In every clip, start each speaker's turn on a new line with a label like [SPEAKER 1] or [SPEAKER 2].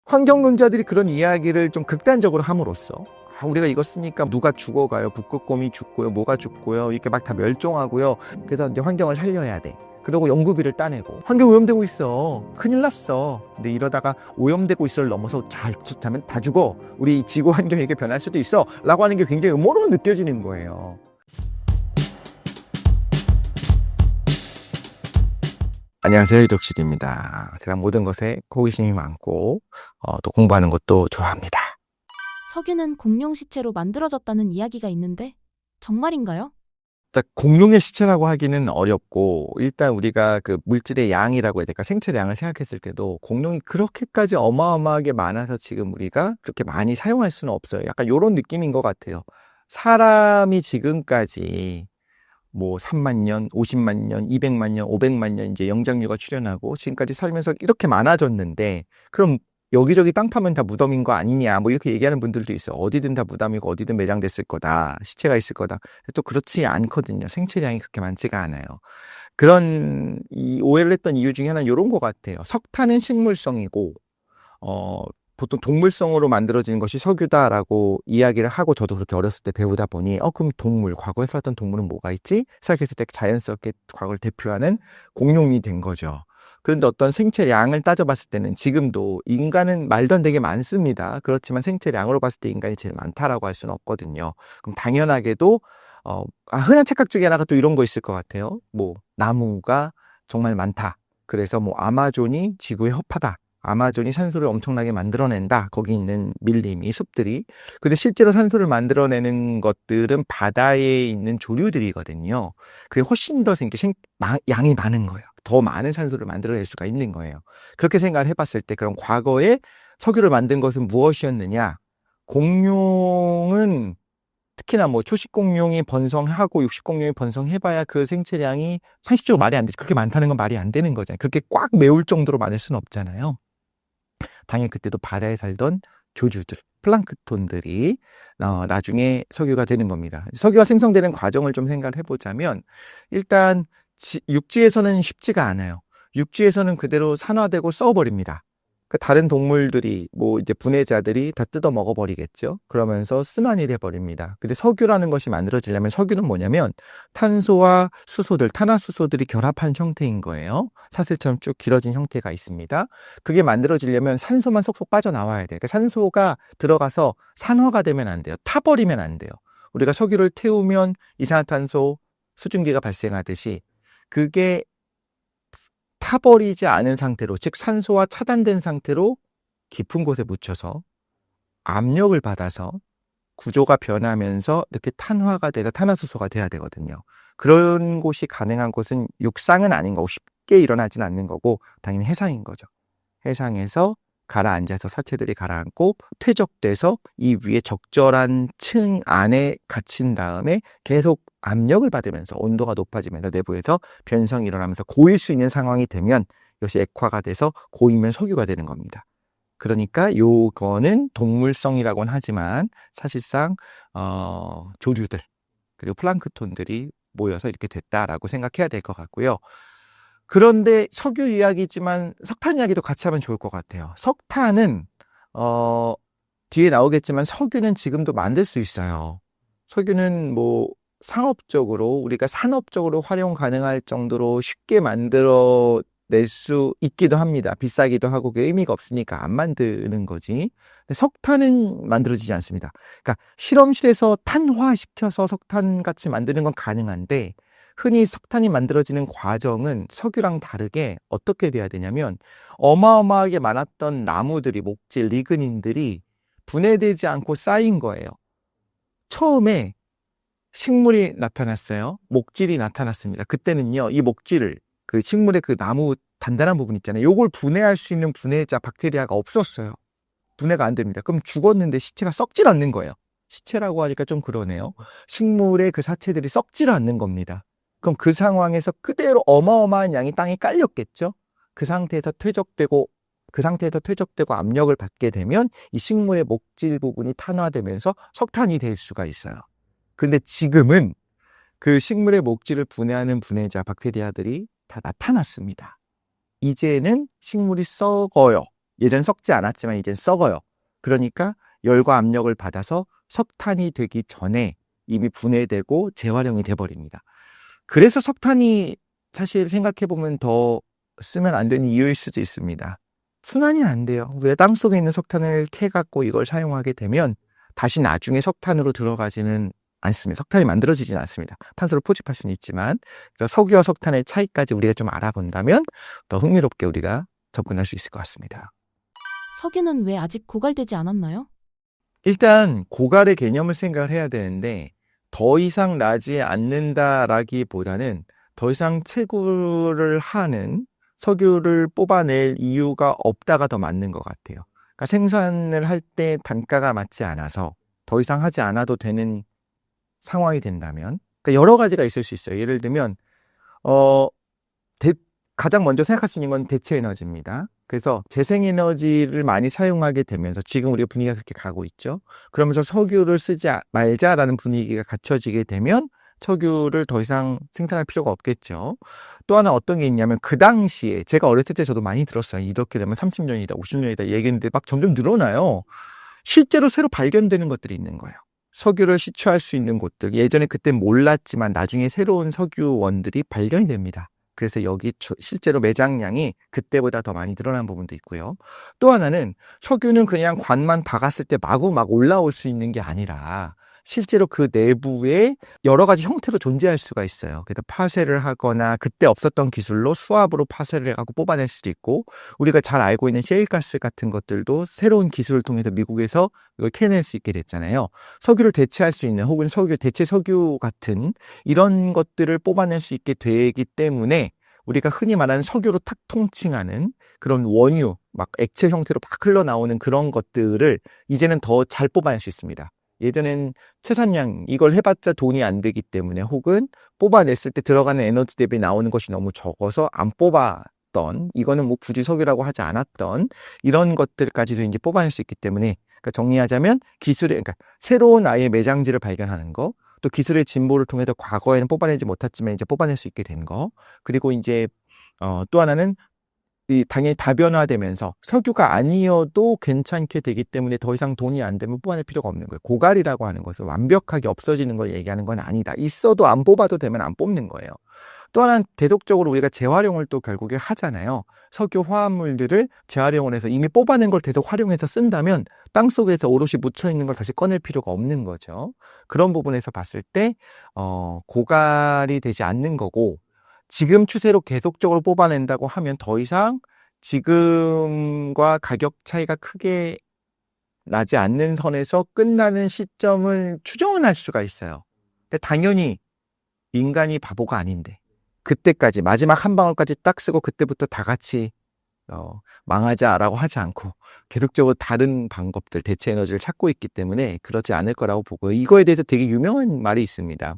[SPEAKER 1] 환경론자들이 그런 이야기를 좀 극단적으로 함으로써 우리가 이거 쓰니까 누가 죽어가요, 북극곰이 죽고요, 뭐가 죽고요, 이렇게 막 다 멸종하고요. 그래서 이제 환경을 살려야 돼. 그리고 연구비를 따내고 환경 오염되고 있어, 큰일 났어. 근데 이러다가 오염되고 있어를 넘어서 잘못하면 다 죽어, 우리 지구 환경이 이렇게 변할 수도 있어 라고 하는 게 굉장히 음모로 느껴지는 거예요. 안녕하세요, 이덕실입니다. 세상 모든 것에 호기심이 많고 또 공부하는 것도 좋아합니다.
[SPEAKER 2] 석유는 공룡 시체로 만들어졌다는 이야기가 있는데 정말인가요?
[SPEAKER 1] 공룡의 시체라고 하기는 어렵고, 일단 우리가 그 물질의 양이라고 해야 될까, 생체의 양을 생각했을 때도 공룡이 그렇게까지 어마어마하게 많아서 지금 우리가 그렇게 많이 사용할 수는 없어요. 약간 이런 느낌인 것 같아요. 사람이 지금까지 뭐 3만 년, 50만 년, 200만 년, 500만 년 이제 영장류가 출현하고 지금까지 살면서 이렇게 많아졌는데, 그럼 여기저기 땅 파면 다 무덤인 거 아니냐, 뭐 이렇게 얘기하는 분들도 있어요. 어디든 다 무덤이고 어디든 매장됐을 거다, 시체가 있을 거다. 또 그렇지 않거든요. 생체량이 그렇게 많지가 않아요. 그런 이 오해를 했던 이유 중에 하나는 이런 것 같아요. 석탄은 식물성이고 보통 동물성으로 만들어지는 것이 석유다라고 이야기를 하고, 저도 그렇게 어렸을 때 배우다 보니 그럼 동물, 과거에 살았던 동물은 뭐가 있지? 생각했을 때 자연스럽게 과거를 대표하는 공룡이 된 거죠. 그런데 어떤 생체량을 따져봤을 때는 지금도 인간은 말도 안 되게 많습니다. 그렇지만 생체량으로 봤을 때 인간이 제일 많다라고 할 수는 없거든요. 그럼 당연하게도 흔한 착각 중에 하나가 또 이런 거 있을 것 같아요. 뭐 나무가 정말 많다, 그래서 뭐 아마존이 지구의 허파다, 아마존이 산소를 엄청나게 만들어낸다, 거기 있는 밀림이 숲들이. 근데 실제로 산소를 만들어내는 것들은 바다에 있는 조류들이거든요. 그게 훨씬 더 양이 많은 거예요. 더 많은 산소를 만들어낼 수가 있는 거예요. 그렇게 생각을 해봤을 때, 그럼 과거에 석유를 만든 것은 무엇이었느냐? 공룡은 특히나 뭐 초식 공룡이 번성하고 육식 공룡이 번성해봐야 그 생체량이 상식적으로 말이 안 되죠. 그렇게 많다는 건 말이 안 되는 거잖아요. 그렇게 꽉 메울 정도로 많을 수는 없잖아요. 당연히 그때도 바다에 살던 조류들, 플랑크톤들이 나중에 석유가 되는 겁니다. 석유가 생성되는 과정을 좀 생각을 해보자면, 일단 육지에서는 쉽지가 않아요. 육지에서는 그대로 산화되고 썩어버립니다. 그 다른 동물들이 뭐 이제 분해자들이 다 뜯어 먹어버리겠죠. 그러면서 순환이 돼버립니다. 근데 석유라는 것이 만들어지려면, 석유는 뭐냐면 탄소와 수소들, 탄화수소들이 결합한 형태인 거예요. 사슬처럼 쭉 길어진 형태가 있습니다. 그게 만들어지려면 산소만 속속 빠져나와야 돼요. 그러니까 산소가 들어가서 산화가 되면 안 돼요. 타버리면 안 돼요. 우리가 석유를 태우면 이산화탄소 수증기가 발생하듯이, 그게 타버리지 않은 상태로, 즉 산소와 차단된 상태로 깊은 곳에 묻혀서 압력을 받아서 구조가 변하면서 이렇게 탄화가 돼서 탄화수소가 돼야 되거든요. 그런 곳이 가능한 곳은 육상은 아닌 거고, 쉽게 일어나진 않는 거고, 당연히 해상인 거죠. 해상에서 가라앉아서 사체들이 가라앉고 퇴적돼서 이 위에 적절한 층 안에 갇힌 다음에 계속 압력을 받으면서 온도가 높아지면서 내부에서 변성이 일어나면서 고일 수 있는 상황이 되면 이것이 액화가 돼서 고이면 석유가 되는 겁니다. 그러니까 요거는 동물성이라고는 하지만 사실상 조류들 그리고 플랑크톤들이 모여서 이렇게 됐다라고 생각해야 될 것 같고요. 그런데 석유 이야기지만 석탄 이야기도 같이 하면 좋을 것 같아요. 석탄은 뒤에 나오겠지만 석유는 지금도 만들 수 있어요. 석유는 뭐 상업적으로, 우리가 산업적으로 활용 가능할 정도로 쉽게 만들어낼 수 있기도 합니다. 비싸기도 하고 그게 의미가 없으니까 안 만드는 거지. 근데 석탄은 만들어지지 않습니다. 그러니까 실험실에서 탄화시켜서 석탄같이 만드는 건 가능한데, 흔히 석탄이 만들어지는 과정은 석유랑 다르게 어떻게 돼야 되냐면, 어마어마하게 많았던 나무들이, 목질, 리그닌들이 분해되지 않고 쌓인 거예요. 처음에 식물이 나타났어요. 목질이 나타났습니다. 그때는요, 이 목질을, 그 식물의 그 나무 단단한 부분 있잖아요. 요걸 분해할 수 있는 분해자 박테리아가 없었어요. 분해가 안 됩니다. 그럼 죽었는데 시체가 썩질 않는 거예요. 시체라고 하니까 좀 그러네요. 식물의 그 사체들이 썩질 않는 겁니다. 그럼 그 상황에서 그대로 어마어마한 양이 땅에 깔렸겠죠. 그 상태에서 퇴적되고 압력을 받게 되면 이 식물의 목질 부분이 탄화되면서 석탄이 될 수가 있어요. 근데 지금은 그 식물의 목질을 분해하는 분해자 박테리아들이 다 나타났습니다. 이제는 식물이 썩어요. 예전 썩지 않았지만 이젠 썩어요. 그러니까 열과 압력을 받아서 석탄이 되기 전에 이미 분해되고 재활용이 돼버립니다. 그래서 석탄이 사실 생각해보면 더 쓰면 안 되는 이유일 수도 있습니다. 순환이 안 돼요. 왜 땅속에 있는 석탄을 캐갖고 이걸 사용하게 되면 다시 나중에 석탄으로 들어가지는 않습니다. 석탄이 만들어지지는 않습니다. 탄소를 포집할 수는 있지만, 그래서 석유와 석탄의 차이까지 우리가 좀 알아본다면 더 흥미롭게 우리가 접근할 수 있을 것 같습니다.
[SPEAKER 2] 석유는 왜 아직 고갈되지 않았나요?
[SPEAKER 1] 일단 고갈의 개념을 생각을 해야 되는데 더 이상 나지 않는다라기보다는 더 이상 채굴을 하는 석유를 뽑아낼 이유가 없다가 더 맞는 것 같아요. 그러니까 생산을 할 때 단가가 맞지 않아서 더 이상 하지 않아도 되는 상황이 된다면, 그러니까 여러 가지가 있을 수 있어요. 예를 들면 가장 먼저 생각할 수 있는 건 대체 에너지입니다. 그래서 재생에너지를 많이 사용하게 되면서 지금 우리가 분위기가 그렇게 가고 있죠. 그러면서 석유를 쓰지 말자라는 분위기가 갖춰지게 되면 석유를 더 이상 생산할 필요가 없겠죠. 또 하나 어떤 게 있냐면 그 당시에 제가 어렸을 때 저도 많이 들었어요. 이렇게 되면 30년이다, 50년이다 얘기했는데 막 점점 늘어나요. 실제로 새로 발견되는 것들이 있는 거예요. 석유를 시추할 수 있는 곳들. 예전에 그때 몰랐지만 나중에 새로운 석유원들이 발견이 됩니다. 그래서 여기 실제로 매장량이 그때보다 더 많이 늘어난 부분도 있고요. 또 하나는 석유는 그냥 관만 박았을 때 마구 막 올라올 수 있는 게 아니라 실제로 그 내부에 여러 가지 형태로 존재할 수가 있어요. 그래서 파쇄를 하거나 그때 없었던 기술로 수압으로 파쇄를 하고 뽑아낼 수도 있고, 우리가 잘 알고 있는 셰일가스 같은 것들도 새로운 기술을 통해서 미국에서 이걸 캐낼 수 있게 됐잖아요. 석유를 대체할 수 있는 혹은 대체 석유 같은 이런 것들을 뽑아낼 수 있게 되기 때문에 우리가 흔히 말하는 석유로 탁 통칭하는 그런 원유, 막 액체 형태로 막 흘러나오는 그런 것들을 이제는 더 잘 뽑아낼 수 있습니다. 예전엔 채산량 이걸 해봤자 돈이 안 되기 때문에 혹은 뽑아냈을 때 들어가는 에너지 대비 나오는 것이 너무 적어서 안 뽑았던, 이거는 뭐 굳이 석유라고 하지 않았던 이런 것들까지도 이제 뽑아낼 수 있기 때문에, 그러니까 정리하자면 그러니까 새로운 아예 매장지를 발견하는 거, 또 기술의 진보를 통해서 과거에는 뽑아내지 못했지만 이제 뽑아낼 수 있게 된 거, 그리고 이제 또 하나는 당연히 다변화되면서 석유가 아니어도 괜찮게 되기 때문에 더 이상 돈이 안 되면 뽑아낼 필요가 없는 거예요. 고갈이라고 하는 것은 완벽하게 없어지는 걸 얘기하는 건 아니다. 있어도 안 뽑아도 되면 안 뽑는 거예요. 또 하나는 대속적으로 우리가 재활용을 또 결국에 하잖아요. 석유 화합물들을 재활용을 해서 이미 뽑아낸 걸 계속 활용해서 쓴다면 땅속에서 오롯이 묻혀있는 걸 다시 꺼낼 필요가 없는 거죠. 그런 부분에서 봤을 때 고갈이 되지 않는 거고, 지금 추세로 계속적으로 뽑아낸다고 하면 더 이상 지금과 가격 차이가 크게 나지 않는 선에서 끝나는 시점을 추정은 할 수가 있어요. 근데 당연히 인간이 바보가 아닌데 그때까지 마지막 한 방울까지 딱 쓰고 그때부터 다 같이 망하자라고 하지 않고 계속적으로 다른 방법들, 대체 에너지를 찾고 있기 때문에 그러지 않을 거라고 보고요. 이거에 대해서 되게 유명한 말이 있습니다.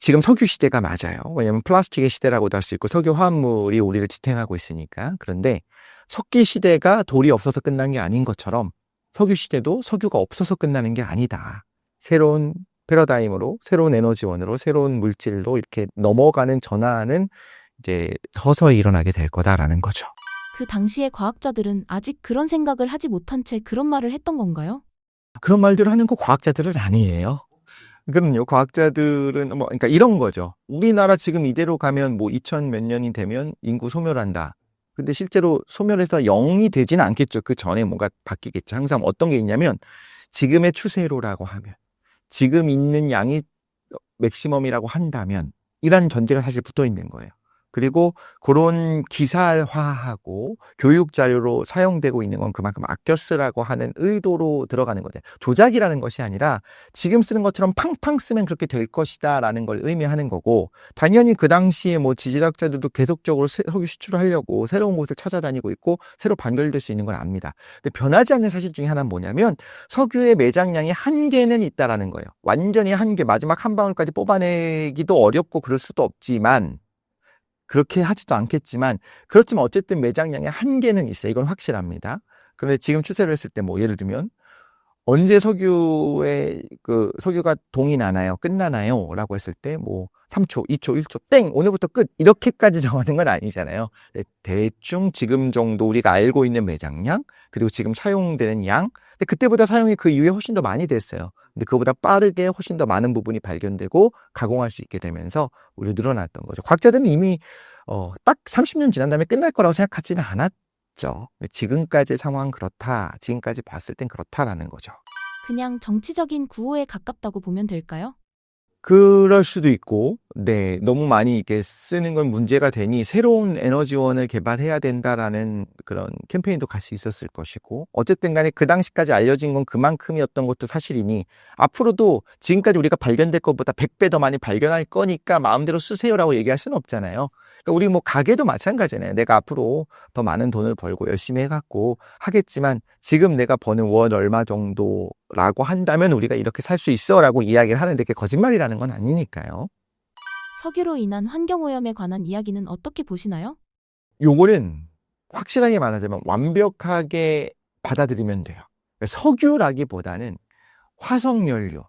[SPEAKER 1] 지금 석유 시대가 맞아요. 왜냐하면 플라스틱의 시대라고도 할 수 있고 석유 화합물이 우리를 지탱하고 있으니까. 그런데 석기 시대가 돌이 없어서 끝난 게 아닌 것처럼 석유 시대도 석유가 없어서 끝나는 게 아니다. 새로운 패러다임으로, 새로운 에너지원으로, 새로운 물질로 이렇게 넘어가는 전환은 이제 서서히 일어나게 될 거다라는 거죠.
[SPEAKER 2] 그 당시의 과학자들은 아직 그런 생각을 하지 못한 채 그런 말을 했던 건가요?
[SPEAKER 1] 그런 말들을 하는 거 과학자들은 아니에요. 그럼요. 과학자들은 그러니까 이런 거죠. 우리나라 지금 이대로 가면 뭐 2000 몇 년이 되면 인구 소멸한다. 근데 실제로 소멸해서 0이 되지는 않겠죠. 그 전에 뭔가 바뀌겠죠. 항상 어떤 게 있냐면 지금의 추세로라고 하면, 지금 있는 양이 맥시멈이라고 한다면 이라는 전제가 사실 붙어 있는 거예요. 그리고 그런 기사화하고 교육 자료로 사용되고 있는 건 그만큼 아껴 쓰라고 하는 의도로 들어가는 거죠. 조작이라는 것이 아니라 지금 쓰는 것처럼 팡팡 쓰면 그렇게 될 것이다 라는 걸 의미하는 거고, 당연히 그 당시에 뭐 지질학자들도 계속적으로 석유 수출을 하려고 새로운 곳을 찾아다니고 있고 새로 반결될 수 있는 걸 압니다. 근데 변하지 않는 사실 중에 하나는 뭐냐면 석유의 매장량이 한계는 있다라는 거예요. 완전히 한계, 마지막 한 방울까지 뽑아내기도 어렵고 그럴 수도 없지만, 그렇게 하지도 않겠지만, 그렇지만 어쨌든 매장량의 한계는 있어요. 이건 확실합니다. 그런데 지금 추세를 했을 때 뭐 예를 들면 언제 석유가 동이 나나요? 끝나나요? 라고 했을 때, 뭐, 3초, 2초, 1초, 땡! 오늘부터 끝! 이렇게까지 정하는 건 아니잖아요. 대충 지금 정도 우리가 알고 있는 매장량, 그리고 지금 사용되는 양, 근데 그때보다 사용이 그 이후에 훨씬 더 많이 됐어요. 근데 그보다 빠르게 훨씬 더 많은 부분이 발견되고 가공할 수 있게 되면서 우리 늘어났던 거죠. 과학자들은 이미, 딱 30년 지난 다음에 끝날 거라고 생각하지는 않았죠. 지금까지 상황 그렇다. 지금까지 봤을 땐 그렇다라는 거죠.
[SPEAKER 2] 그냥 정치적인 구호에 가깝다고 보면 될까요?
[SPEAKER 1] 그럴 수도 있고, 네, 너무 많이 이렇게 쓰는 건 문제가 되니 새로운 에너지원을 개발해야 된다라는 그런 캠페인도 같이 있었을 것이고, 어쨌든 간에 그 당시까지 알려진 건 그만큼이었던 것도 사실이니, 앞으로도 지금까지 우리가 발견될 것보다 100배 더 많이 발견할 거니까 마음대로 쓰세요라고 얘기할 수는 없잖아요. 그러니까 우리 뭐 가게도 마찬가지잖아요. 내가 앞으로 더 많은 돈을 벌고 열심히 해갖고 하겠지만, 지금 내가 버는 월 얼마 정도라고 한다면 우리가 이렇게 살 수 있어라고 이야기를 하는데 그게 거짓말이라는 건 아니니까요.
[SPEAKER 2] 석유로 인한 환경오염에 관한 이야기는 어떻게 보시나요?
[SPEAKER 1] 요거는 확실하게 말하자면 완벽하게 받아들이면 돼요. 석유라기보다는 화석연료,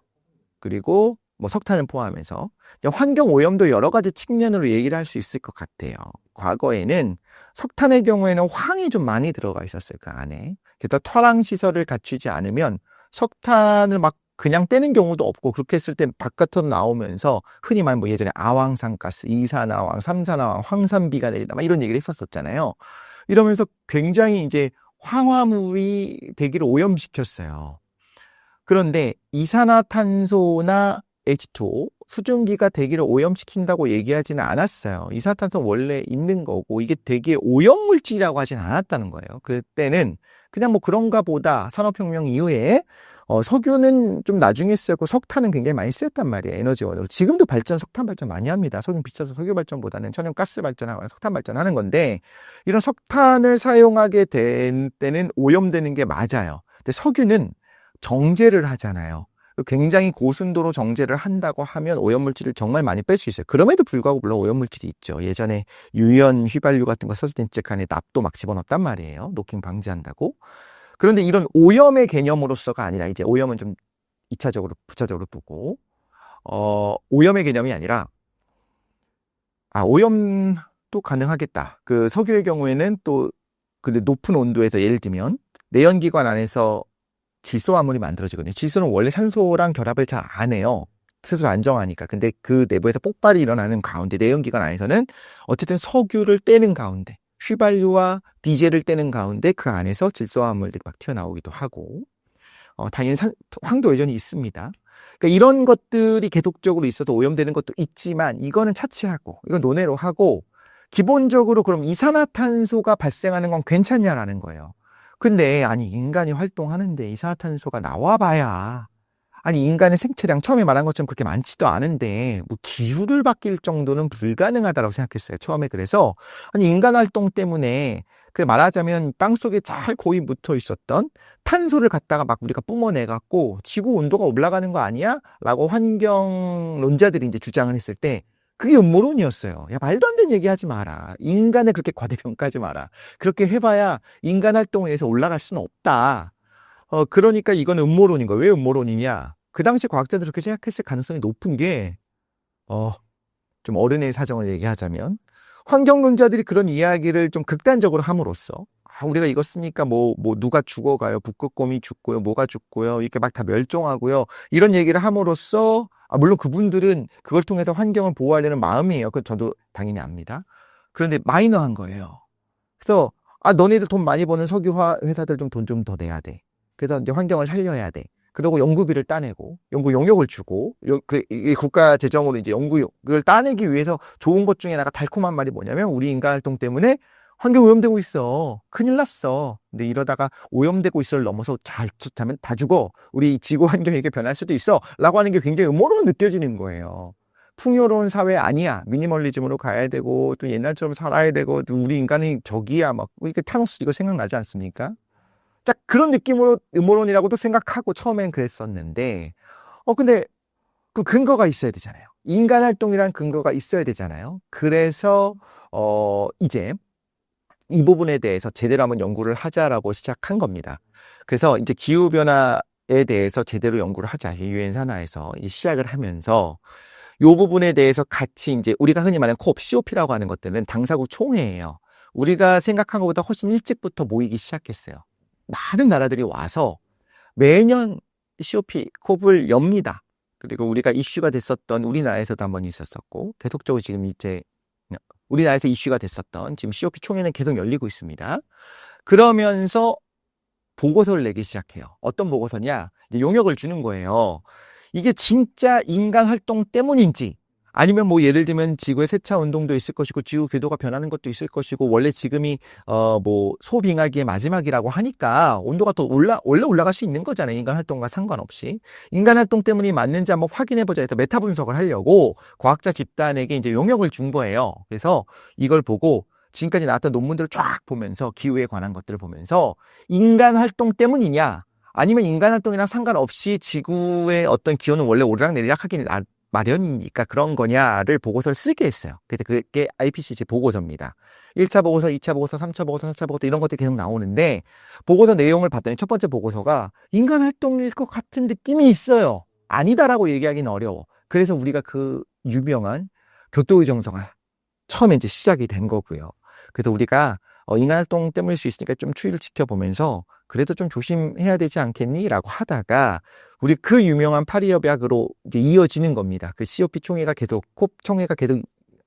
[SPEAKER 1] 그리고 뭐 석탄을 포함해서 환경 오염도 여러 가지 측면으로 얘기를 할 수 있을 것 같아요. 과거에는 석탄의 경우에는 황이 좀 많이 들어가 있었어요, 그 안에. 그래서 토랑 시설을 갖추지 않으면 석탄을 막 그냥 떼는 경우도 없고, 그렇게 했을 때 바깥으로 나오면서 흔히 말하는 뭐 예전에 아황산가스, 이산화황, 삼산화황, 황산비가 내린다 막 이런 얘기를 했었잖아요. 이러면서 굉장히 이제 황화물이 대기를 오염시켰어요. 그런데 이산화탄소나 H2O, 수증기가 대기를 오염시킨다고 얘기하지는 않았어요. 이산화탄소는 원래 있는 거고 이게 대기의 오염물질이라고 하진 않았다는 거예요. 그때는 그냥 뭐 그런가 보다. 산업혁명 이후에 석유는 좀 나중에 쓰였고 석탄은 굉장히 많이 쓰였단 말이에요. 에너지원으로. 지금도 석탄 발전 많이 합니다. 석유 비싸서 석유 발전보다는 천연가스 발전하거나 석탄 발전하는 건데, 이런 석탄을 사용하게 된 때는 오염되는 게 맞아요. 근데 석유는 정제를 하잖아요. 굉장히 고순도로 정제를 한다고 하면 오염물질을 정말 많이 뺄 수 있어요. 그럼에도 불구하고 물론 오염물질이 있죠. 예전에 유연 휘발유 같은 거 썼을 때 그 안에 납도 막 집어넣었단 말이에요. 노킹 방지한다고. 그런데 이런 오염의 개념으로서가 아니라, 이제 오염은 좀 2차적으로 부차적으로 두고, 오염의 개념이 아니라, 오염도 가능하겠다. 그 석유의 경우에는 또 근데 높은 온도에서, 예를 들면 내연기관 안에서 질소화물이 만들어지거든요. 질소는 원래 산소랑 결합을 잘 안 해요. 스스로 안정하니까. 근데 그 내부에서 폭발이 일어나는 가운데, 내연기관 안에서는 어쨌든 석유를 떼는 가운데, 휘발유와 디젤을 떼는 가운데 그 안에서 질소화물들이 막 튀어나오기도 하고, 당연히 황도 여전히 있습니다. 그러니까 이런 것들이 계속적으로 있어서 오염되는 것도 있지만, 이거는 차치하고, 이건 논외로 하고, 기본적으로 그럼 이산화탄소가 발생하는 건 괜찮냐라는 거예요. 근데 아니, 인간이 활동하는데 이산화탄소가 나와봐야, 아니 인간의 생체량 처음에 말한 것처럼 그렇게 많지도 않은데 뭐 기후를 바뀔 정도는 불가능하다고 생각했어요, 처음에. 그래서 아니 인간 활동 때문에 그 말하자면 땅속에 잘 고이 묻어 있었던 탄소를 갖다가 막 우리가 뿜어내갖고 지구 온도가 올라가는 거 아니야? 라고 환경론자들이 이제 주장을 했을 때, 그게 음모론이었어요. 야, 말도 안 되는 얘기 하지 마라. 인간을 그렇게 과대평가하지 마라. 그렇게 해봐야 인간 활동에 의해서 올라갈 수는 없다. 그러니까 이건 음모론인 거예요. 왜 음모론이냐? 그 당시 과학자들이 그렇게 생각했을 가능성이 높은 게, 좀 어른의 사정을 얘기하자면, 환경론자들이 그런 이야기를 좀 극단적으로 함으로써, 우리가 이거 쓰니까 누가 죽어가요. 북극곰이 죽고요. 뭐가 죽고요. 이렇게 막 다 멸종하고요. 이런 얘기를 함으로써, 물론 그분들은 그걸 통해서 환경을 보호하려는 마음이에요. 그건 저도 당연히 압니다. 그런데 마이너한 거예요. 그래서, 너네들 돈 많이 버는 석유화 회사들 좀 돈 좀 더 내야 돼. 그래서 이제 환경을 살려야 돼. 그리고 연구비를 따내고, 연구 용역을 주고, 이 국가 재정으로 이제 연구를 따내기 위해서 좋은 것 중에 하나가 달콤한 말이 뭐냐면, 우리 인간 활동 때문에 환경 오염되고 있어. 큰일 났어. 근데 이러다가 오염되고 있어를 넘어서 잘못하면 다 죽어. 우리 지구 환경이 이렇게 변할 수도 있어. 라고 하는 게 굉장히 음모로 느껴지는 거예요. 풍요로운 사회 아니야. 미니멀리즘으로 가야 되고, 또 옛날처럼 살아야 되고, 또 우리 인간이 적이야. 막, 이렇게 타노스 이거 생각나지 않습니까? 딱 그런 느낌으로 음모론이라고도 생각하고 처음엔 그랬었는데, 근데 그 근거가 있어야 되잖아요. 인간 활동이란 근거가 있어야 되잖아요. 그래서, 이제 이 부분에 대해서 제대로 한번 연구를 하자라고 시작한 겁니다. 그래서 이제 기후변화에 대해서 제대로 연구를 하자. 유엔 산하에서 시작을 하면서 요 부분에 대해서 같이 이제 우리가 흔히 말하는 COP, COP라고 하는 것들은 당사국 총회예요. 우리가 생각한 것보다 훨씬 일찍부터 모이기 시작했어요. 많은 나라들이 와서 매년 COP, COP을 엽니다. 그리고 우리가 이슈가 됐었던 우리나라에서도 한번 있었었고 계속적으로 지금 이제 우리나라에서 이슈가 됐었던 지금 COP 총회는 계속 열리고 있습니다. 그러면서 보고서를 내기 시작해요. 어떤 보고서냐? 용역을 주는 거예요. 이게 진짜 인간 활동 때문인지 아니면 뭐 예를 들면 지구의 세차 운동도 있을 것이고 지구 궤도가 변하는 것도 있을 것이고 원래 지금이 뭐 소빙하기의 마지막이라고 하니까 온도가 더 원래 올라갈 수 있는 거잖아요. 인간 활동과 상관없이. 인간 활동 때문이 맞는지 한번 확인해 보자 해서 메타 분석을 하려고 과학자 집단에게 이제 용역을 준 거예요. 그래서 이걸 보고 지금까지 나왔던 논문들을 쫙 보면서 기후에 관한 것들을 보면서 인간 활동 때문이냐 아니면 인간 활동이랑 상관없이 지구의 어떤 기온은 원래 오르락내리락 하기는 마련이니까 그런 거냐를 보고서를 쓰게 했어요. 그래서 그게 IPCC 보고서입니다. 1차 보고서, 2차 보고서, 3차 보고서, 4차 보고서 이런 것들이 계속 나오는데 보고서 내용을 봤더니 첫 번째 보고서가 인간 활동일 것 같은 느낌이 있어요. 아니다라고 얘기하기는 어려워. 그래서 우리가 그 유명한 교토의 정서가 처음에 이제 시작이 된 거고요. 그래서 우리가 인간 활동 때문일 수 있으니까 좀 추이를 지켜보면서 그래도 좀 조심해야 되지 않겠니? 라고 하다가 우리 그 유명한 파리협약으로 이제 이어지는 겁니다. 그 COP 총회가 계속, COP 총회가 계속,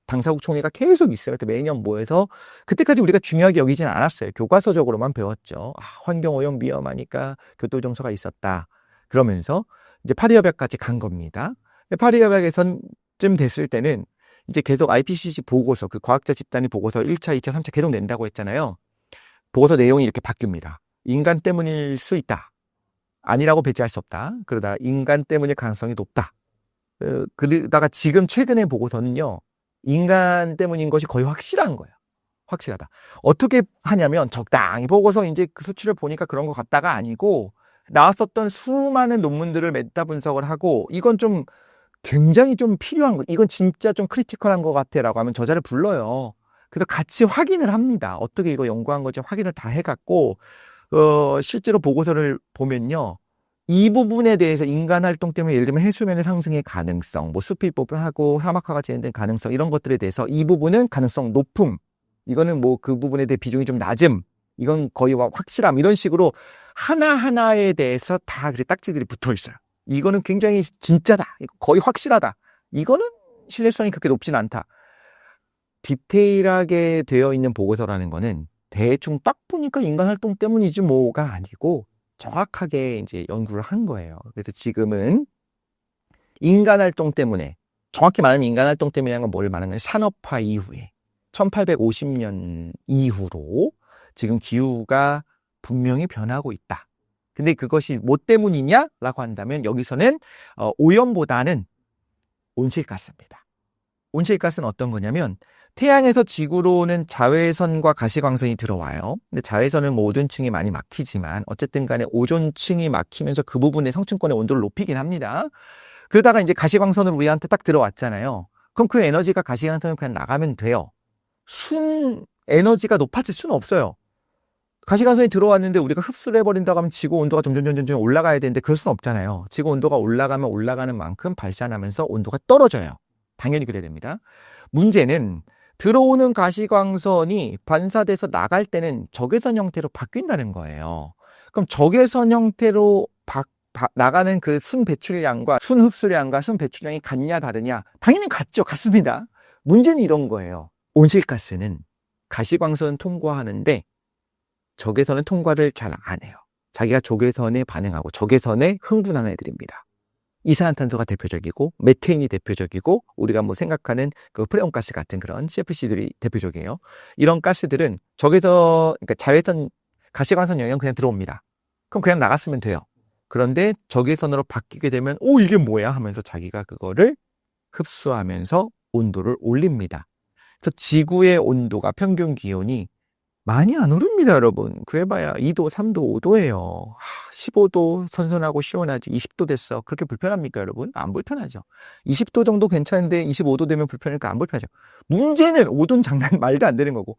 [SPEAKER 1] 당사국 총회가 계속 있어요. 그래서 매년 모여서 그때까지 우리가 중요하게 여기지는 않았어요. 교과서적으로만 배웠죠. 환경오염 위험하니까 교토정서가 있었다. 그러면서 이제 파리협약까지 간 겁니다. 파리협약에선쯤 됐을 때는 이제 계속 IPCC 보고서, 그 과학자 집단이 보고서 1차, 2차, 3차 계속 낸다고 했잖아요. 보고서 내용이 이렇게 바뀝니다. 인간 때문일 수 있다. 아니라고 배제할 수 없다. 그러다 인간 때문일 가능성이 높다. 그러다가 지금 최근의 보고서는요. 인간 때문인 것이 거의 확실한 거예요. 확실하다. 어떻게 하냐면 적당히 보고서 이제 그 수치를 보니까 그런 것 같다가 아니고 나왔었던 수많은 논문들을 메타 분석을 하고 이건 좀 굉장히 좀 필요한 거, 이건 진짜 좀 크리티컬한 것 같아 라고 하면 저자를 불러요. 그래서 같이 확인을 합니다. 어떻게 이거 연구한 건지 확인을 다 해갖고 실제로 보고서를 보면요. 이 부분에 대해서 인간 활동 때문에 예를 들면 해수면의 상승의 가능성, 뭐 숲이 뽑하고 사막화가 진행된 가능성 이런 것들에 대해서 이 부분은 가능성 높음, 이거는 뭐 그 부분에 대해 비중이 좀 낮음, 이건 거의 확실함 이런 식으로 하나하나에 대해서 다 그렇게 딱지들이 붙어 있어요. 이거는 굉장히 진짜다, 거의 확실하다, 이거는 신뢰성이 그렇게 높진 않다. 디테일하게 되어 있는 보고서라는 거는 대충 딱 보니까 인간 활동 때문이지 뭐가 아니고 정확하게 이제 연구를 한 거예요. 그래서 지금은 인간 활동 때문에, 정확히 말하면 인간 활동 때문이라는 건 뭘 말하는 거예요? 산업화 이후에 1850년 이후로 지금 기후가 분명히 변하고 있다. 근데 그것이 뭐 때문이냐라고 한다면 여기서는 오염보다는 온실가스입니다. 온실가스는 어떤 거냐면 태양에서 지구로는 자외선과 가시광선이 들어와요. 근데 자외선은 뭐 오존층이 많이 막히지만 어쨌든 간에 오존층이 막히면서 그 부분의 성층권의 온도를 높이긴 합니다. 그러다가 이제 가시광선으로 우리한테 딱 들어왔잖아요. 그럼 그 에너지가 가시광선으로 그냥 나가면 돼요. 순 에너지가 높아질 수는 없어요. 가시광선이 들어왔는데 우리가 흡수를 해버린다고 하면 지구 온도가 점점 올라가야 되는데 그럴 수는 없잖아요. 지구 온도가 올라가면 올라가는 만큼 발산하면서 온도가 떨어져요. 당연히 그래야 됩니다. 문제는 들어오는 가시광선이 반사돼서 나갈 때는 적외선 형태로 바뀐다는 거예요. 그럼 적외선 형태로 나가는 그 순 배출량과 순 흡수량과 순 배출량이 같냐 다르냐? 당연히 같죠. 같습니다. 문제는 이런 거예요. 온실가스는 가시광선 통과하는데 적외선은 통과를 잘 안 해요. 자기가 적외선에 반응하고 적외선에 흥분하는 애들입니다. 이산화탄소가 대표적이고 메테인이 대표적이고 우리가 뭐 생각하는 그 프레온가스 같은 그런 CFC들이 대표적이에요. 이런 가스들은 그러니까 자외선 가시광선 영향 그냥 들어옵니다. 그럼 그냥 나갔으면 돼요. 그런데 적외선으로 바뀌게 되면 이게 뭐야 하면서 자기가 그거를 흡수하면서 온도를 올립니다. 그래서 지구의 온도가 평균 기온이 많이 안 오릅니다, 여러분. 그래봐야 2도, 3도, 5도예요. 15도 선선하고 시원하지. 20도 됐어. 그렇게 불편합니까, 여러분? 안 불편하죠. 20도 정도 괜찮은데 25도 되면 불편하니까 안 불편하죠. 문제는 5도는 장난 말도 안 되는 거고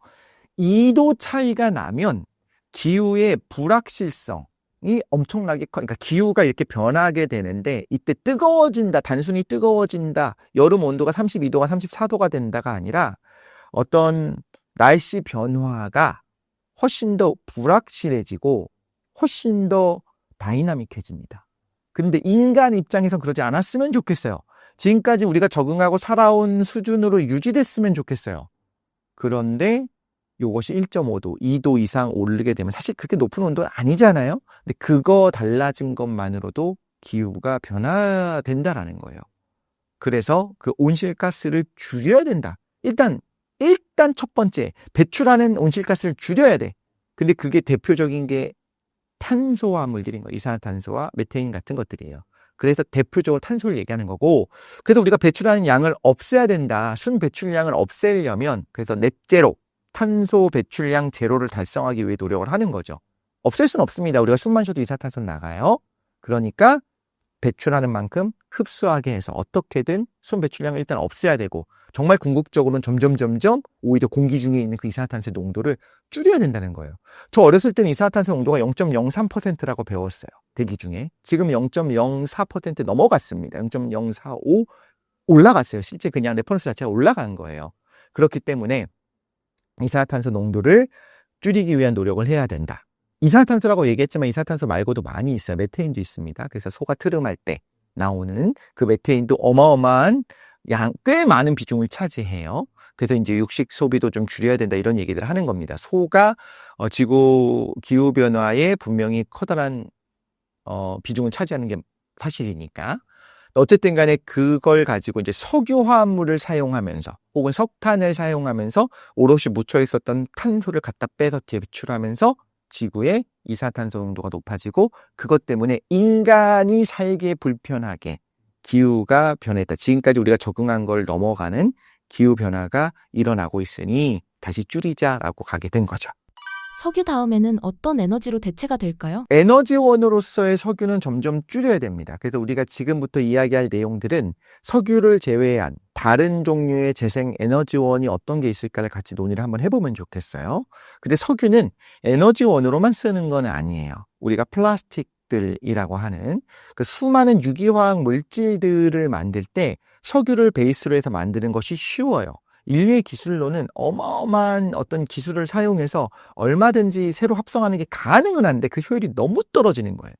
[SPEAKER 1] 2도 차이가 나면 기후의 불확실성, 엄청나게 그러니까 기후가 이렇게 변하게 되는데 이때 뜨거워진다, 단순히 뜨거워진다, 여름 온도가 32도가 34도가 된다가 아니라 어떤 날씨 변화가 훨씬 더 불확실해지고 훨씬 더 다이나믹해집니다. 근데 인간 입장에선 그러지 않았으면 좋겠어요. 지금까지 우리가 적응하고 살아온 수준으로 유지됐으면 좋겠어요. 그런데 요것이 1.5도, 2도 이상 오르게 되면 사실 그렇게 높은 온도는 아니잖아요. 근데 그거 달라진 것만으로도 기후가 변화된다라는 거예요. 그래서 그 온실가스를 줄여야 된다. 일단 첫 번째, 배출하는 온실가스를 줄여야 돼. 근데 그게 대표적인 게 탄소화 물질인 거예요. 이산화탄소와 메테인 같은 것들이에요. 그래서 대표적으로 탄소를 얘기하는 거고, 그래서 우리가 배출하는 양을 없애야 된다. 순 배출량을 없애려면, 그래서 넷제로, 탄소 배출량 제로를 달성하기 위해 노력을 하는 거죠. 없앨 수는 없습니다. 우리가 숨만 쉬어도 이산화탄소 나가요. 그러니까 배출하는 만큼 흡수하게 해서 어떻게든 순 배출량을 일단 없애야 되고, 정말 궁극적으로는 점점 오히려 공기 중에 있는 그 이산화탄소의 농도를 줄여야 된다는 거예요. 저 어렸을 때는 이산화탄소 농도가 0.03%라고 배웠어요. 대기 중에. 지금 0.04% 넘어갔습니다. 0.045 올라갔어요. 실제 그냥 레퍼런스 자체가 올라간 거예요. 그렇기 때문에 이산화탄소 농도를 줄이기 위한 노력을 해야 된다. 이산화탄소라고 얘기했지만 이산화탄소 말고도 많이 있어요. 메테인도 있습니다. 그래서 소가 트름할 때 나오는 그 메테인도 어마어마한 꽤 많은 비중을 차지해요. 그래서 이제 육식 소비도 좀 줄여야 된다 이런 얘기들을 하는 겁니다. 소가 지구 기후 변화에 분명히 커다란 비중을 차지하는 게 사실이니까. 어쨌든 간에 그걸 가지고 이제 석유화합물을 사용하면서 혹은 석탄을 사용하면서 오롯이 묻혀 있었던 탄소를 갖다 빼서 배출하면서 지구의 이산화탄소 농도가 높아지고 그것 때문에 인간이 살기 불편하게 기후가 변했다. 지금까지 우리가 적응한 걸 넘어가는 기후 변화가 일어나고 있으니 다시 줄이자라고 가게 된 거죠.
[SPEAKER 2] 석유 다음에는 어떤 에너지로 대체가 될까요?
[SPEAKER 1] 에너지원으로서의 석유는 점점 줄여야 됩니다. 그래서 우리가 지금부터 이야기할 내용들은 석유를 제외한 다른 종류의 재생 에너지원이 어떤 게 있을까를 같이 논의를 한번 해보면 좋겠어요. 근데 석유는 에너지원으로만 쓰는 건 아니에요. 우리가 플라스틱들이라고 하는 그 수많은 유기화학 물질들을 만들 때 석유를 베이스로 해서 만드는 것이 쉬워요. 인류의 기술로는 어마어마한 어떤 기술을 사용해서 얼마든지 새로 합성하는 게 가능은 한데 그 효율이 너무 떨어지는 거예요.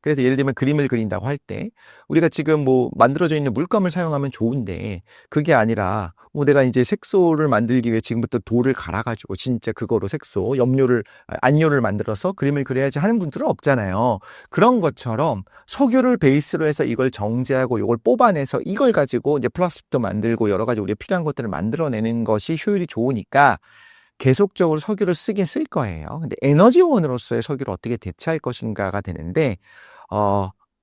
[SPEAKER 1] 그래서 예를 들면 그림을 그린다고 할 때 우리가 지금 뭐 만들어져 있는 물감을 사용하면 좋은데 그게 아니라 내가 이제 색소를 만들기 위해 지금부터 돌을 갈아가지고 진짜 그거로 색소, 안료를 만들어서 그림을 그려야지 하는 분들은 없잖아요. 그런 것처럼 석유를 베이스로 해서 이걸 정제하고 이걸 뽑아내서 이걸 가지고 이제 플라스틱도 만들고 여러 가지 우리가 필요한 것들을 만들어내는 것이 효율이 좋으니까 계속적으로 석유를 쓰긴 쓸 거예요. 근데 에너지원으로서의 석유를 어떻게 대체할 것인가가 되는데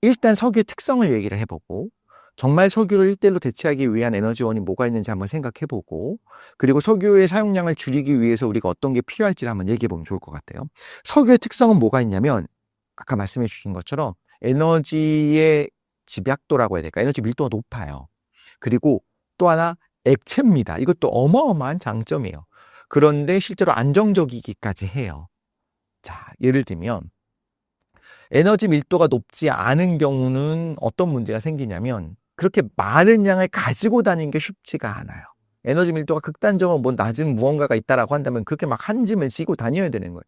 [SPEAKER 1] 일단 석유의 특성을 얘기를 해보고 정말 석유를 1대1로 대체하기 위한 에너지원이 뭐가 있는지 한번 생각해보고 그리고 석유의 사용량을 줄이기 위해서 우리가 어떤 게 필요할지를 한번 얘기해보면 좋을 것 같아요. 석유의 특성은 뭐가 있냐면 아까 말씀해 주신 것처럼 에너지의 집약도라고 해야 될까? 에너지 밀도가 높아요. 그리고 또 하나 액체입니다. 이것도 어마어마한 장점이에요. 그런데 실제로 안정적이기까지 해요. 자, 예를 들면 에너지 밀도가 높지 않은 경우는 어떤 문제가 생기냐면 그렇게 많은 양을 가지고 다니는 게 쉽지가 않아요. 에너지 밀도가 극단적으로 낮은 무언가가 있다라고 한다면 그렇게 막 한 짐을 지고 다녀야 되는 거예요.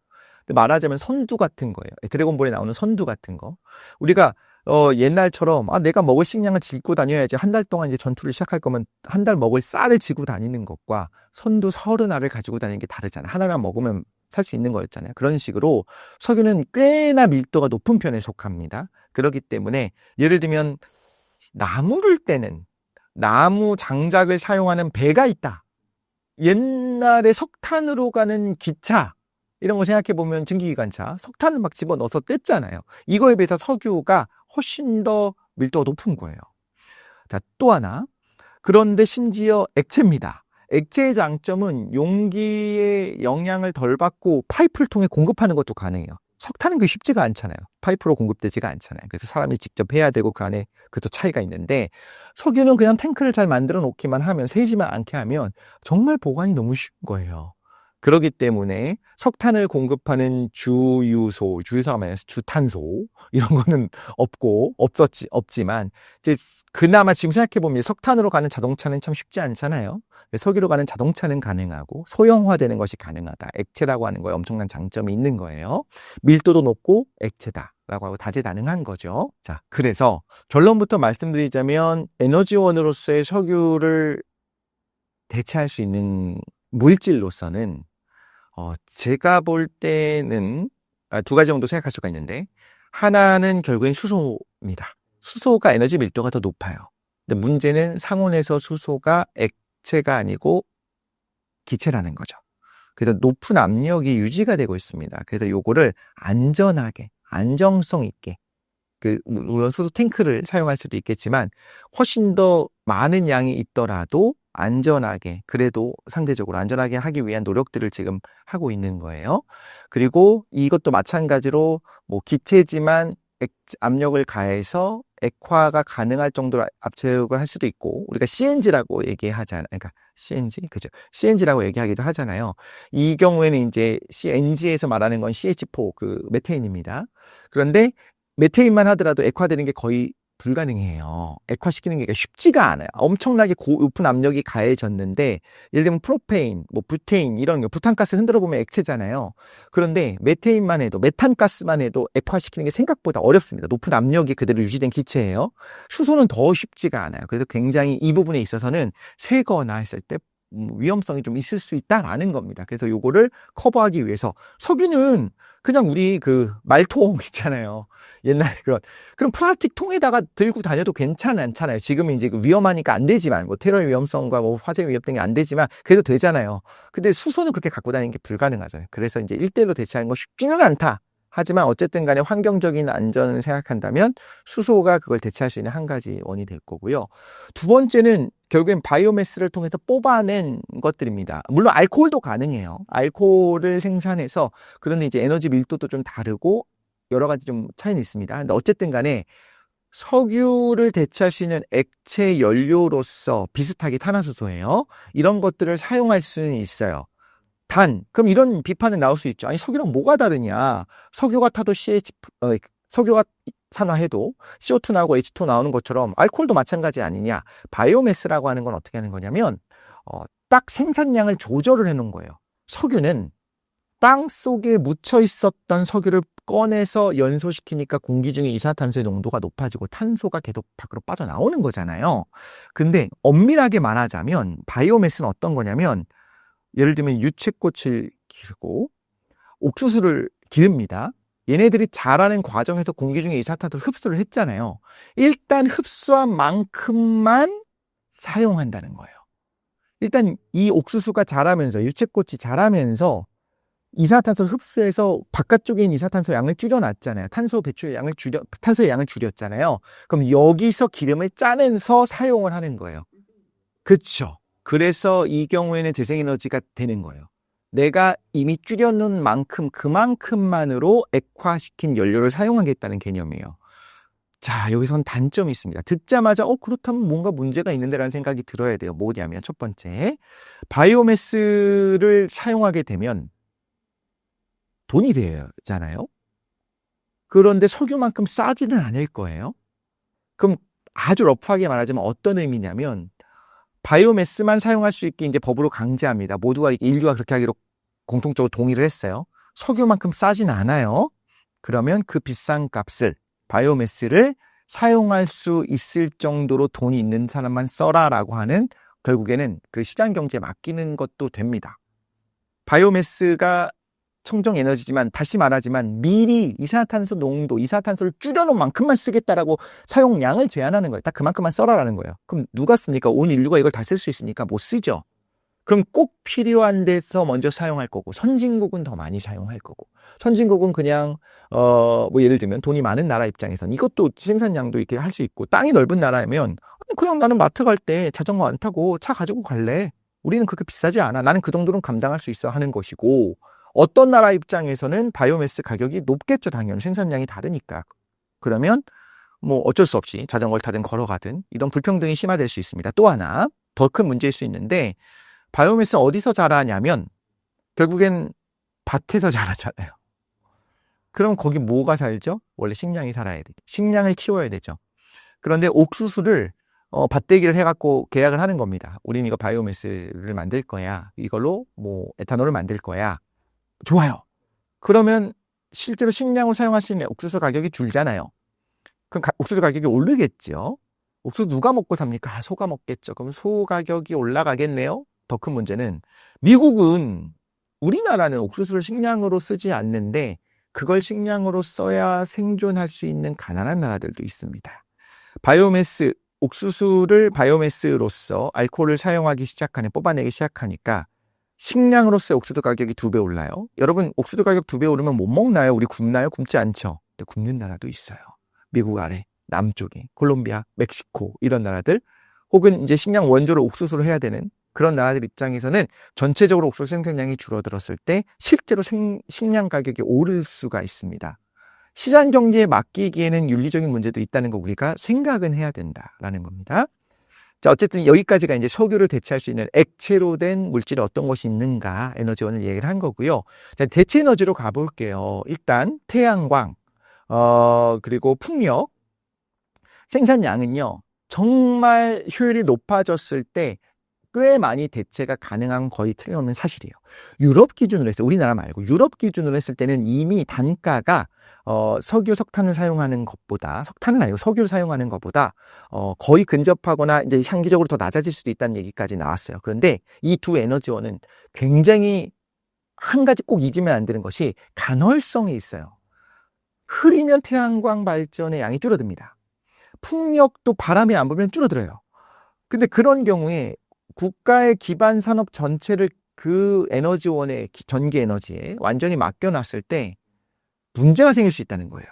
[SPEAKER 1] 근데 말하자면 선두 같은 거예요. 드래곤볼에 나오는 선두 같은 거. 우리가 옛날처럼 내가 먹을 식량을 지고 다녀야지 한 달 동안 이제 전투를 시작할 거면 한 달 먹을 쌀을 지고 다니는 것과 선두 30알을 가지고 다니는 게 다르잖아요. 하나만 먹으면 살 수 있는 거였잖아요. 그런 식으로 석유는 꽤나 밀도가 높은 편에 속합니다. 그렇기 때문에 예를 들면 나무를 떼는 나무 장작을 사용하는 배가 있다. 옛날에 석탄으로 가는 기차 이런 거 생각해 보면 증기기관차 석탄을 막 집어넣어서 뗐잖아요. 이거에 비해서 석유가 훨씬 더 밀도가 높은 거예요. 자, 또 하나. 그런데 심지어 액체입니다. 액체의 장점은 용기의 영향을 덜 받고 파이프를 통해 공급하는 것도 가능해요. 석탄은 그게 쉽지가 않잖아요. 파이프로 공급되지가 않잖아요. 그래서 사람이 직접 해야 되고 그 안에 그것도 차이가 있는데 석유는 그냥 탱크를 잘 만들어 놓기만 하면 새지만 않게 하면 정말 보관이 너무 쉬운 거예요. 그렇기 때문에 석탄을 공급하는 주유소가 말해서 주탄소 이런 거는 없지만 이제 그나마 지금 생각해 보면 석탄으로 가는 자동차는 참 쉽지 않잖아요. 석유로 가는 자동차는 가능하고 소형화되는 것이 가능하다. 액체라고 하는 거에 엄청난 장점이 있는 거예요. 밀도도 높고 액체다라고 하고 다재다능한 거죠. 자, 그래서 결론부터 말씀드리자면 에너지원으로서의 석유를 대체할 수 있는 물질로서는 제가 볼 때는 두 가지 정도 생각할 수가 있는데, 하나는 결국엔 수소입니다. 수소가 에너지 밀도가 더 높아요. 근데 문제는 상온에서 수소가 액체가 아니고 기체라는 거죠. 그래서 높은 압력이 유지가 되고 있습니다. 그래서 요거를 안전하게, 안정성 있게, 물론 수소 탱크를 사용할 수도 있겠지만 훨씬 더 많은 양이 있더라도 안전하게, 그래도 상대적으로 안전하게 하기 위한 노력들을 지금 하고 있는 거예요. 그리고 이것도 마찬가지로 기체지만 압력을 가해서 액화가 가능할 정도로 압축을 할 수도 있고, 우리가 CNG라고 얘기하잖아요. 그러니까 그죠? CNG라고 얘기하기도 하잖아요. 이 경우에는 이제 CNG에서 말하는 건 CH4, 메테인입니다. 그런데 메테인만 하더라도 액화되는 게 거의 불가능해요. 액화시키는 게 쉽지가 않아요. 엄청나게 높은 압력이 가해졌는데, 예를 들면 프로페인, 부테인 이런 거, 부탄가스 흔들어 보면 액체잖아요. 그런데 메탄가스만 해도 액화시키는 게 생각보다 어렵습니다. 높은 압력이 그대로 유지된 기체예요. 수소는 더 쉽지가 않아요. 그래서 굉장히 이 부분에 있어서는 새거나 했을 때 위험성이 좀 있을 수 있다라는 겁니다. 그래서 요거를 커버하기 위해서 석유는 그냥 우리 말통 있잖아요. 옛날에 그런 플라스틱 통에다가 들고 다녀도 괜찮잖아요. 지금은 이제 위험하니까 안 되지만, 테러 위험성과 화재 위험 등이 안 되지만 그래도 되잖아요. 근데 수소는 그렇게 갖고 다니는 게 불가능하잖아요. 그래서 이제 1대1로 대체하는 거 쉽지는 않다. 하지만 어쨌든 간에 환경적인 안전을 생각한다면 수소가 그걸 대체할 수 있는 한 가지 원이 될 거고요. 두 번째는 결국엔 바이오매스를 통해서 뽑아낸 것들입니다. 물론 알코올도 가능해요. 알코올을 생산해서, 그런데 이제 에너지 밀도도 좀 다르고 여러 가지 좀 차이는 있습니다. 근데 어쨌든 간에 석유를 대체할 수 있는 액체 연료로서 비슷하게 탄화수소예요. 이런 것들을 사용할 수는 있어요. 그럼 이런 비판은 나올 수 있죠. 아니, 석유랑 뭐가 다르냐? 석유가 타도 석유가 산화해도 CO2 나오고 H2 나오는 것처럼 알코올도 마찬가지 아니냐? 바이오매스라고 하는 건 어떻게 하는 거냐면, 딱 생산량을 조절을 해 놓은 거예요. 석유는 땅 속에 묻혀 있었던 석유를 꺼내서 연소시키니까 공기 중에 이산화탄소의 농도가 높아지고 탄소가 계속 밖으로 빠져나오는 거잖아요. 근데 엄밀하게 말하자면 바이오매스는 어떤 거냐면, 예를 들면 유채꽃을 기르고 옥수수를 기릅니다. 얘네들이 자라는 과정에서 공기 중에 이산화탄소를 흡수를 했잖아요. 일단 흡수한 만큼만 사용한다는 거예요. 일단 이 옥수수가 자라면서, 유채꽃이 자라면서 이산화탄소를 흡수해서 바깥쪽에 있는 이산화탄소 양을 줄여놨잖아요. 탄소의 양을 줄였잖아요. 그럼 여기서 기름을 짜내서 사용을 하는 거예요. 그렇죠. 그래서 이 경우에는 재생에너지가 되는 거예요. 내가 이미 줄여놓은 만큼, 그만큼만으로 액화시킨 연료를 사용하겠다는 개념이에요. 자, 여기선 단점이 있습니다. 듣자마자 그렇다면 뭔가 문제가 있는데라는 생각이 들어야 돼요. 뭐냐면, 첫 번째, 바이오매스를 사용하게 되면 돈이 되잖아요. 그런데 석유만큼 싸지는 않을 거예요. 그럼 아주 러프하게 말하자면 어떤 의미냐면, 바이오매스만 사용할 수 있게 이제 법으로 강제합니다. 인류가 그렇게 하기로 공통적으로 동의를 했어요. 석유만큼 싸진 않아요. 그러면 그 비싼 값을, 바이오매스를 사용할 수 있을 정도로 돈이 있는 사람만 써라라고 하는, 결국에는 그 시장 경제에 맡기는 것도 됩니다. 바이오매스가 청정 에너지지만, 다시 말하지만 미리 이산화탄소를 줄여놓은 만큼만 쓰겠다라고 사용량을 제한하는 거예요. 딱 그만큼만 써라라는 거예요. 그럼 누가 씁니까? 온 인류가 이걸 다 쓸 수 있습니까? 못 쓰죠. 그럼 꼭 필요한 데서 먼저 사용할 거고, 선진국은 더 많이 사용할 거고, 선진국은 그냥 예를 들면 돈이 많은 나라 입장에서는 이것도 생산량도 이렇게 할 수 있고, 땅이 넓은 나라면 그냥 나는 마트 갈 때 자전거 안 타고 차 가지고 갈래. 우리는 그렇게 비싸지 않아. 나는 그 정도는 감당할 수 있어 하는 것이고, 어떤 나라 입장에서는 바이오매스 가격이 높겠죠. 당연히 생산량이 다르니까. 그러면 어쩔 수 없이 자전거를 타든 걸어가든 이런 불평등이 심화될 수 있습니다. 또 하나 더 큰 문제일 수 있는데, 바이오매스는 어디서 자라냐면 결국엔 밭에서 자라잖아요. 그럼 거기 뭐가 살죠? 원래 식량이 살아야 되죠. 식량을 키워야 되죠. 그런데 옥수수를 밭대기를 해갖고 계약을 하는 겁니다. 우린 이거 바이오매스를 만들 거야. 이걸로 뭐 에탄올을 만들 거야. 좋아요. 그러면 실제로 식량을 사용할 수 있는 옥수수 가격이 줄잖아요. 그럼 옥수수 가격이 오르겠죠. 옥수수 누가 먹고 삽니까? 소가 먹겠죠. 그럼 소 가격이 올라가겠네요. 더 큰 문제는 미국은 우리나라는 옥수수를 식량으로 쓰지 않는데 그걸 식량으로 써야 생존할 수 있는 가난한 나라들도 있습니다. 바이오매스, 옥수수를 바이오매스로서 알코올을 사용하기 시작하니, 뽑아내기 시작하니까 식량으로서의 옥수수 가격이 2배 올라요. 여러분, 옥수수 가격 2배 오르면 못 먹나요? 우리 굶나요? 굶지 않죠. 근데 굶는 나라도 있어요. 미국 아래, 남쪽에, 콜롬비아, 멕시코 이런 나라들, 혹은 이제 식량 원조를 옥수수로 해야 되는 그런 나라들 입장에서는 전체적으로 옥수수 생산량이 줄어들었을 때 실제로 식량 가격이 오를 수가 있습니다. 시장 경제에 맡기기에는 윤리적인 문제도 있다는 거 우리가 생각은 해야 된다라는 겁니다. 자, 어쨌든 여기까지가 이제 석유를 대체할 수 있는 액체로 된 물질이 어떤 것이 있는가, 에너지원을 얘기를 한 거고요. 자, 대체 에너지로 가볼게요. 일단 태양광, 그리고 풍력 생산량은요, 정말 효율이 높아졌을 때 꽤 많이 대체가 가능한 거의 틀림없는 사실이에요. 유럽 기준으로 했을 때, 우리나라 말고 유럽 기준으로 했을 때는 이미 단가가 석유, 석탄을 사용하는 것보다, 석탄은 아니고 석유를 사용하는 것보다 거의 근접하거나 이제 향기적으로 더 낮아질 수도 있다는 얘기까지 나왔어요. 그런데 이 두 에너지원은 굉장히 한 가지 꼭 잊으면 안 되는 것이 간헐성이 있어요. 흐리면 태양광 발전의 양이 줄어듭니다. 풍력도 바람이 안 불면 줄어들어요. 근데 그런 경우에 국가의 기반 산업 전체를 그 에너지원의 전기 에너지에 완전히 맡겨놨을 때 문제가 생길 수 있다는 거예요.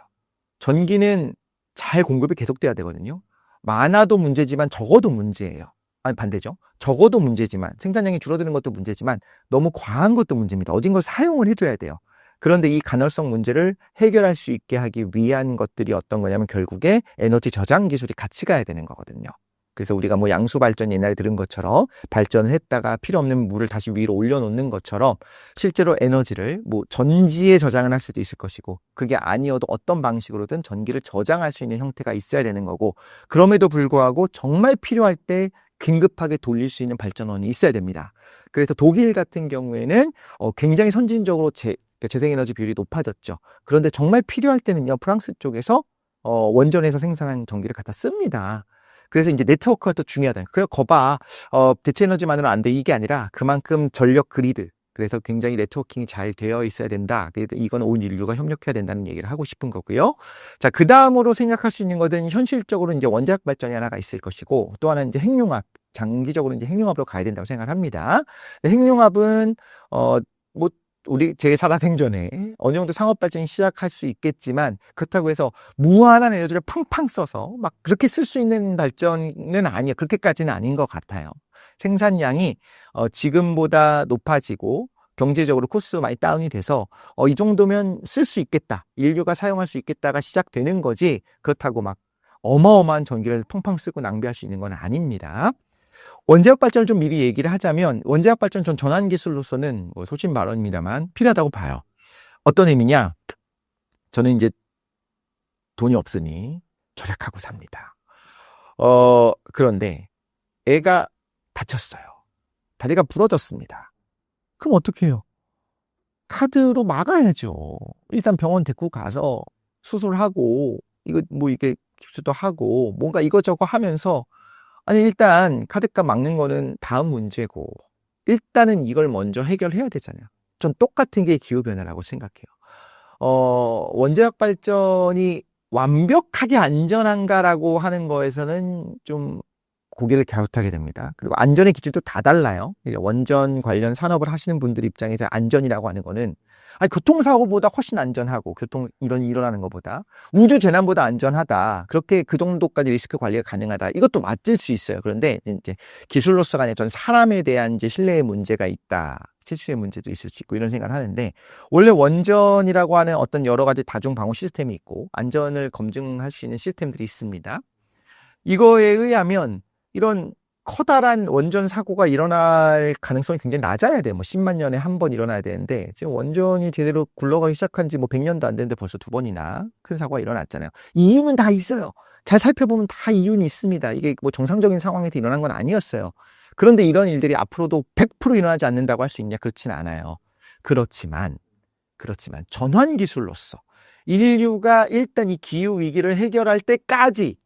[SPEAKER 1] 전기는 잘 공급이 계속돼야 되거든요. 많아도 문제지만 적어도 문제예요. 아니, 반대죠. 적어도 문제지만, 생산량이 줄어드는 것도 문제지만 너무 과한 것도 문제입니다. 어딘가 사용을 해줘야 돼요. 그런데 이 간헐성 문제를 해결할 수 있게 하기 위한 것들이 어떤 거냐면 결국에 에너지 저장 기술이 같이 가야 되는 거거든요. 그래서 우리가 뭐 양수 발전 옛날에 들은 것처럼 발전을 했다가 필요 없는 물을 다시 위로 올려놓는 것처럼 실제로 에너지를 뭐 전지에 저장을 할 수도 있을 것이고, 그게 아니어도 어떤 방식으로든 전기를 저장할 수 있는 형태가 있어야 되는 거고, 그럼에도 불구하고 정말 필요할 때 긴급하게 돌릴 수 있는 발전원이 있어야 됩니다. 그래서 독일 같은 경우에는 굉장히 선진적으로 재생에너지 비율이 높아졌죠. 그런데 정말 필요할 때는요, 프랑스 쪽에서 원전에서 생산한 전기를 갖다 씁니다. 그래서 이제 네트워크가 또 중요하다. 그래, 거봐. 대체 에너지만으로는 안 돼. 이게 아니라 그만큼 전력 그리드. 그래서 굉장히 네트워킹이 잘 되어 있어야 된다. 이건 온 인류가 협력해야 된다는 얘기를 하고 싶은 거고요. 자, 그 다음으로 생각할 수 있는 것은 현실적으로 이제 원자력 발전이 하나가 있을 것이고, 또 하나는 이제 핵융합. 장기적으로 이제 핵융합으로 가야 된다고 생각을 합니다. 핵융합은, 뭐, 우리 제 살아생전에 어느 정도 상업 발전이 시작할 수 있겠지만, 그렇다고 해서 무한한 에너지를 팡팡 써서 막 그렇게 쓸 수 있는 발전은 아니에요. 그렇게까지는 아닌 것 같아요. 생산량이 지금보다 높아지고 경제적으로 코스도 많이 다운이 돼서 이 정도면 쓸 수 있겠다, 인류가 사용할 수 있겠다가 시작되는 거지, 그렇다고 막 어마어마한 전기를 팡팡 쓰고 낭비할 수 있는 건 아닙니다. 원자력 발전을 좀 미리 얘기를 하자면, 원자력 발전 전 전환 기술로서는 뭐 소신 발언입니다만 필요하다고 봐요. 어떤 의미냐? 저는 이제 돈이 없으니 절약하고 삽니다. 그런데 애가 다쳤어요. 다리가 부러졌습니다. 그럼 어떻게 해요? 카드로 막아야죠. 일단 병원 데리고 가서 수술하고, 이거 뭐 이게 깁스도 하고 뭔가 이거저거 하면서, 아니, 일단 카드값 막는 거는 다음 문제고, 일단은 이걸 먼저 해결해야 되잖아요. 전 똑같은 게 기후변화라고 생각해요. 원자력 발전이 완벽하게 안전한가라고 하는 거에서는 좀 고개를 갸웃하게 됩니다. 그리고 안전의 기준도 다 달라요. 원전 관련 산업을 하시는 분들 입장에서 안전이라고 하는 거는, 아니, 교통사고보다 훨씬 안전하고, 일어나는 것보다 우주 재난보다 안전하다, 그렇게 그 정도까지 리스크 관리가 가능하다, 이것도 맞을 수 있어요. 그런데 이제 기술로서가 아니라 전 사람에 대한 이제 신뢰의 문제가 있다, 실수의 문제도 있을 수 있고, 이런 생각을 하는데, 원래 원전이라고 하는 어떤 여러 가지 다중 방호 시스템이 있고 안전을 검증할 수 있는 시스템들이 있습니다. 이거에 의하면 이런 커다란 원전 사고가 일어날 가능성이 굉장히 낮아야 돼요. 뭐 10만 년에 한 번 일어나야 되는데 지금 원전이 제대로 굴러가기 시작한 지 뭐 100년도 안 됐는데 벌써 2번이나 큰 사고가 일어났잖아요. 이유는 다 있어요. 잘 살펴보면 다 이유는 있습니다. 이게 뭐 정상적인 상황에서 일어난 건 아니었어요. 그런데 이런 일들이 앞으로도 100% 일어나지 않는다고 할 수 있냐? 그렇진 않아요. 그렇지만 전환 기술로서 인류가 일단 이 기후 위기를 해결할 때까지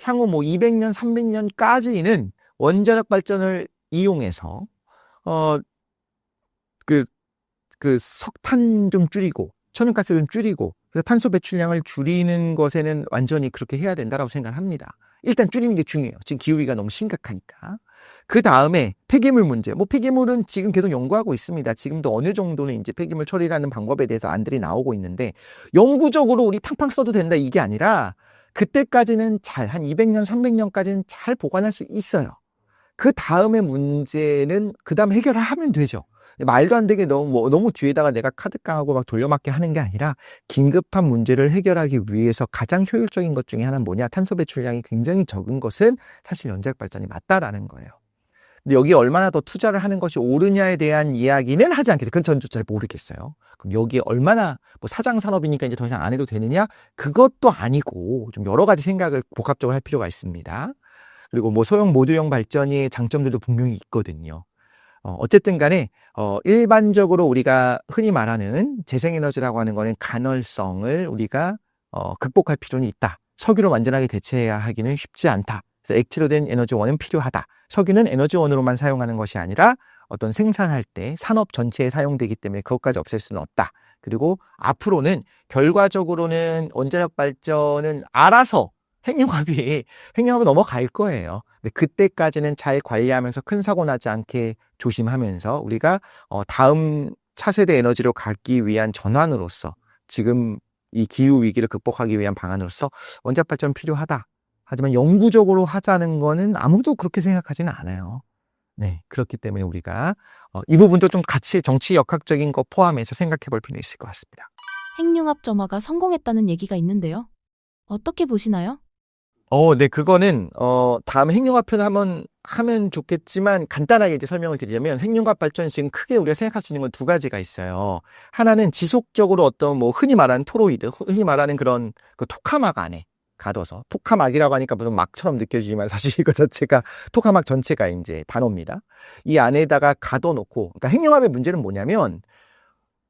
[SPEAKER 1] 향후 뭐 200년, 300년까지는 원자력 발전을 이용해서 어 석탄 좀 줄이고 천연가스 좀 줄이고 그래서 탄소 배출량을 줄이는 것에는 완전히 그렇게 해야 된다라고 생각을 합니다. 일단 줄이는 게 중요해요. 지금 기후위기가 너무 심각하니까. 그 다음에 폐기물 문제. 뭐 폐기물은 지금 계속 연구하고 있습니다. 지금도 어느 정도는 이제 폐기물 처리라는 방법에 대해서 안들이 나오고 있는데 영구적으로 우리 팡팡 써도 된다 이게 아니라 그때까지는 한 200년, 300년까지는 잘 보관할 수 있어요. 그 다음에 문제는 그 다음 해결을 하면 되죠. 말도 안 되게 너무 뒤에다가 내가 카드깡하고 막 돌려막기 하는 게 아니라 긴급한 문제를 해결하기 위해서 가장 효율적인 것 중에 하나는 뭐냐? 탄소 배출량이 굉장히 적은 것은 사실 원자력 발전이 맞다라는 거예요. 근데 여기에 얼마나 더 투자를 하는 것이 옳으냐에 대한 이야기는 하지 않겠어요. 그건 전 잘 모르겠어요. 그럼 여기에 얼마나 뭐 사장 산업이니까 이제 더 이상 안 해도 되느냐? 그것도 아니고 좀 여러 가지 생각을 복합적으로 할 필요가 있습니다. 그리고 뭐 소형 모듈형 발전의 장점들도 분명히 있거든요. 어쨌든 간에 일반적으로 우리가 흔히 말하는 재생에너지라고 하는 거는 간헐성을 우리가 극복할 필요는 있다. 석유로 완전하게 대체해야 하기는 쉽지 않다. 그래서 액체로 된 에너지원은 필요하다. 석유는 에너지원으로만 사용하는 것이 아니라 어떤 생산할 때 산업 전체에 사용되기 때문에 그것까지 없앨 수는 없다. 그리고 앞으로는 결과적으로는 원자력 발전은 알아서 핵융합으로 넘어갈 거예요. 근데 그때까지는 잘 관리하면서 큰 사고 나지 않게 조심하면서 우리가 다음 차세대 에너지로 가기 위한 전환으로서 지금 이 기후 위기를 극복하기 위한 방안으로서 원자력 발전 필요하다. 하지만 영구적으로 하자는 거는 아무도 그렇게 생각하지는 않아요. 네, 그렇기 때문에 우리가 이 부분도 좀 같이 정치 역학적인 거 포함해서 생각해 볼 필요는 있을 것 같습니다.
[SPEAKER 2] 핵융합 점화가 성공했다는 얘기가 있는데요. 어떻게 보시나요?
[SPEAKER 1] 네, 그거는, 다음 핵융합 편 한번 하면 좋겠지만, 간단하게 이제 설명을 드리자면, 핵융합 발전이 지금 크게 우리가 생각할 수 있는 건 두 가지가 있어요. 하나는 지속적으로 어떤 뭐, 흔히 말하는 토로이드, 흔히 말하는 그런 그 토카막 안에 가둬서, 토카막이라고 하니까 무슨 막처럼 느껴지지만, 사실 이거 자체가, 토카막 전체가 이제 단어입니다. 이 안에다가 가둬놓고, 그러니까 핵융합의 문제는 뭐냐면,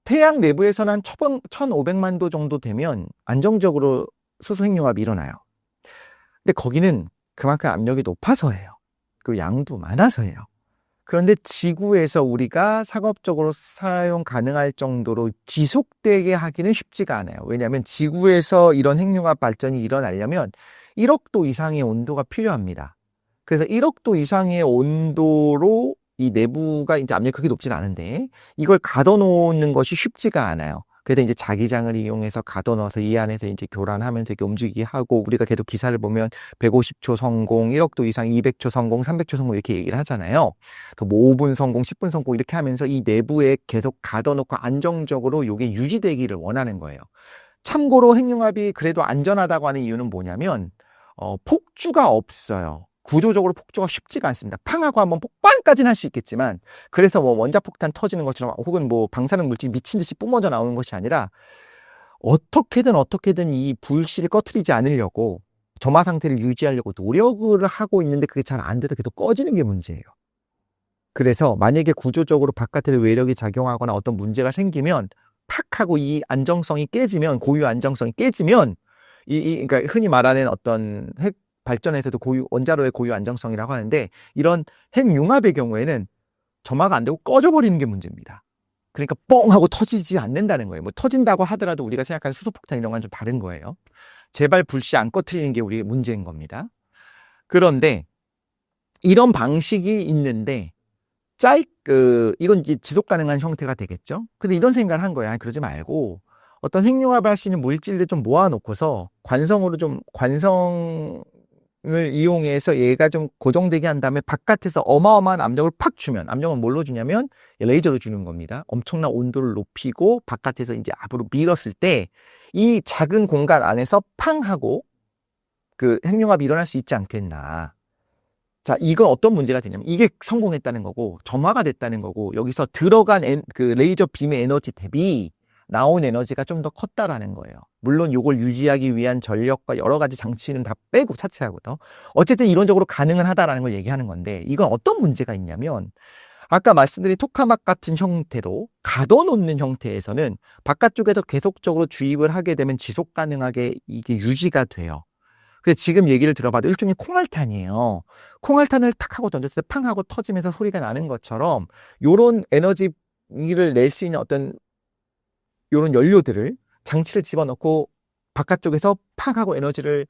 [SPEAKER 1] 태양 내부에서는 한 1500만 도 정도 되면, 안정적으로 수소 핵융합이 일어나요. 근데 거기는 그만큼 압력이 높아서예요. 그 양도 많아서예요. 그런데 지구에서 우리가 상업적으로 사용 가능할 정도로 지속되게 하기는 쉽지가 않아요. 왜냐하면 지구에서 이런 핵융합 발전이 일어나려면 1억 도 이상의 온도가 필요합니다. 그래서 1억 도 이상의 온도로 이 내부가 이제 압력이 그렇게 높진 않은데 이걸 가둬놓는 것이 쉽지가 않아요. 그래서 이제 자기장을 이용해서 가둬넣어서 이 안에서 이제 교란하면서 이렇게 움직이게 하고 우리가 계속 기사를 보면 150초 성공, 1억 도 이상 200초 성공, 300초 성공 이렇게 얘기를 하잖아요. 또 뭐 5분 성공, 10분 성공 이렇게 하면서 이 내부에 계속 가둬놓고 안정적으로 이게 유지되기를 원하는 거예요. 참고로 핵융합이 그래도 안전하다고 하는 이유는 뭐냐면 폭주가 없어요. 구조적으로 폭주가 쉽지가 않습니다. 팡하고 한번 폭발까지는 할 수 있겠지만 그래서 뭐 원자폭탄 터지는 것처럼 혹은 뭐 방사능 물질이 미친 듯이 뿜어져 나오는 것이 아니라 어떻게든 이 불씨를 꺼트리지 않으려고 점화 상태를 유지하려고 노력을 하고 있는데 그게 잘 안 돼서 계속 꺼지는 게 문제예요. 그래서 만약에 구조적으로 바깥에서 외력이 작용하거나 어떤 문제가 생기면 팍 하고 이 안정성이 깨지면 고유 안정성이 깨지면 그러니까 흔히 말하는 어떤 핵 발전에서도 원자로의 고유 안정성이라고 하는데 이런 핵융합의 경우에는 점화가 안 되고 꺼져버리는 게 문제입니다. 그러니까 뻥 하고 터지지 않는다는 거예요. 뭐 터진다고 하더라도 우리가 생각하는 수소폭탄 이런 건 좀 다른 거예요. 제발 불씨 안 꺼트리는 게 우리의 문제인 겁니다. 그런데 이런 방식이 있는데 이건 이제 지속 가능한 형태가 되겠죠. 근데 이런 생각을 한 거야. 그러지 말고 어떤 핵융합을 할 수 있는 물질들 좀 모아놓고서 관성을 이용해서 얘가 좀 고정되게 한 다음에 바깥에서 어마어마한 압력을 팍 주면 압력은 뭘로 주냐면 레이저로 주는 겁니다. 엄청난 온도를 높이고 바깥에서 이제 앞으로 밀었을 때 이 작은 공간 안에서 팡 하고 그 핵융합이 일어날 수 있지 않겠나. 자, 이건 어떤 문제가 되냐면 이게 성공했다는 거고 점화가 됐다는 거고 여기서 들어간 그 레이저 빔의 에너지 대비 나온 에너지가 좀 더 컸다라는 거예요. 물론 이걸 유지하기 위한 전력과 여러 가지 장치는 다 빼고 차치하고도 어쨌든 이론적으로 가능은 하다라는 걸 얘기하는 건데 이건 어떤 문제가 있냐면 아까 말씀드린 토카막 같은 형태로 가둬놓는 형태에서는 바깥쪽에서 계속적으로 주입을 하게 되면 지속 가능하게 이게 유지가 돼요. 근데 지금 얘기를 들어봐도 일종의 콩알탄이에요. 콩알탄을 탁 하고 던졌을 때 팡 하고 터지면서 소리가 나는 것처럼 요런 에너지를 낼 수 있는 어떤 요런 연료들을 장치를 집어넣고 바깥쪽에서 팍 하고 에너지를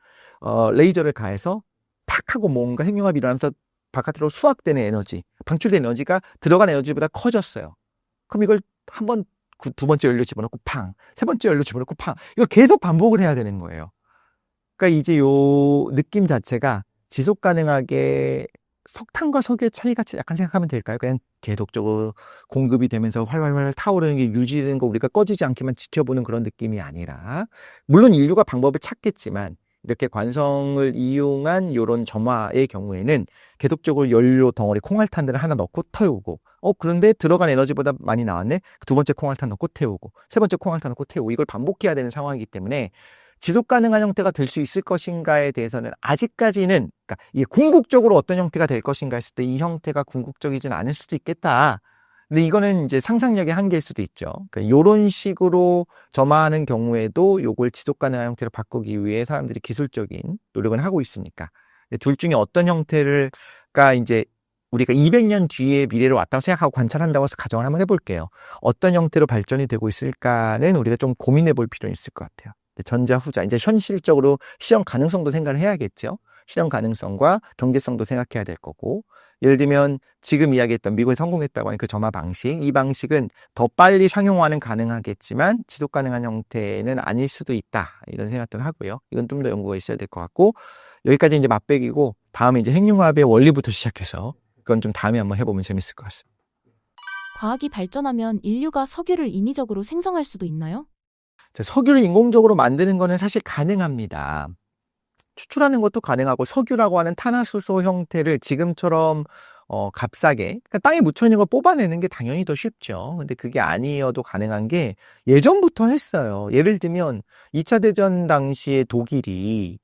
[SPEAKER 1] 레이저를 가해서 탁 하고 뭔가 핵융합이 일어나면서 바깥으로 수확되는 에너지, 방출된 에너지가 들어간 에너지보다 커졌어요. 그럼 이걸 한 번, 두 번째 연료 집어넣고 팡, 세 번째 연료 집어넣고 팡, 이걸 계속 반복을 해야 되는 거예요. 그러니까 이제 요 느낌 자체가 지속 가능하게 석탄과 석유의 차이 같이 약간 생각하면 될까요? 그냥 계속적으로 공급이 되면서 활활활 타오르는 게 유지되는 거 우리가 꺼지지 않게만 지켜보는 그런 느낌이 아니라 물론 인류가 방법을 찾겠지만 이렇게 관성을 이용한 이런 점화의 경우에는 계속적으로 연료 덩어리 콩알탄들을 하나 넣고 태우고 그런데 들어간 에너지보다 많이 나왔네? 두 번째 콩알탄 넣고 태우고 세 번째 콩알탄 넣고 태우고 이걸 반복해야 되는 상황이기 때문에 지속 가능한 형태가 될 수 있을 것인가에 대해서는 아직까지는 그러니까 이게 궁극적으로 어떤 형태가 될 것인가 했을 때 이 형태가 궁극적이진 않을 수도 있겠다. 근데 이거는 이제 상상력의 한계일 수도 있죠. 그러니까 이런 식으로 점화하는 경우에도 요걸 지속 가능한 형태로 바꾸기 위해 사람들이 기술적인 노력을 하고 있으니까 둘 중에 어떤 형태를가 이제 우리가 200년 뒤의 미래로 왔다고 생각하고 관찰한다고 해서 가정을 한번 해볼게요. 어떤 형태로 발전이 되고 있을까는 우리가 좀 고민해 볼 필요는 있을 것 같아요. 전자, 후자. 이제 현실적으로 실현 가능성도 생각을 해야겠죠. 실현 가능성과 경제성도 생각해야 될 거고. 예를 들면 지금 이야기했던 미국에 성공했다고 하는 그 점화 방식. 이 방식은 더 빨리 상용화는 가능하겠지만 지속 가능한 형태는 아닐 수도 있다. 이런 생각들을 하고요. 이건 좀 더 연구가 있어야 될 것 같고. 여기까지 이제 맛배기고 다음에 이제 핵융합의 원리부터 시작해서 그건 좀 다음에 한번 해보면 재밌을 것 같습니다.
[SPEAKER 2] 과학이 발전하면 인류가 석유를 인위적으로 생성할 수도 있나요?
[SPEAKER 1] 석유를 인공적으로 만드는 거는 사실 가능합니다. 추출하는 것도 가능하고 석유라고 하는 탄화수소 형태를 지금처럼 값싸게 그러니까 땅에 묻혀 있는 걸 뽑아내는 게 당연히 더 쉽죠. 근데 그게 아니어도 가능한 게 예전부터 했어요. 예를 들면 2차 대전 당시에 독일이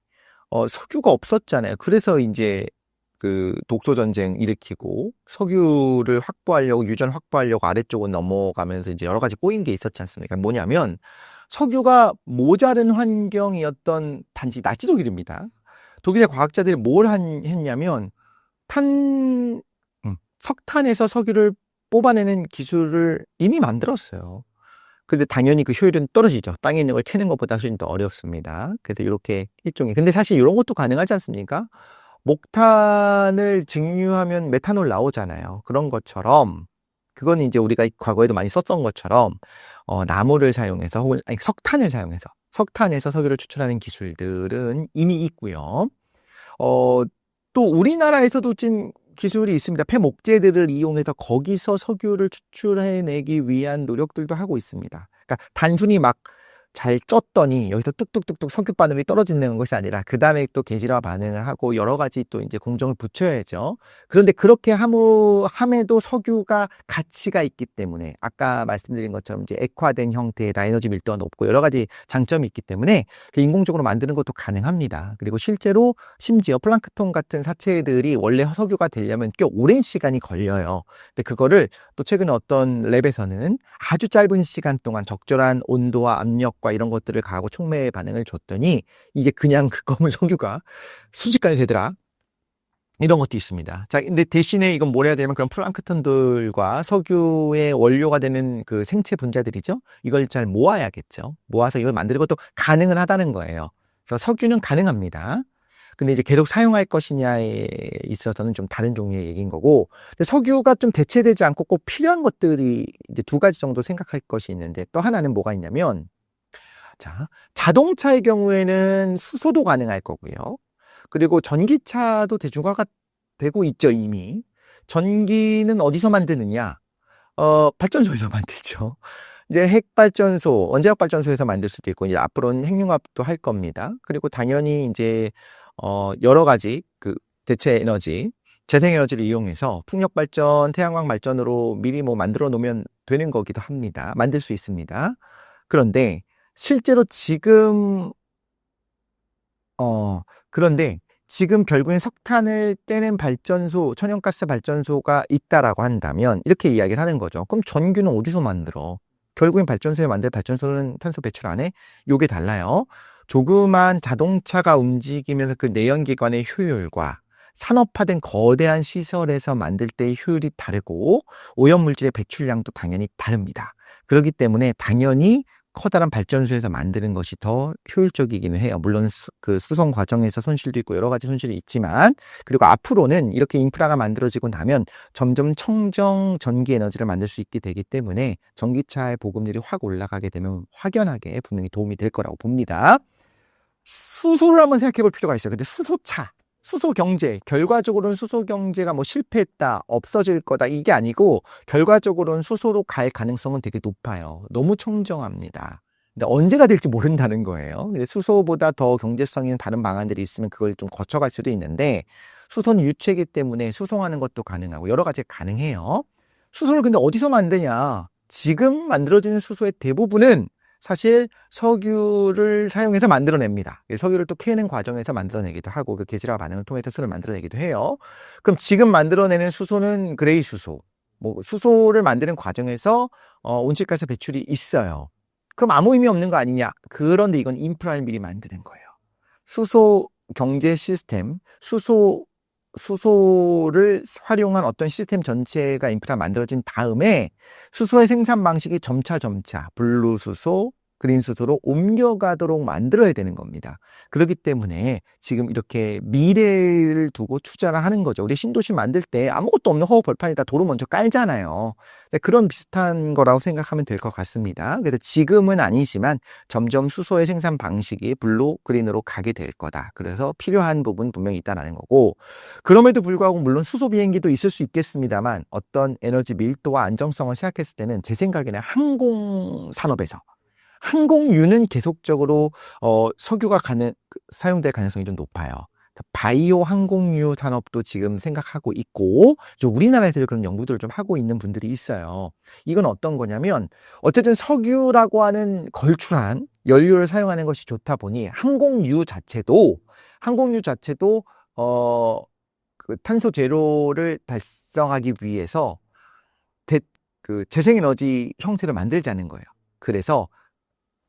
[SPEAKER 1] 석유가 없었잖아요. 그래서 이제 그 독소 전쟁 일으키고 석유를 확보하려고 유전 확보하려고 아래쪽으로 넘어가면서 이제 여러 가지 꼬인 게 있었지 않습니까? 뭐냐면 석유가 모자른 환경이었던 단지 나치 독일입니다. 독일의 과학자들이 뭘 했냐면 석탄에서 석유를 뽑아내는 기술을 이미 만들었어요. 근데 당연히 그 효율은 떨어지죠. 땅에 있는 걸 캐는 것보다 훨씬 더 어렵습니다. 그래서 이렇게 일종의 근데 사실 이런 것도 가능하지 않습니까? 목탄을 증류하면 메탄올 나오잖아요. 그런 것처럼 그건 이제 우리가 과거에도 많이 썼던 것처럼 나무를 사용해서 혹은 석탄을 사용해서 석탄에서 석유를 추출하는 기술들은 이미 있고요. 또 우리나라에서도 지금 기술이 있습니다. 폐목재들을 이용해서 거기서 석유를 추출해내기 위한 노력들도 하고 있습니다. 그러니까 단순히 막 잘 쪘더니 여기서 뚝뚝뚝뚝 석유 바늘이 떨어지는 것이 아니라 그 다음에 또 계질화 반응을 하고 여러 가지 또 이제 공정을 붙여야죠. 그런데 그렇게 함에도 석유가 가치가 있기 때문에 아까 말씀드린 것처럼 이제 액화된 형태에다 에너지 밀도가 높고 여러 가지 장점이 있기 때문에 인공적으로 만드는 것도 가능합니다. 그리고 실제로 심지어 플랑크톤 같은 사체들이 원래 석유가 되려면 꽤 오랜 시간이 걸려요. 근데 그거를 또 최근에 어떤 랩에서는 아주 짧은 시간 동안 적절한 온도와 압력 과 이런 것들을 가하고 촉매 반응을 줬더니 이게 그냥 그 검은 석유가 순식간에 되더라. 이런 것도 있습니다. 자, 근데 대신에 이건 뭘 해야 되냐면 그런 플랑크톤들과 석유의 원료가 되는 그 생체 분자들이죠. 이걸 잘 모아야겠죠. 모아서 이걸 만드는 것도 가능은 하다는 거예요. 그래서 석유는 가능합니다. 근데 이제 계속 사용할 것이냐에 있어서는 좀 다른 종류의 얘기인 거고, 근데 석유가 좀 대체되지 않고 꼭 필요한 것들이 이제 두 가지 정도 생각할 것이 있는데 또 하나는 뭐가 있냐면 자, 자동차의 경우에는 수소도 가능할 거고요. 그리고 전기차도 대중화가 되고 있죠, 이미. 전기는 어디서 만드느냐? 발전소에서 만들죠. 이제 핵발전소, 원자력 발전소에서 만들 수도 있고, 이제 앞으로는 핵융합도 할 겁니다. 그리고 당연히 이제, 여러 가지 그 대체 에너지, 재생에너지를 이용해서 풍력 발전, 태양광 발전으로 미리 뭐 만들어 놓으면 되는 거기도 합니다. 만들 수 있습니다. 그런데 실제로 지금 결국엔 석탄을 떼는 발전소, 천연가스 발전소가 있다라고 한다면 이렇게 이야기를 하는 거죠. 그럼 전기는 어디서 만들어? 결국엔 발전소에 만들 발전소는 탄소 배출 안 해? 요게 달라요. 조그만 자동차가 움직이면서 그 내연기관의 효율과 산업화된 거대한 시설에서 만들 때의 효율이 다르고 오염물질의 배출량도 당연히 다릅니다. 그렇기 때문에 당연히 커다란 발전소에서 만드는 것이 더 효율적이기는 해요. 물론 그 수송 과정에서 손실도 있고 여러 가지 손실이 있지만, 그리고 앞으로는 이렇게 인프라가 만들어지고 나면 점점 청정 전기 에너지를 만들 수 있게 되기 때문에 전기차의 보급률이 확 올라가게 되면 확연하게 분명히 도움이 될 거라고 봅니다. 수소를 한번 생각해 볼 필요가 있어요. 근데 수소 경제, 결과적으로는 수소 경제가 뭐 실패했다, 없어질 거다, 이게 아니고, 결과적으로는 수소로 갈 가능성은 되게 높아요. 너무 청정합니다. 근데 언제가 될지 모른다는 거예요. 근데 수소보다 더 경제성 있는 다른 방안들이 있으면 그걸 좀 거쳐갈 수도 있는데, 수소는 유체이기 때문에 수송하는 것도 가능하고, 여러 가지 가능해요. 수소를 근데 어디서 만드냐? 지금 만들어지는 수소의 대부분은 사실 석유를 사용해서 만들어냅니다. 석유를 또 캐는 과정에서 만들어내기도 하고 그 계질화 반응을 통해서 수소를 만들어내기도 해요. 그럼 지금 만들어내는 수소는 그레이 수소, 뭐 수소를 만드는 과정에서 온실가스 배출이 있어요. 그럼 아무 의미 없는 거 아니냐? 그런데 이건 인프라를 미리 만드는 거예요. 수소 경제 시스템, 수소를 활용한 어떤 시스템 전체가 인프라 만들어진 다음에 수소의 생산 방식이 점차 블루 수소, 그린 수소로 옮겨가도록 만들어야 되는 겁니다. 그렇기 때문에 지금 이렇게 미래를 두고 투자를 하는 거죠. 우리 신도시 만들 때 아무것도 없는 허허 벌판에다 도로 먼저 깔잖아요. 그런 비슷한 거라고 생각하면 될 것 같습니다. 그래서 지금은 아니지만 점점 수소의 생산 방식이 블루, 그린으로 가게 될 거다. 그래서 필요한 부분 분명히 있다는 거고, 그럼에도 불구하고 물론 수소 비행기도 있을 수 있겠습니다만 어떤 에너지 밀도와 안정성을 생각했을 때는 제 생각에는 항공 산업에서 항공유는 계속적으로 석유가 사용될 가능성이 좀 높아요. 바이오 항공유 산업도 지금 생각하고 있고, 우리나라에서 그런 연구들을 좀 하고 있는 분들이 있어요. 이건 어떤 거냐면, 어쨌든 석유라고 하는 걸출한 연료를 사용하는 것이 좋다 보니 항공유 자체도 그 탄소 제로를 달성하기 위해서 그 재생에너지 형태를 만들자는 거예요. 그래서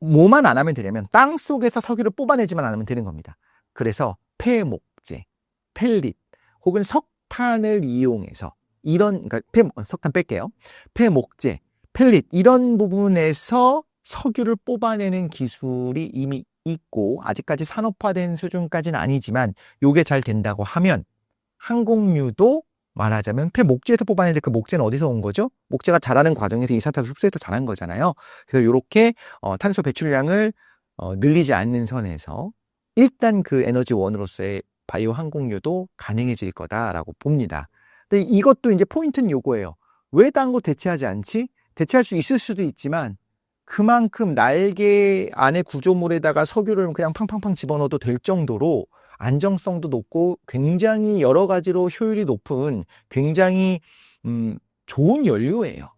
[SPEAKER 1] 뭐만 안 하면 되냐면 땅 속에서 석유를 뽑아내지만 않으면 되는 겁니다. 그래서 폐목재, 펠릿 혹은 석탄을 이용해서 그러니까 석탄 뺄게요. 폐목재, 펠릿 이런 부분에서 석유를 뽑아내는 기술이 이미 있고 아직까지 산업화된 수준까지는 아니지만 요게 잘 된다고 하면 항공유도 말하자면 폐목재에서 뽑아내는데 그 목재는 어디서 온 거죠? 목재가 자라는 과정에서 이산화탄소 흡수해서 자란 거잖아요. 그래서 이렇게 탄소 배출량을 늘리지 않는 선에서 일단 그 에너지원으로서의 바이오 항공유도 가능해질 거다라고 봅니다. 근데 이것도 이제 포인트는 요거예요. 왜 딴 거 대체하지 않지? 대체할 수 있을 수도 있지만 그만큼 날개 안에 구조물에다가 석유를 그냥 팡팡팡 집어넣어도 될 정도로 안정성도 높고 굉장히 여러 가지로 효율이 높은 굉장히 좋은 연료예요.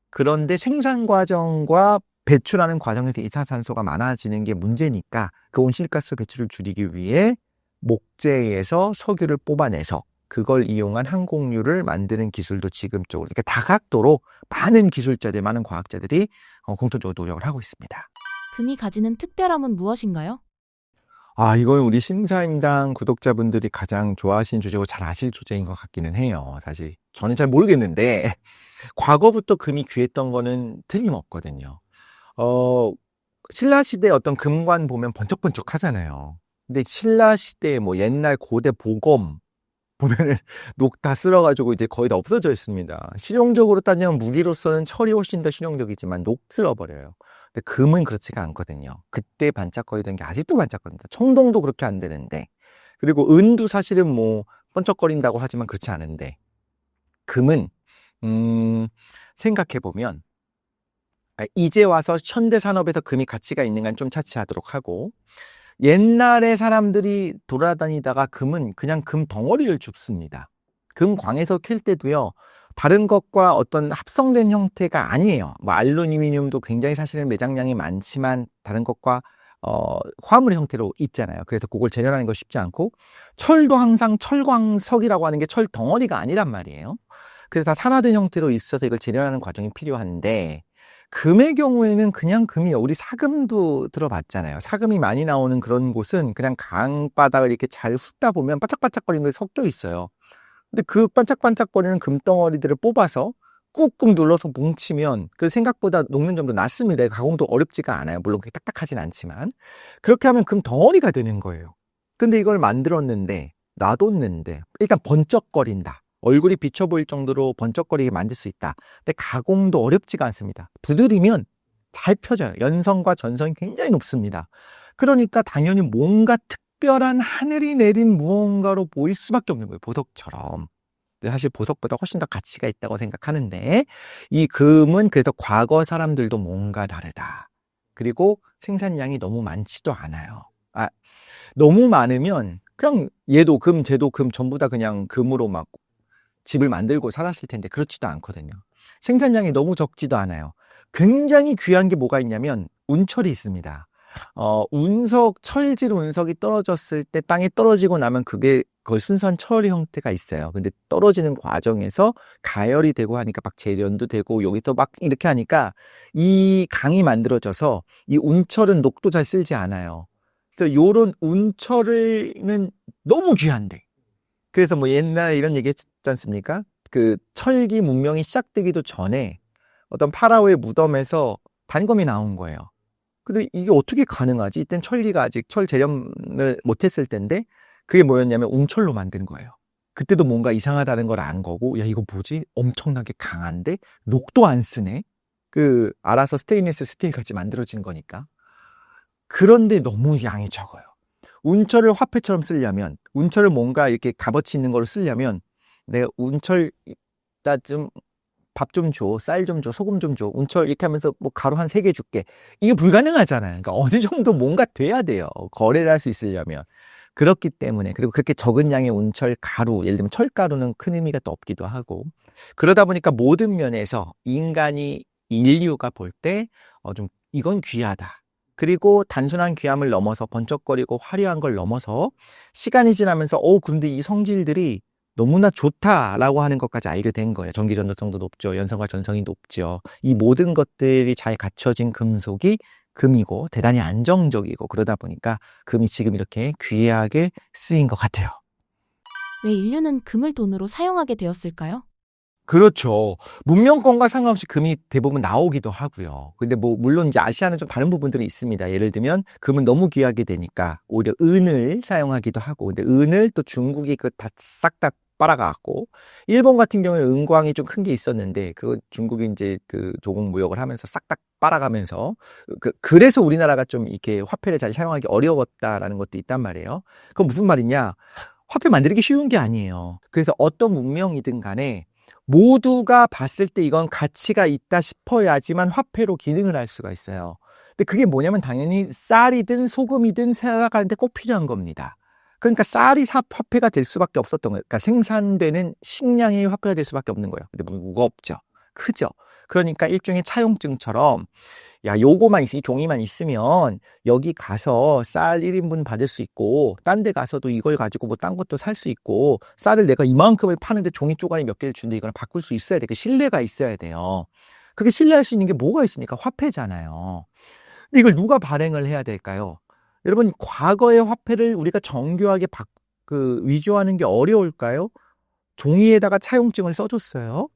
[SPEAKER 1] 그런데 생산 과정과 배출하는 과정에서 이산화탄소가 많아지는 게 문제니까 그 온실가스 배출을 줄이기 위해 목재에서 석유를 뽑아내서 그걸 이용한 항공유를 만드는 기술도 지금적으로 그러니까 다각도로 많은 기술자들, 많은 과학자들이 공통적으로 노력을 하고 있습니다.
[SPEAKER 2] 금이 가지는 특별함은 무엇인가요?
[SPEAKER 1] 이건 우리 심사임당 구독자분들이 가장 좋아하시는 주제고 잘 아실 주제인 것 같기는 해요. 사실 저는 잘 모르겠는데 과거부터 금이 귀했던 거는 틀림없거든요. 신라시대 어떤 금관 보면 번쩍번쩍 하잖아요. 근데 신라시대 뭐 옛날 고대 보검 보면은 녹 다 쓸어가지고 이제 거의 다 없어져 있습니다. 실용적으로 따지면 무기로서는 철이 훨씬 더 실용적이지만 녹 쓸어버려요. 근데 금은 그렇지가 않거든요. 그때 반짝거리던 게 아직도 반짝거립니다. 청동도 그렇게 안 되는데, 그리고 은도 사실은 뭐 번쩍거린다고 하지만 그렇지 않은데, 금은 생각해보면 이제 와서 현대 산업에서 금이 가치가 있는 건 좀 차치하도록 하고, 옛날에 사람들이 돌아다니다가 금은 그냥 금 덩어리를 줍습니다. 금광에서 캘 때도요, 다른 것과 어떤 합성된 형태가 아니에요. 뭐 알루미늄도 굉장히 사실은 매장량이 많지만 다른 것과 화합물의 형태로 있잖아요. 그래서 그걸 재련하는 거 쉽지 않고, 철도 항상 철광석이라고 하는 게 철 덩어리가 아니란 말이에요. 그래서 다 산화된 형태로 있어서 이걸 재련하는 과정이 필요한데, 금의 경우에는 그냥 금이요. 우리 사금도 들어봤잖아요. 사금이 많이 나오는 그런 곳은 그냥 강바닥을 이렇게 잘 훑다 보면 반짝반짝거리는 게 섞여 있어요. 근데 그 반짝반짝거리는 금덩어리들을 뽑아서 꾹꾹 눌러서 뭉치면 그 생각보다 녹는 점도 낮습니다. 가공도 어렵지가 않아요. 물론 그게 딱딱하진 않지만. 그렇게 하면 금 덩어리가 되는 거예요. 근데 이걸 만들었는데, 놔뒀는데, 일단 번쩍거린다. 얼굴이 비쳐 보일 정도로 번쩍거리게 만들 수 있다. 근데 가공도 어렵지가 않습니다. 두드리면 잘 펴져요. 연성과 전성이 굉장히 높습니다. 그러니까 당연히 뭔가 특별한 하늘이 내린 무언가로 보일 수밖에 없는 거예요. 보석처럼. 근데 사실 보석보다 훨씬 더 가치가 있다고 생각하는데, 이 금은 그래서 과거 사람들도 뭔가 다르다. 그리고 생산량이 너무 많지도 않아요. 너무 많으면 그냥 얘도 금, 쟤도 금 전부 다 그냥 금으로 막 집을 만들고 살았을 텐데 그렇지도 않거든요. 생산량이 너무 적지도 않아요. 굉장히 귀한 게 뭐가 있냐면 운철이 있습니다. 철질 운석이 떨어졌을 때 땅에 떨어지고 나면 그걸 순수한 철 형태가 있어요. 근데 떨어지는 과정에서 가열이 되고 하니까 막 재련도 되고 여기 또 막 이렇게 하니까 이 강이 만들어져서 이 운철은 녹도 잘 쓸지 않아요. 그래서 요런 운철은 너무 귀한데. 그래서 뭐 옛날에 이런 얘기 했지 않습니까? 그 철기 문명이 시작되기도 전에 어떤 파라오의 무덤에서 단검이 나온 거예요. 근데 이게 어떻게 가능하지? 이땐 철기가 아직 철 재련을 못했을 때인데 그게 뭐였냐면 운철로 만든 거예요. 그때도 뭔가 이상하다는 걸 안 거고, 야 이거 뭐지? 엄청나게 강한데 녹도 안 쓰네. 알아서 스테인리스 스틸같이 만들어진 거니까. 그런데 너무 양이 적어요. 운철을 화폐처럼 쓰려면, 운철을 뭔가 이렇게 값어치 있는 걸로 쓰려면, 내가 운철, 밥 좀 줘, 쌀 좀 줘, 소금 좀 줘, 운철 이렇게 하면서 뭐 가루 한 3개 줄게. 이게 불가능하잖아요. 그러니까 어느 정도 뭔가 돼야 돼요. 거래를 할 수 있으려면. 그렇기 때문에, 그리고 그렇게 적은 양의 운철 가루, 예를 들면 철가루는 큰 의미가 또 없기도 하고. 그러다 보니까 모든 면에서 인류가 볼 때, 이건 귀하다. 그리고 단순한 귀함을 넘어서 번쩍거리고 화려한 걸 넘어서 시간이 지나면서 근데 이 성질들이 너무나 좋다라고 하는 것까지 알게 된 거예요. 전기 전도성도 높죠. 연성과 전성이 높죠. 이 모든 것들이 잘 갖춰진 금속이 금이고 대단히 안정적이고 그러다 보니까 금이 지금 이렇게 귀하게 쓰인 것 같아요.
[SPEAKER 2] 왜 인류는 금을 돈으로 사용하게 되었을까요?
[SPEAKER 1] 그렇죠. 문명권과 상관없이 금이 대부분 나오기도 하고요. 근데 물론 이제 아시아는 좀 다른 부분들이 있습니다. 예를 들면 금은 너무 귀하게 되니까 오히려 은을 사용하기도 하고, 근데 은을 또 중국이 싹 다 빨아가고, 일본 같은 경우에 은광이 좀 큰 게 있었는데 중국이 이제 조공 무역을 하면서 싹 다 빨아가면서 그래서 우리나라가 좀 이렇게 화폐를 잘 사용하기 어려웠다라는 것도 있단 말이에요. 그건 무슨 말이냐? 화폐 만들기 쉬운 게 아니에요. 그래서 어떤 문명이든 간에 모두가 봤을 때 이건 가치가 있다 싶어야지만 화폐로 기능을 할 수가 있어요. 근데 그게 뭐냐면 당연히 쌀이든 소금이든 살아가는데 꼭 필요한 겁니다. 그러니까 쌀이 화폐가 될 수밖에 없었던 거예요. 그러니까 생산되는 식량이 화폐가 될 수밖에 없는 거예요. 근데 무겁죠. 크죠. 그러니까 일종의 차용증처럼, 야, 이 종이만 있으면 여기 가서 쌀 1인분 받을 수 있고, 딴 데 가서도 이걸 가지고 뭐 딴 것도 살 수 있고, 쌀을 내가 이만큼을 파는데 종이 쪼가리 몇 개를 주는데 이걸 바꿀 수 있어야 돼. 그 신뢰가 있어야 돼요. 그렇게 신뢰할 수 있는 게 뭐가 있습니까? 화폐잖아요. 근데 이걸 누가 발행을 해야 될까요? 여러분, 과거의 화폐를 우리가 정교하게 위조하는 게 어려울까요? 종이에다가 차용증을 써줬어요.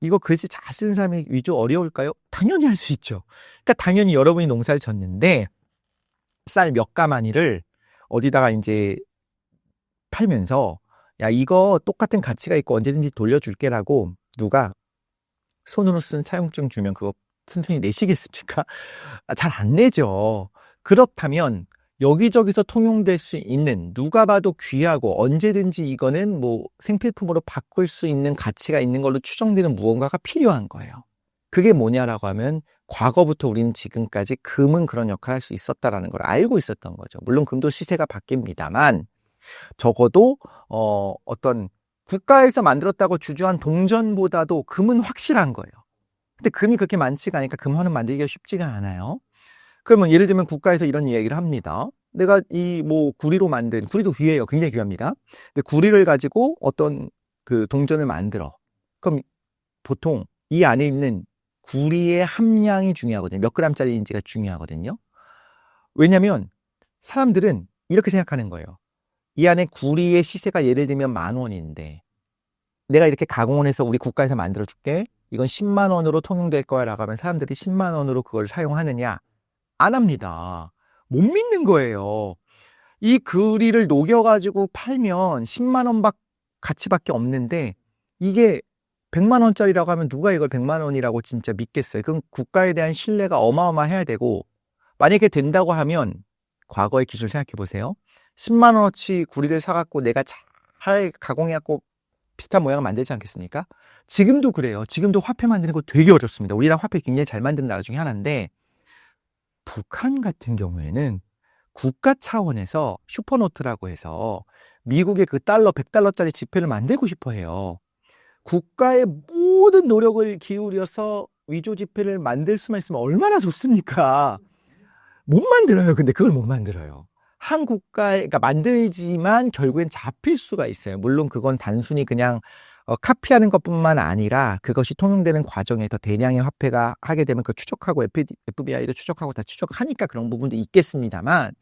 [SPEAKER 1] 이거 글씨 잘 쓰는 사람이 위조 어려울까요? 당연히 할 수 있죠. 그러니까 당연히 여러분이 농사를 졌는데 쌀 몇 가마니를 어디다가 이제 팔면서, 야, 이거 똑같은 가치가 있고 언제든지 돌려줄게라고 누가 손으로 쓴 차용증 주면 그거 튼튼히 내시겠습니까? 잘 안 내죠. 그렇다면 여기저기서 통용될 수 있는, 누가 봐도 귀하고 언제든지 이거는 뭐 생필품으로 바꿀 수 있는 가치가 있는 걸로 추정되는 무언가가 필요한 거예요. 그게 뭐냐라고 하면 과거부터 우리는 지금까지 금은 그런 역할을 할 수 있었다라는 걸 알고 있었던 거죠. 물론 금도 시세가 바뀝니다만 적어도 어떤 국가에서 만들었다고 주장한 동전보다도 금은 확실한 거예요. 근데 금이 그렇게 많지가 않으니까 금화는 만들기가 쉽지가 않아요. 그러면 예를 들면 국가에서 이런 얘기를 합니다. 내가 이 뭐 구리로 만든, 구리도 귀해요. 굉장히 귀합니다. 근데 구리를 가지고 어떤 그 동전을 만들어. 그럼 보통 이 안에 있는 구리의 함량이 중요하거든요. 몇 그램짜리인지가 중요하거든요. 왜냐면 사람들은 이렇게 생각하는 거예요. 이 안에 구리의 시세가 예를 들면 10,000원인데 내가 이렇게 가공을 해서 우리 국가에서 만들어줄게. 이건 10만 원으로 통용될 거야 라고 하면 사람들이 10만 원으로 그걸 사용하느냐? 안 합니다. 못 믿는 거예요. 이 구리를 녹여가지고 팔면 10만 원 가치밖에 없는데 이게 100만 원짜리라고 하면 누가 이걸 100만 원이라고 진짜 믿겠어요. 그럼 국가에 대한 신뢰가 어마어마해야 되고 만약에 된다고 하면 과거의 기술 생각해 보세요. 10만 원어치 구리를 사갖고 내가 잘 가공해갖고 비슷한 모양을 만들지 않겠습니까? 지금도 그래요. 지금도 화폐 만드는 거 되게 어렵습니다. 우리나라 화폐 굉장히 잘 만드는 나라 중에 하나인데 북한 같은 경우에는 국가 차원에서 슈퍼노트라고 해서 미국의 그 달러, 100달러짜리 지폐를 만들고 싶어 해요. 국가의 모든 노력을 기울여서 위조 지폐를 만들 수만 있으면 얼마나 좋습니까? 못 만들어요. 근데 그걸 못 만들어요. 한 국가에, 그러니까 만들지만 결국엔 잡힐 수가 있어요. 물론 그건 단순히 그냥 카피하는 것뿐만 아니라 그것이 통용되는 과정에서 대량의 화폐가 하게 되면 그 추적하고 FBI도 추적하고 다 추적하니까 그런 부분도 있겠습니다만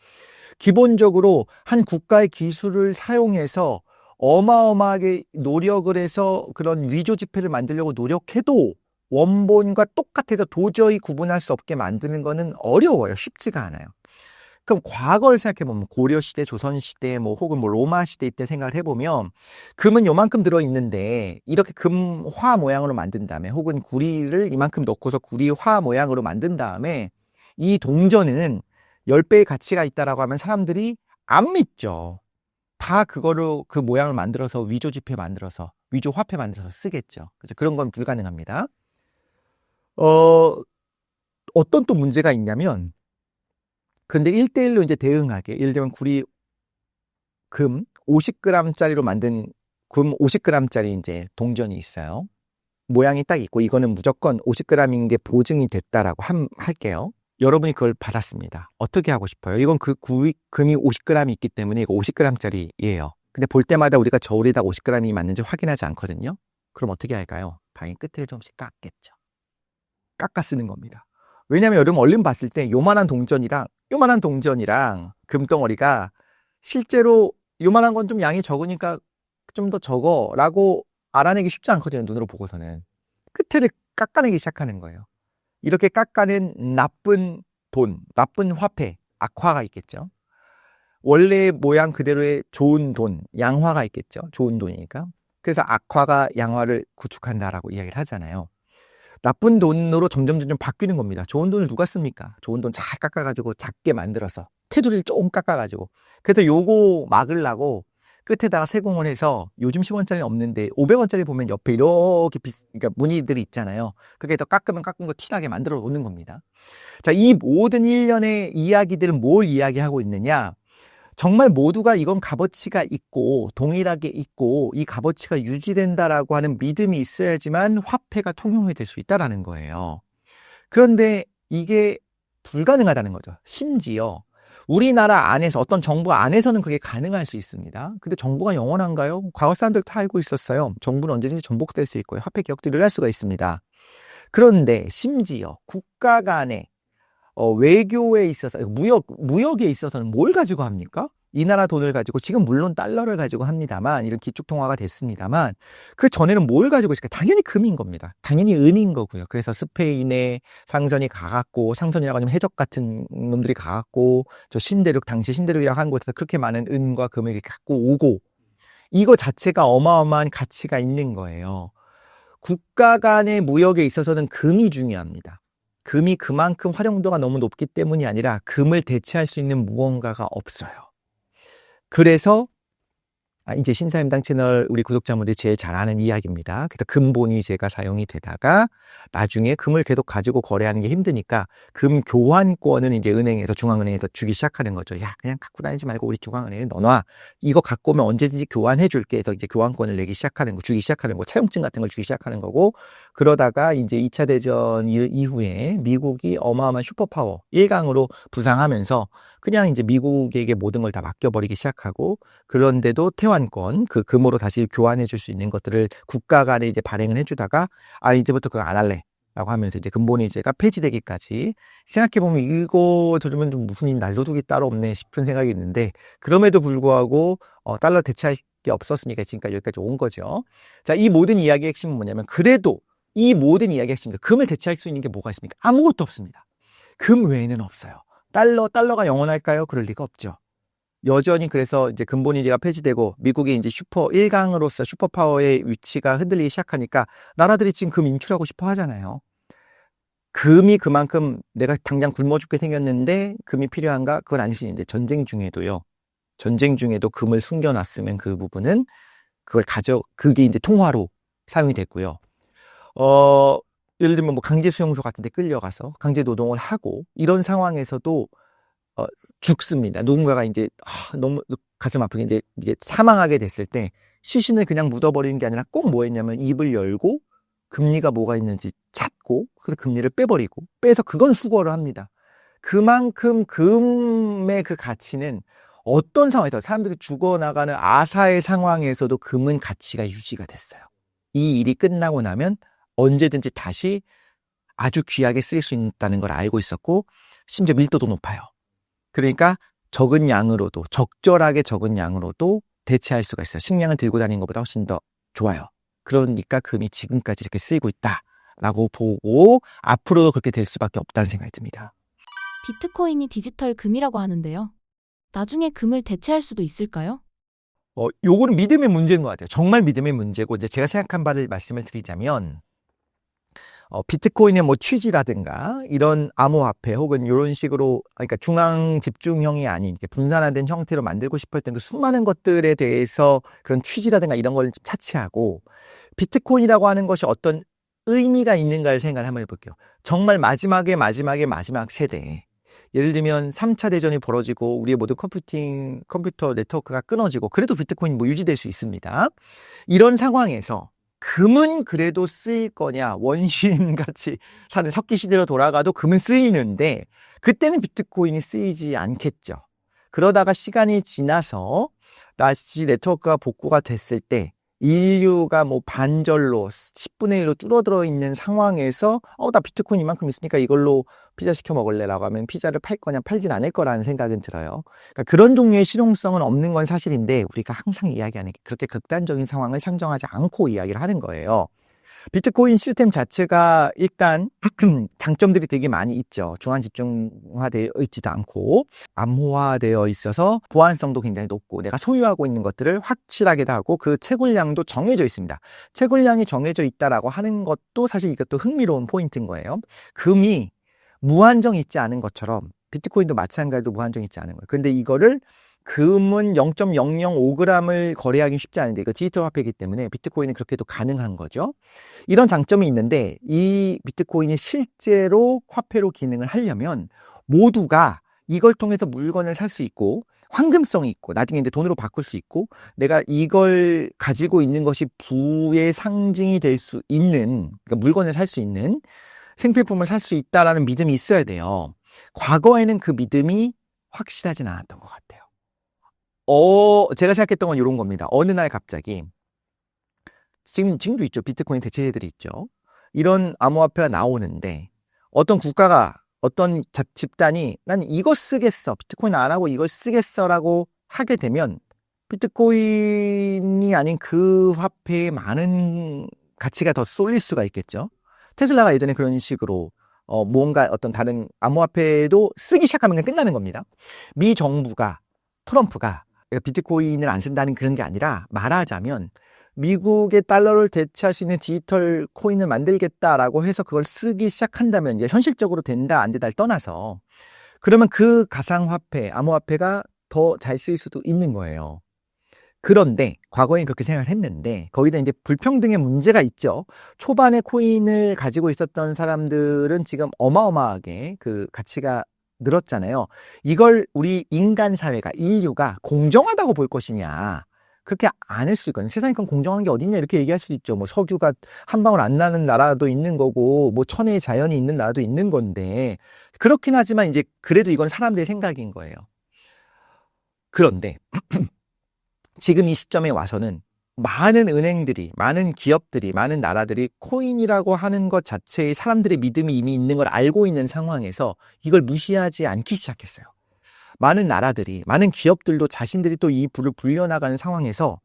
[SPEAKER 1] 기본적으로 한 국가의 기술을 사용해서 어마어마하게 노력을 해서 그런 위조 지폐를 만들려고 노력해도 원본과 똑같아서 도저히 구분할 수 없게 만드는 거는 어려워요. 쉽지가 않아요. 그럼 과거를 생각해보면 고려시대, 조선시대, 뭐 혹은 뭐 로마시대 때 생각을 해보면 금은 요만큼 들어있는데 이렇게 금화 모양으로 만든 다음에 혹은 구리를 이만큼 넣고서 구리화 모양으로 만든 다음에 이 동전에는 10배의 가치가 있다라고 하면 사람들이 안 믿죠. 다 그거로 그 모양을 만들어서 위조 지폐 만들어서 위조 화폐 만들어서 쓰겠죠. 그래서 그런 건 불가능합니다. 어떤 또 문제가 있냐면 근데 1대1로 이제 대응하게 예를 들면 구리 금 50g짜리로 만든 금 50g짜리 이제 동전이 있어요. 모양이 딱 있고 이거는 무조건 50g인 게 보증이 됐다라고 할게요. 여러분이 그걸 받았습니다. 어떻게 하고 싶어요? 이건 그 금이 50g이 있기 때문에 이거 50g짜리예요. 근데 볼 때마다 우리가 저울에다 50g이 맞는지 확인하지 않거든요. 그럼 어떻게 할까요? 당연히 끝을 조금씩 깎겠죠. 깎아 쓰는 겁니다. 왜냐면 여러분 얼른 봤을 때 요만한 동전이랑 금덩어리가 실제로 요만한 건 좀 양이 적으니까 좀 더 적어 라고 알아내기 쉽지 않거든요. 눈으로 보고서는. 끝을 깎아내기 시작하는 거예요. 이렇게 깎아낸 나쁜 돈, 나쁜 화폐, 악화가 있겠죠. 원래 모양 그대로의 좋은 돈, 양화가 있겠죠. 좋은 돈이니까. 그래서 악화가 양화를 구축한다라고 이야기를 하잖아요. 나쁜 돈으로 점점 바뀌는 겁니다. 좋은 돈을 누가 씁니까? 좋은 돈 잘 깎아가지고 작게 만들어서 테두리를 조금 깎아가지고 그래서 요거 막으려고 끝에다가 세공을 해서 요즘 10원짜리는 없는데 500원짜리 보면 옆에 이렇게 그러니까 무늬들이 있잖아요. 그게 더 깎으면 깎은 거 티나게 만들어 놓는 겁니다. 자, 이 모든 일련의 이야기들은 뭘 이야기하고 있느냐? 정말 모두가 이건 값어치가 있고 동일하게 있고 이 값어치가 유지된다라고 하는 믿음이 있어야지만 화폐가 통용이 될 수 있다라는 거예요. 그런데 이게 불가능하다는 거죠. 심지어 우리나라 안에서 어떤 정부 안에서는 그게 가능할 수 있습니다. 근데 정부가 영원한가요? 과거 사람들 다 알고 있었어요. 정부는 언제든지 전복될 수 있고요. 화폐 개혁들을 할 수가 있습니다. 그런데 심지어 국가 간에 외교에 있어서 무역에 있어서는 뭘 가지고 합니까? 이 나라 돈을 가지고 지금 물론 달러를 가지고 합니다만 이런 기축통화가 됐습니다만 그 전에는 뭘 가지고 있을까? 당연히 금인 겁니다. 당연히 은인 거고요. 그래서 스페인에 상선이 가갖고 상선이라고 하면 해적 같은 놈들이 가갖고 저 신대륙 당시 신대륙이라고 하는 곳에서 그렇게 많은 은과 금을 갖고 오고 이거 자체가 어마어마한 가치가 있는 거예요. 국가 간의 무역에 있어서는 금이 중요합니다. 금이 그만큼 활용도가 너무 높기 때문이 아니라 금을 대체할 수 있는 무언가가 없어요. 그래서 이제 신사임당 채널 우리 구독자분들이 제일 잘 아는 이야기입니다. 그래서 금본위제가 사용이 되다가 나중에 금을 계속 가지고 거래하는 게 힘드니까 금 교환권은 이제 은행에서 중앙은행에서 주기 시작하는 거죠. 야, 그냥 갖고 다니지 말고 우리 중앙은행에 넣어놔. 이거 갖고 오면 언제든지 교환해 줄게 해서 이제 교환권을 내기 시작하는 거, 주기 시작하는 거, 차용증 같은 걸 주기 시작하는 거고, 그러다가 이제 2차 대전 이후에 미국이 어마어마한 슈퍼파워 1강으로 부상하면서 그냥 이제 미국에게 모든 걸 다 맡겨버리기 시작하고, 그런데도 태환권, 그 금으로 다시 교환해 줄 수 있는 것들을 국가 간에 이제 발행을 해주다가, 이제부터 그거 안 할래. 라고 하면서 이제 금본위제가 폐지되기까지, 생각해보면 이거 들으면 좀 무슨 날도둑이 따로 없네 싶은 생각이 있는데, 그럼에도 불구하고 달러 대체할 게 없었으니까 지금까지 여기까지 온 거죠. 자, 이 모든 이야기의 핵심은 뭐냐면, 그래도 이 모든 이야기의 핵심입니다. 금을 대체할 수 있는 게 뭐가 있습니까? 아무것도 없습니다. 금 외에는 없어요. 달러가 영원할까요? 그럴 리가 없죠. 여전히 그래서 이제 금본위제가 폐지되고 미국이 이제 슈퍼 1강으로서 슈퍼파워의 위치가 흔들리기 시작하니까 나라들이 지금 금 인출하고 싶어 하잖아요. 금이 그만큼 내가 당장 굶어 죽게 생겼는데 금이 필요한가? 그건 아닐 수 있는데 전쟁 중에도요. 전쟁 중에도 금을 숨겨놨으면 그 부분은 그게 이제 통화로 사용이 됐고요. 예를 들면 뭐 강제 수용소 같은 데 끌려가서 강제 노동을 하고 이런 상황에서도 죽습니다. 누군가가 이제 너무 가슴 아프게 이게 사망하게 됐을 때 시신을 그냥 묻어버리는 게 아니라 꼭 뭐 했냐면 입을 열고 금리가 뭐가 있는지 찾고 그 금리를 빼서 그건 수거를 합니다. 그만큼 금의 그 가치는 어떤 상황에서 사람들이 죽어나가는 아사의 상황에서도 금은 가치가 유지가 됐어요. 이 일이 끝나고 나면 언제든지 다시 아주 귀하게 쓰일 수 있다는 걸 알고 있었고 심지어 밀도도 높아요. 그러니까 적절하게 적은 양으로도 대체할 수가 있어요. 식량을 들고 다니는 것보다 훨씬 더 좋아요. 그러니까 금이 지금까지 이렇게 쓰이고 있다라고 보고 앞으로도 그렇게 될 수밖에 없다는 생각이 듭니다.
[SPEAKER 2] 비트코인이 디지털 금이라고 하는데요. 나중에 금을 대체할 수도 있을까요?
[SPEAKER 1] 요거는 믿음의 문제인 것 같아요. 정말 믿음의 문제고, 이제 제가 생각한 바를 말씀을 드리자면, 비트코인의 뭐 취지라든가 이런 암호화폐 혹은 이런 식으로 그러니까 중앙 집중형이 아닌 이렇게 분산화된 형태로 만들고 싶었던 그 수많은 것들에 대해서 그런 취지라든가 이런 걸 차치하고 비트코인이라고 하는 것이 어떤 의미가 있는가를 생각을 한번 해볼게요. 정말 마지막 세대, 예를 들면 3차 대전이 벌어지고 우리의 모든 컴퓨터 네트워크가 끊어지고 그래도 비트코인이 뭐 유지될 수 있습니다. 이런 상황에서 금은 그래도 쓰일 거냐? 원시인같이 사는 석기 시대로 돌아가도 금은 쓰이는데 그때는 비트코인이 쓰이지 않겠죠. 그러다가 시간이 지나서 다시 네트워크가 복구가 됐을 때 인류가 뭐 반절로 10분의 1로 줄어들어 있는 상황에서 나 비트코인 이만큼 있으니까 이걸로 피자 시켜 먹을래 라고 하면 피자를 팔 거냐 팔진 않을 거라는 생각은 들어요. 그러니까 그런 종류의 실용성은 없는 건 사실인데 우리가 항상 이야기하는 게 그렇게 극단적인 상황을 상정하지 않고 이야기를 하는 거예요. 비트코인 시스템 자체가 일단 장점들이 되게 많이 있죠. 중앙 집중화되어 있지도 않고 암호화되어 있어서 보안성도 굉장히 높고 내가 소유하고 있는 것들을 확실하게도 하고 그 채굴량도 정해져 있습니다. 채굴량이 정해져 있다라고 하는 것도 사실 이것도 흥미로운 포인트인 거예요. 금이 무한정 있지 않은 것처럼 비트코인도 마찬가지로 무한정 있지 않은 거예요. 그런데 이거를 금은 0.005g을 거래하기 쉽지 않은데 이거 디지털 화폐이기 때문에 비트코인은 그렇게도 가능한 거죠. 이런 장점이 있는데 이 비트코인이 실제로 화폐로 기능을 하려면 모두가 이걸 통해서 물건을 살 수 있고 황금성이 있고 나중에 이제 돈으로 바꿀 수 있고 내가 이걸 가지고 있는 것이 부의 상징이 될 수 있는 그러니까 물건을 살 수 있는 생필품을 살 수 있다라는 믿음이 있어야 돼요. 과거에는 그 믿음이 확실하진 않았던 것 같아요. 제가 생각했던 건 이런 겁니다. 어느 날 갑자기, 지금도 있죠. 비트코인 대체제들이 있죠. 이런 암호화폐가 나오는데, 어떤 국가가, 어떤 집단이, 난 이거 쓰겠어. 비트코인 안 하고 이걸 쓰겠어라고 하게 되면, 비트코인이 아닌 그 화폐에 많은 가치가 더 쏠릴 수가 있겠죠. 테슬라가 예전에 그런 식으로, 뭔가 어떤 다른 암호화폐도 쓰기 시작하면 그냥 끝나는 겁니다. 미 정부가, 트럼프가, 비트코인을 안 쓴다는 그런 게 아니라 말하자면 미국의 달러를 대체할 수 있는 디지털 코인을 만들겠다라고 해서 그걸 쓰기 시작한다면 이제 현실적으로 된다 안 된다를 떠나서 그러면 그 가상화폐, 암호화폐가 더 잘 쓰일 수도 있는 거예요. 그런데 과거엔 그렇게 생각을 했는데 거기다 이제 불평등의 문제가 있죠. 초반에 코인을 가지고 있었던 사람들은 지금 어마어마하게 그 가치가 늘었잖아요. 이걸 우리 인간 사회가 인류가 공정하다고 볼 것이냐. 그렇게 안 할 수 있거든요. 세상에 그건 공정한 게 어딨냐 이렇게 얘기할 수 있죠. 뭐 석유가 한 방울 안 나는 나라도 있는 거고 뭐 천혜의 자연이 있는 나라도 있는 건데 그렇긴 하지만 이제 그래도 이건 사람들의 생각인 거예요. 그런데 지금 이 시점에 와서는 많은 은행들이, 많은 기업들이, 많은 나라들이 코인이라고 하는 것 자체에 사람들의 믿음이 이미 있는 걸 알고 있는 상황에서 이걸 무시하지 않기 시작했어요. 많은 나라들이, 많은 기업들도 자신들이 또 이 불을 불려나가는 상황에서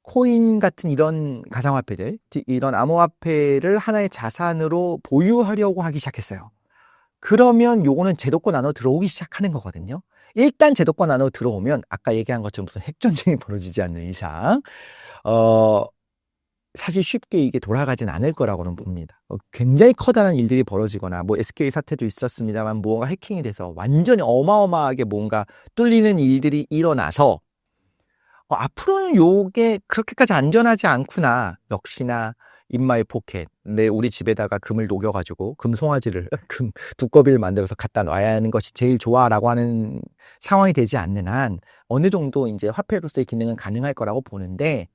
[SPEAKER 1] 코인 같은 이런 가상화폐들, 이런 암호화폐를 하나의 자산으로 보유하려고 하기 시작했어요. 그러면 요거는 제도권 안으로 들어오기 시작하는 거거든요. 일단 제도권 안으로 들어오면 아까 얘기한 것처럼 무슨 핵전쟁이 벌어지지 않는 이상 사실 쉽게 이게 돌아가진 않을 거라고는 봅니다. 굉장히 커다란 일들이 벌어지거나 뭐 SK 사태도 있었습니다만 무언가 해킹이 돼서 완전히 어마어마하게 뭔가 뚫리는 일들이 일어나서 앞으로는 요게 그렇게까지 안전하지 않구나. 역시나 인마이 포켓. 우리 집에다가 금을 녹여가지고 금 송아지를 금 두꺼비를 만들어서 갖다 놔야 하는 것이 제일 좋아라고 하는 상황이 되지 않는 한 어느 정도 이제 화폐로서의 기능은 가능할 거라고 보는데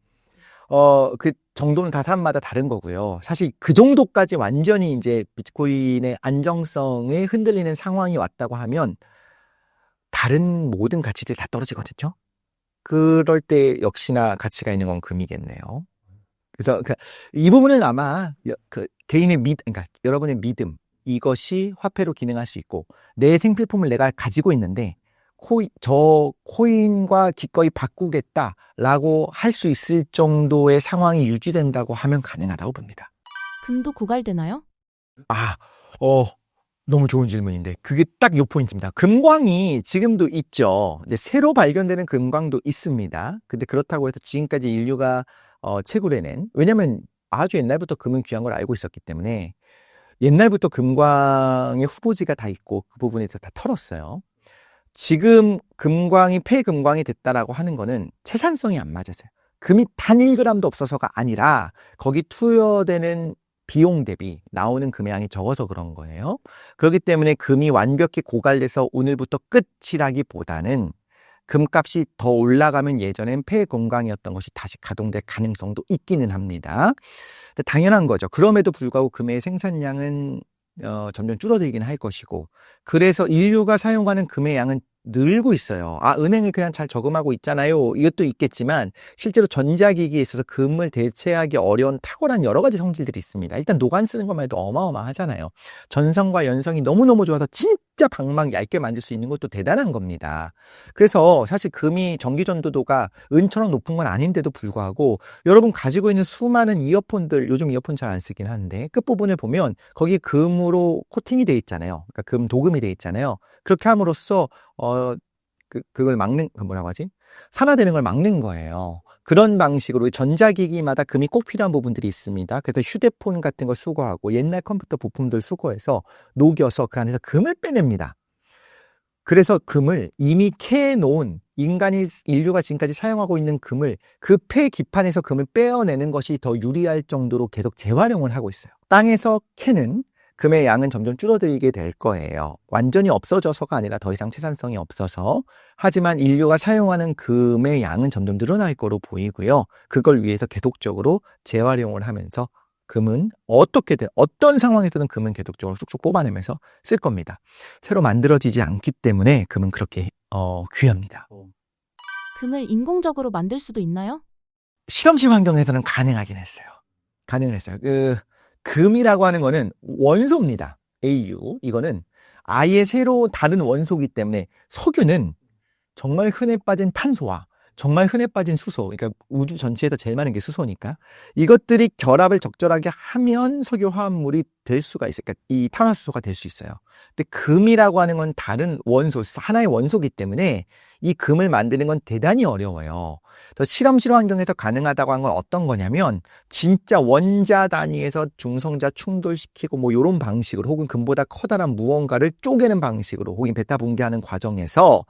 [SPEAKER 1] 그 정도는 다 사람마다 다른 거고요. 사실 그 정도까지 완전히 이제 비트코인의 안정성에 흔들리는 상황이 왔다고 하면 다른 모든 가치들이 다 떨어지거든요. 그럴 때 역시나 가치가 있는 건 금이겠네요. 그래서 이 부분은 아마 개인의 그러니까 여러분의 믿음 이것이 화폐로 기능할 수 있고 내 생필품을 내가 가지고 있는데 저 코인과 기꺼이 바꾸겠다라고 할 수 있을 정도의 상황이 유지된다고 하면 가능하다고 봅니다.
[SPEAKER 2] 금도 고갈되나요?
[SPEAKER 1] 너무 좋은 질문인데 그게 딱 요 포인트입니다. 금광이 지금도 있죠. 이제 새로 발견되는 금광도 있습니다. 근데 그렇다고 해서 지금까지 인류가 채굴해낸 왜냐면 아주 옛날부터 금은 귀한 걸 알고 있었기 때문에 옛날부터 금광의 후보지가 다 있고 그 부분에서 다 털었어요. 지금 금광이 폐금광이 됐다라고 하는 거는 채산성이 안 맞았어요. 금이 단 1g도 없어서가 아니라 거기 투여되는 비용 대비 나오는 금의 양이 적어서 그런 거예요. 그렇기 때문에 금이 완벽히 고갈돼서 오늘부터 끝이라기보다는 금값이 더 올라가면 예전엔 폐금광이었던 것이 다시 가동될 가능성도 있기는 합니다. 당연한 거죠. 그럼에도 불구하고 금의 생산량은 점점 줄어들긴 할 것이고 그래서 인류가 사용하는 금의 양은 늘고 있어요. 은행이 그냥 잘 저금하고 있잖아요. 이것도 있겠지만 실제로 전자기기에 있어서 금을 대체하기 어려운 탁월한 여러 가지 성질들이 있습니다. 일단 노간 쓰는 것만 해도 어마어마하잖아요. 전성과 연성이 너무너무 좋아서 진짜 방망 얇게 만들 수 있는 것도 대단한 겁니다. 그래서 사실 금이 전기전도도가 은처럼 높은 건 아닌데도 불구하고 여러분 가지고 있는 수많은 이어폰들 요즘 이어폰 잘 안 쓰긴 하는데 끝부분을 보면 거기 금으로 코팅이 돼 있잖아요. 그러니까 금 도금이 돼 있잖아요. 그렇게 함으로써 그걸 막는 뭐라고 하지? 산화되는 걸 막는 거예요. 그런 방식으로 전자기기마다 금이 꼭 필요한 부분들이 있습니다. 그래서 휴대폰 같은 거 수거하고 옛날 컴퓨터 부품들 수거해서 녹여서 그 안에서 금을 빼냅니다. 그래서 금을 이미 캐놓은 인류가 지금까지 사용하고 있는 금을 그 폐 기판에서 금을 빼어내는 것이 더 유리할 정도로 계속 재활용을 하고 있어요. 땅에서 캐는 금의 양은 점점 줄어들게 될 거예요. 완전히 없어져서가 아니라 더 이상 생산성이 없어서. 하지만 인류가 사용하는 금의 양은 점점 늘어날 거로 보이고요. 그걸 위해서 계속적으로 재활용을 하면서 금은 어떤 상황에서든 금은 계속적으로 쑥쑥 뽑아내면서 쓸 겁니다. 새로 만들어지지 않기 때문에 금은 그렇게 귀합니다.
[SPEAKER 2] 금을 인공적으로 만들 수도 있나요?
[SPEAKER 1] 실험실 환경에서는 가능하긴 했어요. 가능을 했어요. 금이라고 하는 거는 원소입니다. AU. 이거는 아예 새로 다른 원소이기 때문에 석유는 정말 흔해 빠진 탄소와 정말 흔해 빠진 수소, 그러니까 우주 전체에서 제일 많은 게 수소니까 이것들이 결합을 적절하게 하면 석유 화합물이 될 수가 있어요. 그러니까 이 탄화수소가 될 수 있어요. 근데 금이라고 하는 건 다른 원소, 하나의 원소이기 때문에 이 금을 만드는 건 대단히 어려워요. 더 실험실 환경에서 가능하다고 한 건 어떤 거냐면 진짜 원자 단위에서 중성자 충돌시키고 뭐 이런 방식으로 혹은 금보다 커다란 무언가를 쪼개는 방식으로 혹은 베타 붕괴하는 과정에서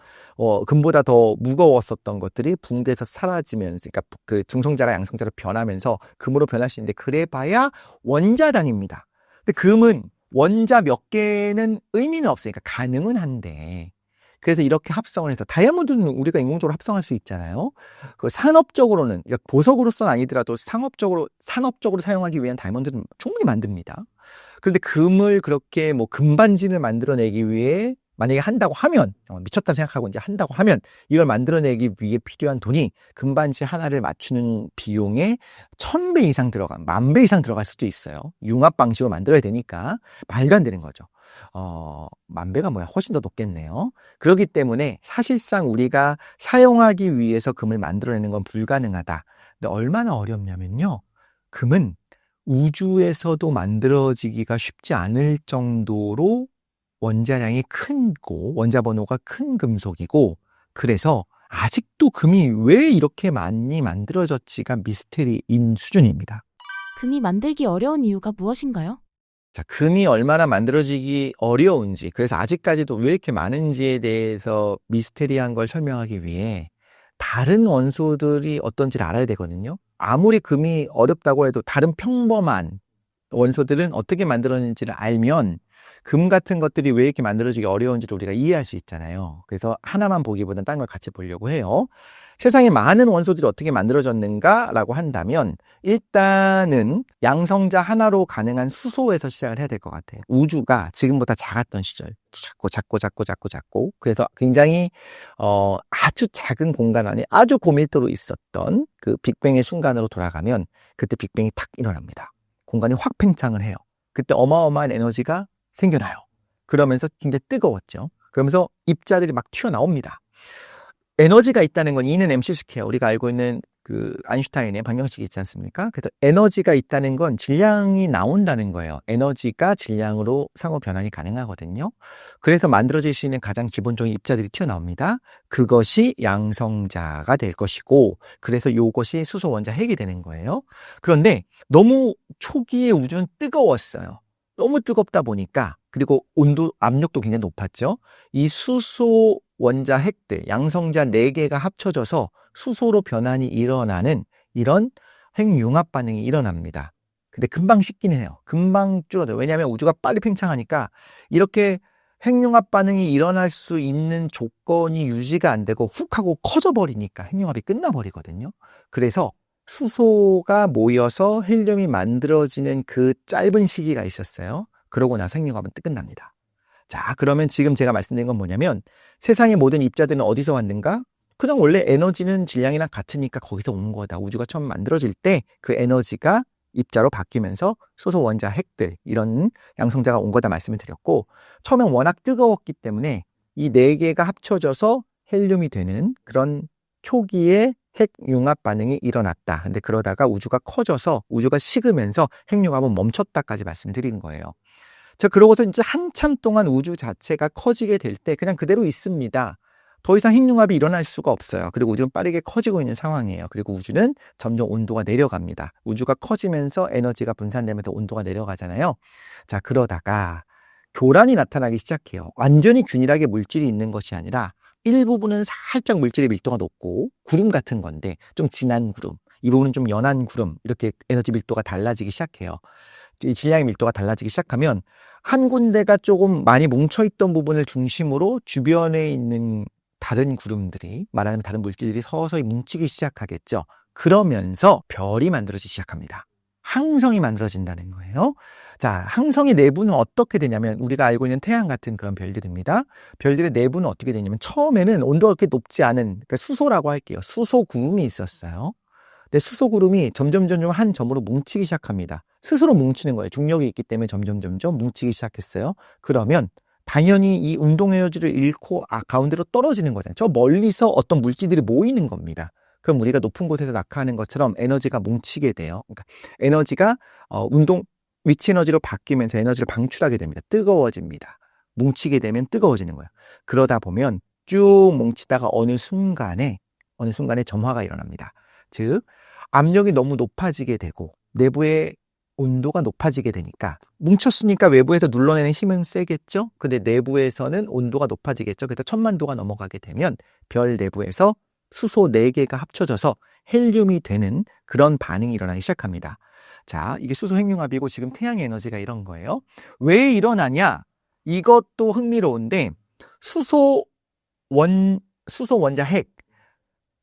[SPEAKER 1] 금보다 더 무거웠었던 것들이 붕괴해서 사라지면서 그러니까 그 중성자가 양성자로 변하면서 금으로 변할 수 있는데 그래봐야 원자 단위입니다. 근데 금은 원자 몇 개는 의미는 없으니까 가능은 한데 그래서 이렇게 합성을 해서 다이아몬드는 우리가 인공적으로 합성할 수 있잖아요. 그 산업적으로는 그러니까 보석으로서는 아니더라도 산업적으로 사용하기 위한 다이아몬드는 충분히 만듭니다. 그런데 금을 그렇게 뭐 금반지를 만들어내기 위해 만약에 한다고 하면 미쳤다 생각하고 이제 한다고 하면 이걸 만들어내기 위해 필요한 돈이 금반지 하나를 맞추는 비용에 1000배 이상 들어간 10,000배 이상 들어갈 수도 있어요. 융합 방식으로 만들어야 되니까 말도 안 되는 거죠. 10,000배가 뭐야? 훨씬 더 높겠네요. 그렇기 때문에 사실상 우리가 사용하기 위해서 금을 만들어내는 건 불가능하다. 근데 얼마나 어렵냐면요. 금은 우주에서도 만들어지기가 쉽지 않을 정도로 원자량이 크고 원자 번호가 큰 금속이고 그래서 아직도 금이 왜 이렇게 많이 만들어졌지가 미스테리인 수준입니다.
[SPEAKER 2] 금이 만들기 어려운 이유가 무엇인가요?
[SPEAKER 1] 자, 금이 얼마나 만들어지기 어려운지, 그래서 아직까지도 왜 이렇게 많은지에 대해서 미스테리한 걸 설명하기 위해 다른 원소들이 어떤지를 알아야 되거든요. 아무리 금이 어렵다고 해도 다른 평범한 원소들은 어떻게 만들어지는지를 알면 금 같은 것들이 왜 이렇게 만들어지기 어려운지를 우리가 이해할 수 있잖아요. 그래서 하나만 보기보다는 다른 걸 같이 보려고 해요. 세상에 많은 원소들이 어떻게 만들어졌는가라고 한다면 일단은 양성자 하나로 가능한 수소에서 시작을 해야 될 것 같아요. 우주가 지금보다 작았던 시절 작고 그래서 굉장히 아주 작은 공간 안에 아주 고밀도로 있었던 그 빅뱅의 순간으로 돌아가면 그때 빅뱅이 탁 일어납니다. 공간이 확 팽창을 해요. 그때 어마어마한 에너지가 생겨나요. 그러면서 굉장히 뜨거웠죠. 그러면서 입자들이 막 튀어나옵니다. 에너지가 있다는 건 E는 mc 스퀘어, 우리가 알고 있는 그 아인슈타인의 방정식이 있지 않습니까? 그래서 에너지가 있다는 건 질량이 나온다는 거예요. 에너지가 질량으로 상호 변환이 가능하거든요. 그래서 만들어질 수 있는 가장 기본적인 입자들이 튀어나옵니다. 그것이 양성자가 될 것이고 그래서 이것이 수소 원자 핵이 되는 거예요. 그런데 너무 초기에 우주는 뜨거웠어요. 너무 뜨겁다 보니까 그리고 온도, 압력도 굉장히 높았죠. 이 수소 원자 핵들, 양성자 4개가 합쳐져서 수소로 변환이 일어나는 이런 핵융합 반응이 일어납니다. 근데 금방 식기는 해요. 금방 줄어들어요. 왜냐하면 우주가 빨리 팽창하니까 이렇게 핵융합 반응이 일어날 수 있는 조건이 유지가 안 되고 훅 하고 커져버리니까 핵융합이 끝나버리거든요. 그래서 수소가 모여서 헬륨이 만들어지는 그 짧은 시기가 있었어요. 그러고 나서 핵융합은 끝납니다. 자, 그러면 지금 제가 말씀드린 건 뭐냐면 세상의 모든 입자들은 어디서 왔는가? 그냥 원래 에너지는 질량이랑 같으니까 거기서 온 거다. 우주가 처음 만들어질 때 그 에너지가 입자로 바뀌면서 수소 원자 핵들, 이런 양성자가 온 거다 말씀을 드렸고, 처음엔 워낙 뜨거웠기 때문에 이 4개가 합쳐져서 헬륨이 되는 그런 초기의 핵융합 반응이 일어났다. 근데 그러다가 우주가 커져서 우주가 식으면서 핵융합은 멈췄다까지 말씀드린 거예요. 자, 그러고서 이제 한참 동안 우주 자체가 커지게 될 때 그냥 그대로 있습니다. 더 이상 핵융합이 일어날 수가 없어요. 그리고 우주는 빠르게 커지고 있는 상황이에요. 그리고 우주는 점점 온도가 내려갑니다. 우주가 커지면서 에너지가 분산되면서 온도가 내려가잖아요. 자, 그러다가 교란이 나타나기 시작해요. 완전히 균일하게 물질이 있는 것이 아니라 일부분은 살짝 물질의 밀도가 높고 구름 같은 건데 좀 진한 구름, 이 부분은 좀 연한 구름, 이렇게 에너지 밀도가 달라지기 시작해요. 이 질량의 밀도가 달라지기 시작하면 한 군데가 조금 많이 뭉쳐있던 부분을 중심으로 주변에 있는 다른 구름들이, 말하자면 다른 물질들이 서서히 뭉치기 시작하겠죠. 그러면서 별이 만들어지기 시작합니다. 항성이 만들어진다는 거예요. 자, 항성의 내부는 어떻게 되냐면 우리가 알고 있는 태양 같은 그런 별들입니다. 별들의 내부는 어떻게 되냐면 처음에는 온도가 그렇게 높지 않은, 그러니까 수소라고 할게요. 수소 구름이 있었어요. 근데 수소 구름이 점점 한 점으로 뭉치기 시작합니다. 스스로 뭉치는 거예요. 중력이 있기 때문에 점점 뭉치기 시작했어요. 그러면 당연히 이 운동 에너지를 잃고 가운데로 떨어지는 거잖아요. 저 멀리서 어떤 물질들이 모이는 겁니다. 그럼 우리가 높은 곳에서 낙하하는 것처럼 에너지가 뭉치게 돼요. 그러니까 에너지가 위치 에너지로 바뀌면서 에너지를 방출하게 됩니다. 뜨거워집니다. 뭉치게 되면 뜨거워지는 거예요. 그러다 보면 쭉 뭉치다가 어느 순간에 점화가 일어납니다. 즉 압력이 너무 높아지게 되고 내부의 온도가 높아지게 되니까 뭉쳤으니까 외부에서 눌러내는 힘은 세겠죠? 근데 내부에서는 온도가 높아지겠죠? 그래서 1000만 도가 넘어가게 되면 별 내부에서 수소 4개가 합쳐져서 헬륨이 되는 그런 반응이 일어나기 시작합니다. 자, 이게 수소 핵융합이고 지금 태양의 에너지가 이런 거예요. 왜 일어나냐? 이것도 흥미로운데 수소 원자 핵,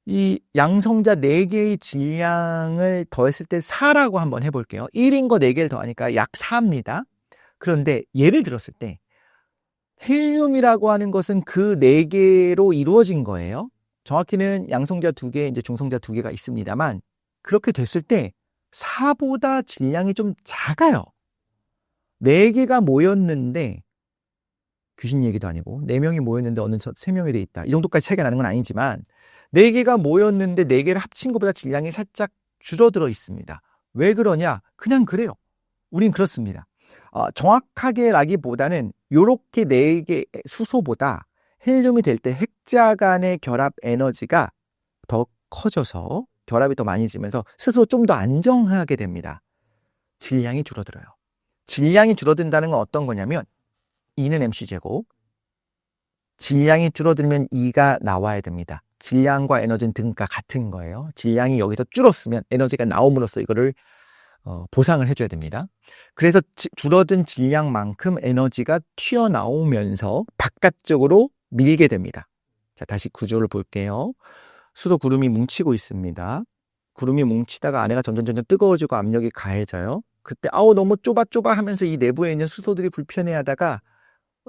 [SPEAKER 1] 이 양성자 4개의 질량을 더했을 때 4라고 한번 해볼게요. 1인 거 4개를 더하니까 약 4입니다. 그런데 예를 들었을 때 헬륨이라고 하는 것은 그 4개로 이루어진 거예요. 정확히는 양성자 2개, 이제 중성자 2개가 있습니다만 그렇게 됐을 때 4보다 질량이 좀 작아요. 4개가 모였는데 귀신 얘기도 아니고 4명이 모였는데 어느 3명이 돼 있다. 이 정도까지 차이가 나는 건 아니지만 4개가 모였는데 4개를 합친 것보다 질량이 살짝 줄어들어 있습니다. 왜 그러냐? 그냥 그래요. 우린 그렇습니다. 정확하게라기보다는 이렇게 4개 수소보다 헬륨이 될 때 핵자 간의 결합 에너지가 더 커져서 결합이 더 많이 지면서 스스로 좀 더 안정하게 됩니다. 질량이 줄어들어요. 질량이 줄어든다는 건 어떤 거냐면 E는 mc제곱, 질량이 줄어들면 E가 나와야 됩니다. 질량과 에너지는 등가 같은 거예요. 질량이 여기서 줄었으면 에너지가 나옴으로써 이거를 보상을 해줘야 됩니다. 그래서 줄어든 질량만큼 에너지가 튀어나오면서 바깥쪽으로 밀게 됩니다. 자, 다시 구조를 볼게요. 수소 구름이 뭉치고 있습니다. 구름이 뭉치다가 안에가 점점 뜨거워지고 압력이 가해져요. 그때 너무 좁아 하면서 이 내부에 있는 수소들이 불편해하다가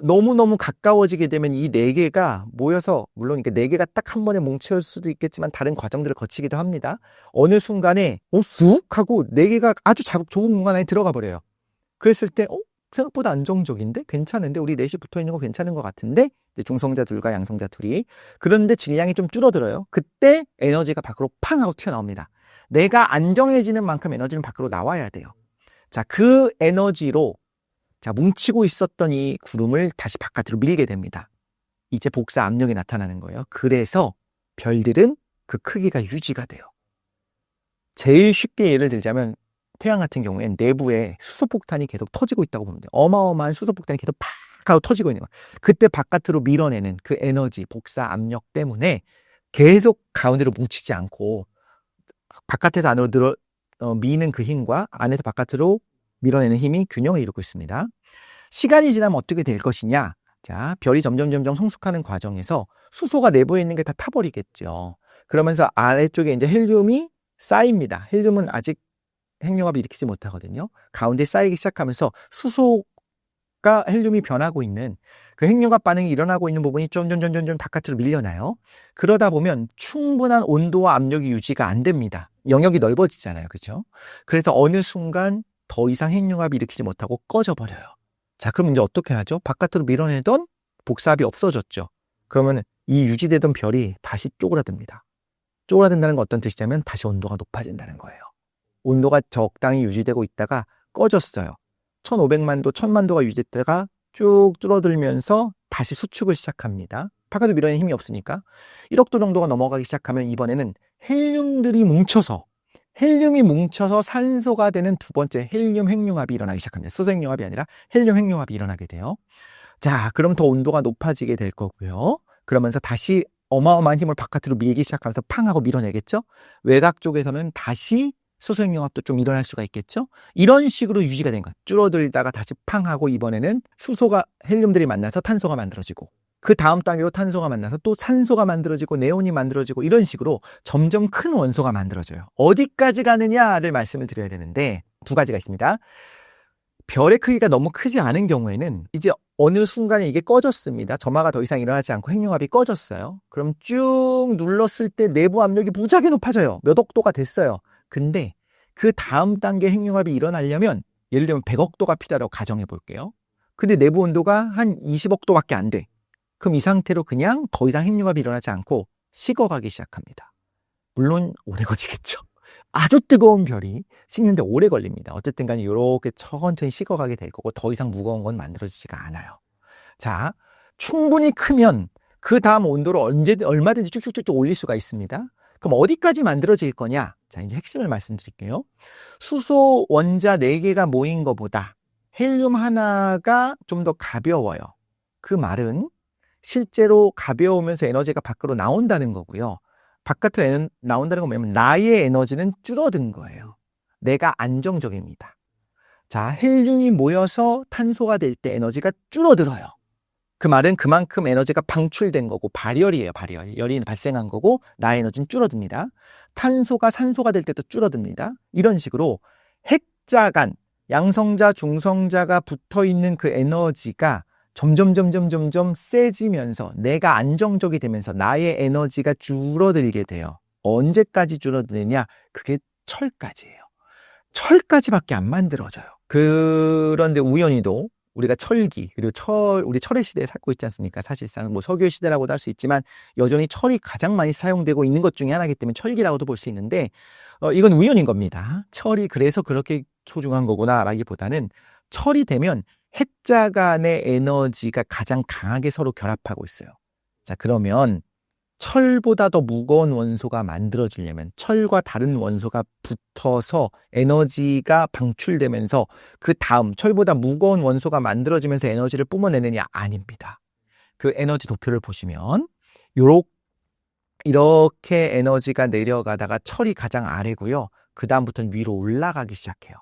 [SPEAKER 1] 너무너무 가까워지게 되면 이 4개가 모여서, 물론 이게 4개가 딱 한 번에 뭉칠 수도 있겠지만 다른 과정들을 거치기도 합니다. 어느 순간에 쑥 하고 4개가 아주 좁은 공간 안에 들어가 버려요. 그랬을 때 생각보다 안정적인데? 괜찮은데? 우리 넷이 붙어있는 거 괜찮은 것 같은데? 중성자 둘과 양성자 둘이. 그런데 질량이 좀 줄어들어요. 그때 에너지가 밖으로 팡 하고 튀어나옵니다. 내가 안정해지는 만큼 에너지는 밖으로 나와야 돼요. 자, 그 에너지로 뭉치고 있었던 이 구름을 다시 바깥으로 밀게 됩니다. 이제 복사 압력이 나타나는 거예요. 그래서 별들은 그 크기가 유지가 돼요. 제일 쉽게 예를 들자면 태양 같은 경우엔 내부에 수소폭탄이 계속 터지고 있다고 보면 돼요. 어마어마한 수소폭탄이 계속 팍 하고 터지고 있는 거예요. 그때 바깥으로 밀어내는 그 에너지, 복사 압력 때문에 계속 가운데로 뭉치지 않고 바깥에서 안으로 미는 그 힘과 안에서 바깥으로 밀어내는 힘이 균형을 이루고 있습니다. 시간이 지나면 어떻게 될 것이냐? 자, 별이 점점 성숙하는 과정에서 수소가 내부에 있는 게 다 타버리겠죠. 그러면서 아래쪽에 이제 헬륨이 쌓입니다. 헬륨은 아직 핵융합을 일으키지 못하거든요. 가운데 쌓이기 시작하면서 수소가 헬륨이 변하고 있는 그 핵융합 반응이 일어나고 있는 부분이 점점 바깥으로 밀려나요. 그러다 보면 충분한 온도와 압력이 유지가 안 됩니다. 영역이 넓어지잖아요. 그렇죠? 그래서 어느 순간 더 이상 핵융합이 일으키지 못하고 꺼져버려요. 자, 그럼 이제 어떻게 하죠? 바깥으로 밀어내던 복사압이 없어졌죠. 그러면 이 유지되던 별이 다시 쪼그라듭니다. 쪼그라든다는 건 어떤 뜻이냐면 다시 온도가 높아진다는 거예요. 온도가 적당히 유지되고 있다가 꺼졌어요. 1500만 도, 1000만 도가 유지됐다가 쭉 줄어들면서 다시 수축을 시작합니다. 바깥으로 밀어내는 힘이 없으니까 1억 도 정도가 넘어가기 시작하면 이번에는 헬륨이 뭉쳐서 산소가 되는 두 번째 헬륨 핵융합이 일어나기 시작합니다. 수소 핵융합이 아니라 헬륨 핵융합이 일어나게 돼요. 자, 그럼 더 온도가 높아지게 될 거고요. 그러면서 다시 어마어마한 힘을 바깥으로 밀기 시작하면서 팡 하고 밀어내겠죠. 외곽 쪽에서는 다시 수소 핵융합도 좀 일어날 수가 있겠죠. 이런 식으로 유지가 된 거예요. 줄어들다가 다시 팡 하고 이번에는 수소가 헬륨들이 만나서 탄소가 만들어지고 그 다음 단계로 탄소가 만나서 또 산소가 만들어지고 네온이 만들어지고 이런 식으로 점점 큰 원소가 만들어져요. 어디까지 가느냐를 말씀을 드려야 되는데 두 가지가 있습니다. 별의 크기가 너무 크지 않은 경우에는 이제 어느 순간에 이게 꺼졌습니다. 점화가 더 이상 일어나지 않고 핵융합이 꺼졌어요. 그럼 쭉 눌렀을 때 내부 압력이 무지하게 높아져요. 몇 억도가 됐어요. 근데 그 다음 단계 핵융합이 일어나려면 예를 들면 100억 도가 필요하다고 가정해 볼게요. 근데 내부 온도가 한 20억 도밖에 안 돼. 그럼 이 상태로 그냥 더 이상 핵융합이 일어나지 않고 식어가기 시작합니다. 물론 오래 걸리겠죠. 아주 뜨거운 별이 식는데 오래 걸립니다. 어쨌든 간에 이렇게 천천히 식어가게 될 거고 더 이상 무거운 건 만들어지지가 않아요. 자, 충분히 크면 그 다음 온도를 얼마든지 쭉쭉쭉 올릴 수가 있습니다. 그럼 어디까지 만들어질 거냐? 자, 이제 핵심을 말씀드릴게요. 수소 원자 4개가 모인 것보다 헬륨 하나가 좀 더 가벼워요. 그 말은 실제로 가벼우면서 에너지가 밖으로 나온다는 거고요. 바깥으로 나온다는 건 뭐냐면 나의 에너지는 줄어든 거예요. 내가 안정적입니다. 자, 헬륨이 모여서 탄소가 될 때 에너지가 줄어들어요. 그 말은 그만큼 에너지가 방출된 거고 발열이에요. 발열. 열이 발생한 거고 나의 에너지는 줄어듭니다. 탄소가 산소가 될 때도 줄어듭니다. 이런 식으로 핵자 간 양성자, 중성자가 붙어있는 그 에너지가 점점 세지면서 내가 안정적이 되면서 나의 에너지가 줄어들게 돼요. 언제까지 줄어드느냐? 그게 철까지예요. 철까지밖에 안 만들어져요. 그런데 우연히도 우리가 철기, 그리고 우리 철의 시대에 살고 있지 않습니까? 사실상 뭐 석유의 시대라고도 할 수 있지만 여전히 철이 가장 많이 사용되고 있는 것 중에 하나이기 때문에 철기라고도 볼 수 있는데 이건 우연인 겁니다. 철이 그래서 그렇게 소중한 거구나 라기보다는 철이 되면 핵자 간의 에너지가 가장 강하게 서로 결합하고 있어요. 자, 그러면 철보다 더 무거운 원소가 만들어지려면 철과 다른 원소가 붙어서 에너지가 방출되면서 그 다음 철보다 무거운 원소가 만들어지면서 에너지를 뿜어내느냐? 아닙니다. 그 에너지 도표를 보시면 이렇게 에너지가 내려가다가 철이 가장 아래고요. 그 다음부터는 위로 올라가기 시작해요.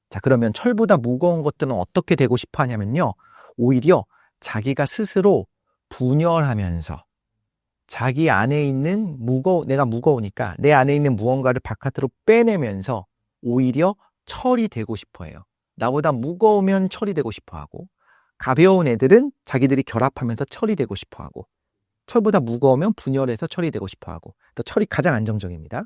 [SPEAKER 1] 자, 그러면 철보다 무거운 것들은 어떻게 되고 싶어 하냐면요. 오히려 자기가 스스로 분열하면서 자기 안에 있는 내가 무거우니까 내 안에 있는 무언가를 바깥으로 빼내면서 오히려 철이 되고 싶어 해요. 나보다 무거우면 철이 되고 싶어 하고 가벼운 애들은 자기들이 결합하면서 철이 되고 싶어 하고 철보다 무거우면 분열해서 철이 되고 싶어 하고 또 철이 가장 안정적입니다.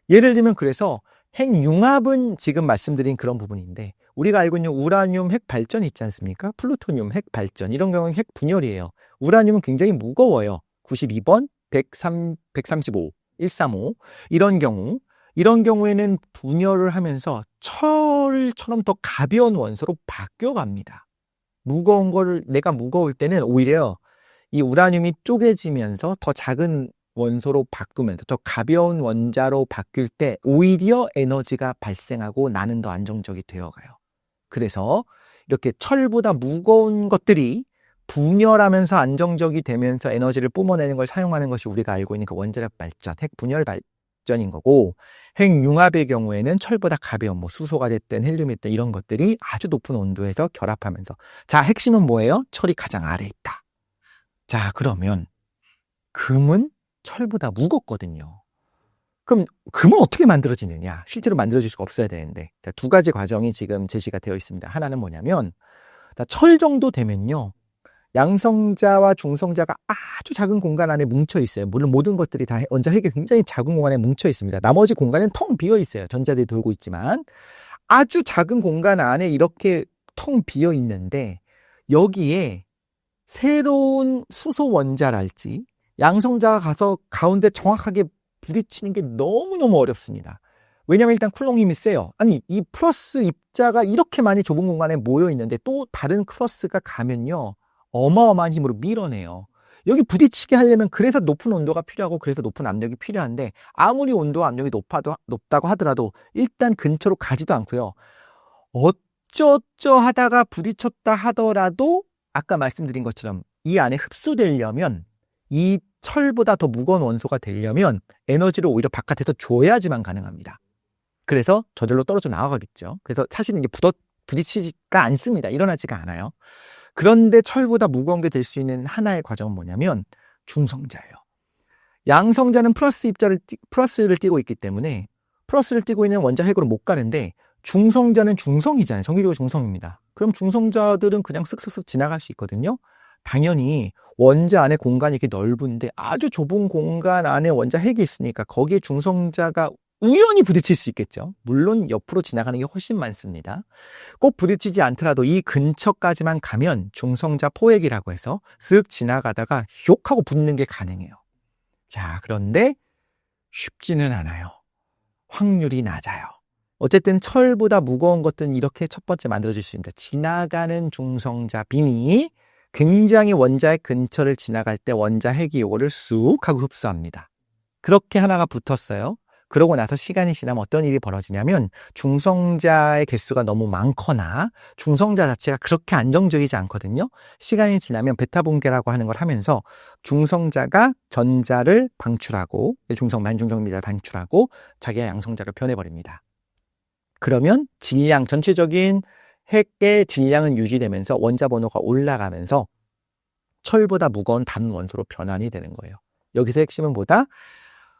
[SPEAKER 1] 예를 들면 그래서 핵융합은 지금 말씀드린 그런 부분인데 우리가 알고 있는 우라늄 핵 발전 있지 않습니까? 플루토늄 핵 발전 이런 경우는 핵 분열이에요. 우라늄은 굉장히 무거워요. 92번, 135, 135 이런 경우에는 분열을 하면서 철처럼 더 가벼운 원소로 바뀌어갑니다. 무거운 거를 내가 무거울 때는 오히려 이 우라늄이 쪼개지면서 더 작은 원소로 바꾸면서 더 가벼운 원자로 바뀔 때 오히려 에너지가 발생하고 나는 더 안정적이 되어가요. 그래서 이렇게 철보다 무거운 것들이 분열하면서 안정적이 되면서 에너지를 뿜어내는 걸 사용하는 것이 우리가 알고 있는 그 원자력 발전, 핵 분열 발전인 거고 핵융합의 경우에는 철보다 가벼운 수소가 됐든 헬륨이 됐든 이런 것들이 아주 높은 온도에서 결합하면서 자, 핵심은 뭐예요? 철이 가장 아래에 있다. 자, 그러면 금은 철보다 무겁거든요. 그럼 금은 어떻게 만들어지느냐? 실제로 만들어질 수가 없어야 되는데 두 가지 과정이 지금 제시가 되어 있습니다. 하나는 뭐냐면 철 정도 되면요. 양성자와 중성자가 아주 작은 공간 안에 뭉쳐 있어요. 물론 모든 것들이 다 원자 핵이 굉장히 작은 공간에 뭉쳐 있습니다. 나머지 공간은 텅 비어 있어요. 전자들이 돌고 있지만 아주 작은 공간 안에 이렇게 텅 비어 있는데 여기에 새로운 수소 원자랄지 양성자가 가서 가운데 정확하게 부딪히는 게 너무너무 어렵습니다. 왜냐면 일단 쿨롱 힘이 세요. 아니, 이 플러스 입자가 이렇게 많이 좁은 공간에 모여 있는데 또 다른 크로스가 가면요. 어마어마한 힘으로 밀어내요. 여기 부딪히게 하려면 그래서 높은 온도가 필요하고 그래서 높은 압력이 필요한데 아무리 온도와 압력이 높다고 하더라도 일단 근처로 가지도 않고요. 어쩌쩌 하다가 부딪혔다 하더라도 아까 말씀드린 것처럼 이 안에 흡수되려면 이 철보다 더 무거운 원소가 되려면 에너지를 오히려 바깥에서 줘야지만 가능합니다. 그래서 저절로 떨어져 나가겠죠. 그래서 사실은 이게 부딪히지가 않습니다. 일어나지가 않아요. 그런데 철보다 무거운 게 될 수 있는 하나의 과정은 뭐냐면 중성자예요. 양성자는 플러스를 띄고 있기 때문에 플러스를 띄고 있는 원자 핵으로 못 가는데 중성자는 중성이잖아요. 정기적으로 중성입니다. 그럼 중성자들은 그냥 쓱쓱쓱 지나갈 수 있거든요. 당연히 원자 안에 공간이 이렇게 넓은데 아주 좁은 공간 안에 원자 핵이 있으니까 거기에 중성자가 우연히 부딪힐 수 있겠죠. 물론 옆으로 지나가는 게 훨씬 많습니다. 꼭 부딪히지 않더라도 이 근처까지만 가면 중성자 포획이라고 해서 쓱 지나가다가 욕하고 붙는 게 가능해요. 자, 그런데 쉽지는 않아요. 확률이 낮아요. 어쨌든 철보다 무거운 것들은 이렇게 첫 번째 만들어질 수 있습니다. 지나가는 중성자 빔이 굉장히 원자의 근처를 지나갈 때 원자 핵이 이거를 쑥 하고 흡수합니다. 그렇게 하나가 붙었어요. 그러고 나서 시간이 지나면 어떤 일이 벌어지냐면 중성자의 개수가 너무 많거나 중성자 자체가 그렇게 안정적이지 않거든요. 시간이 지나면 베타 붕괴라고 하는 걸 하면서 중성자가 전자를 방출하고 만중성 미자를 방출하고 자기가 양성자로 변해버립니다. 그러면 질량, 전체적인 핵의 질량은 유지되면서 원자 번호가 올라가면서 철보다 무거운 단 원소로 변환이 되는 거예요. 여기서 핵심은 뭐다?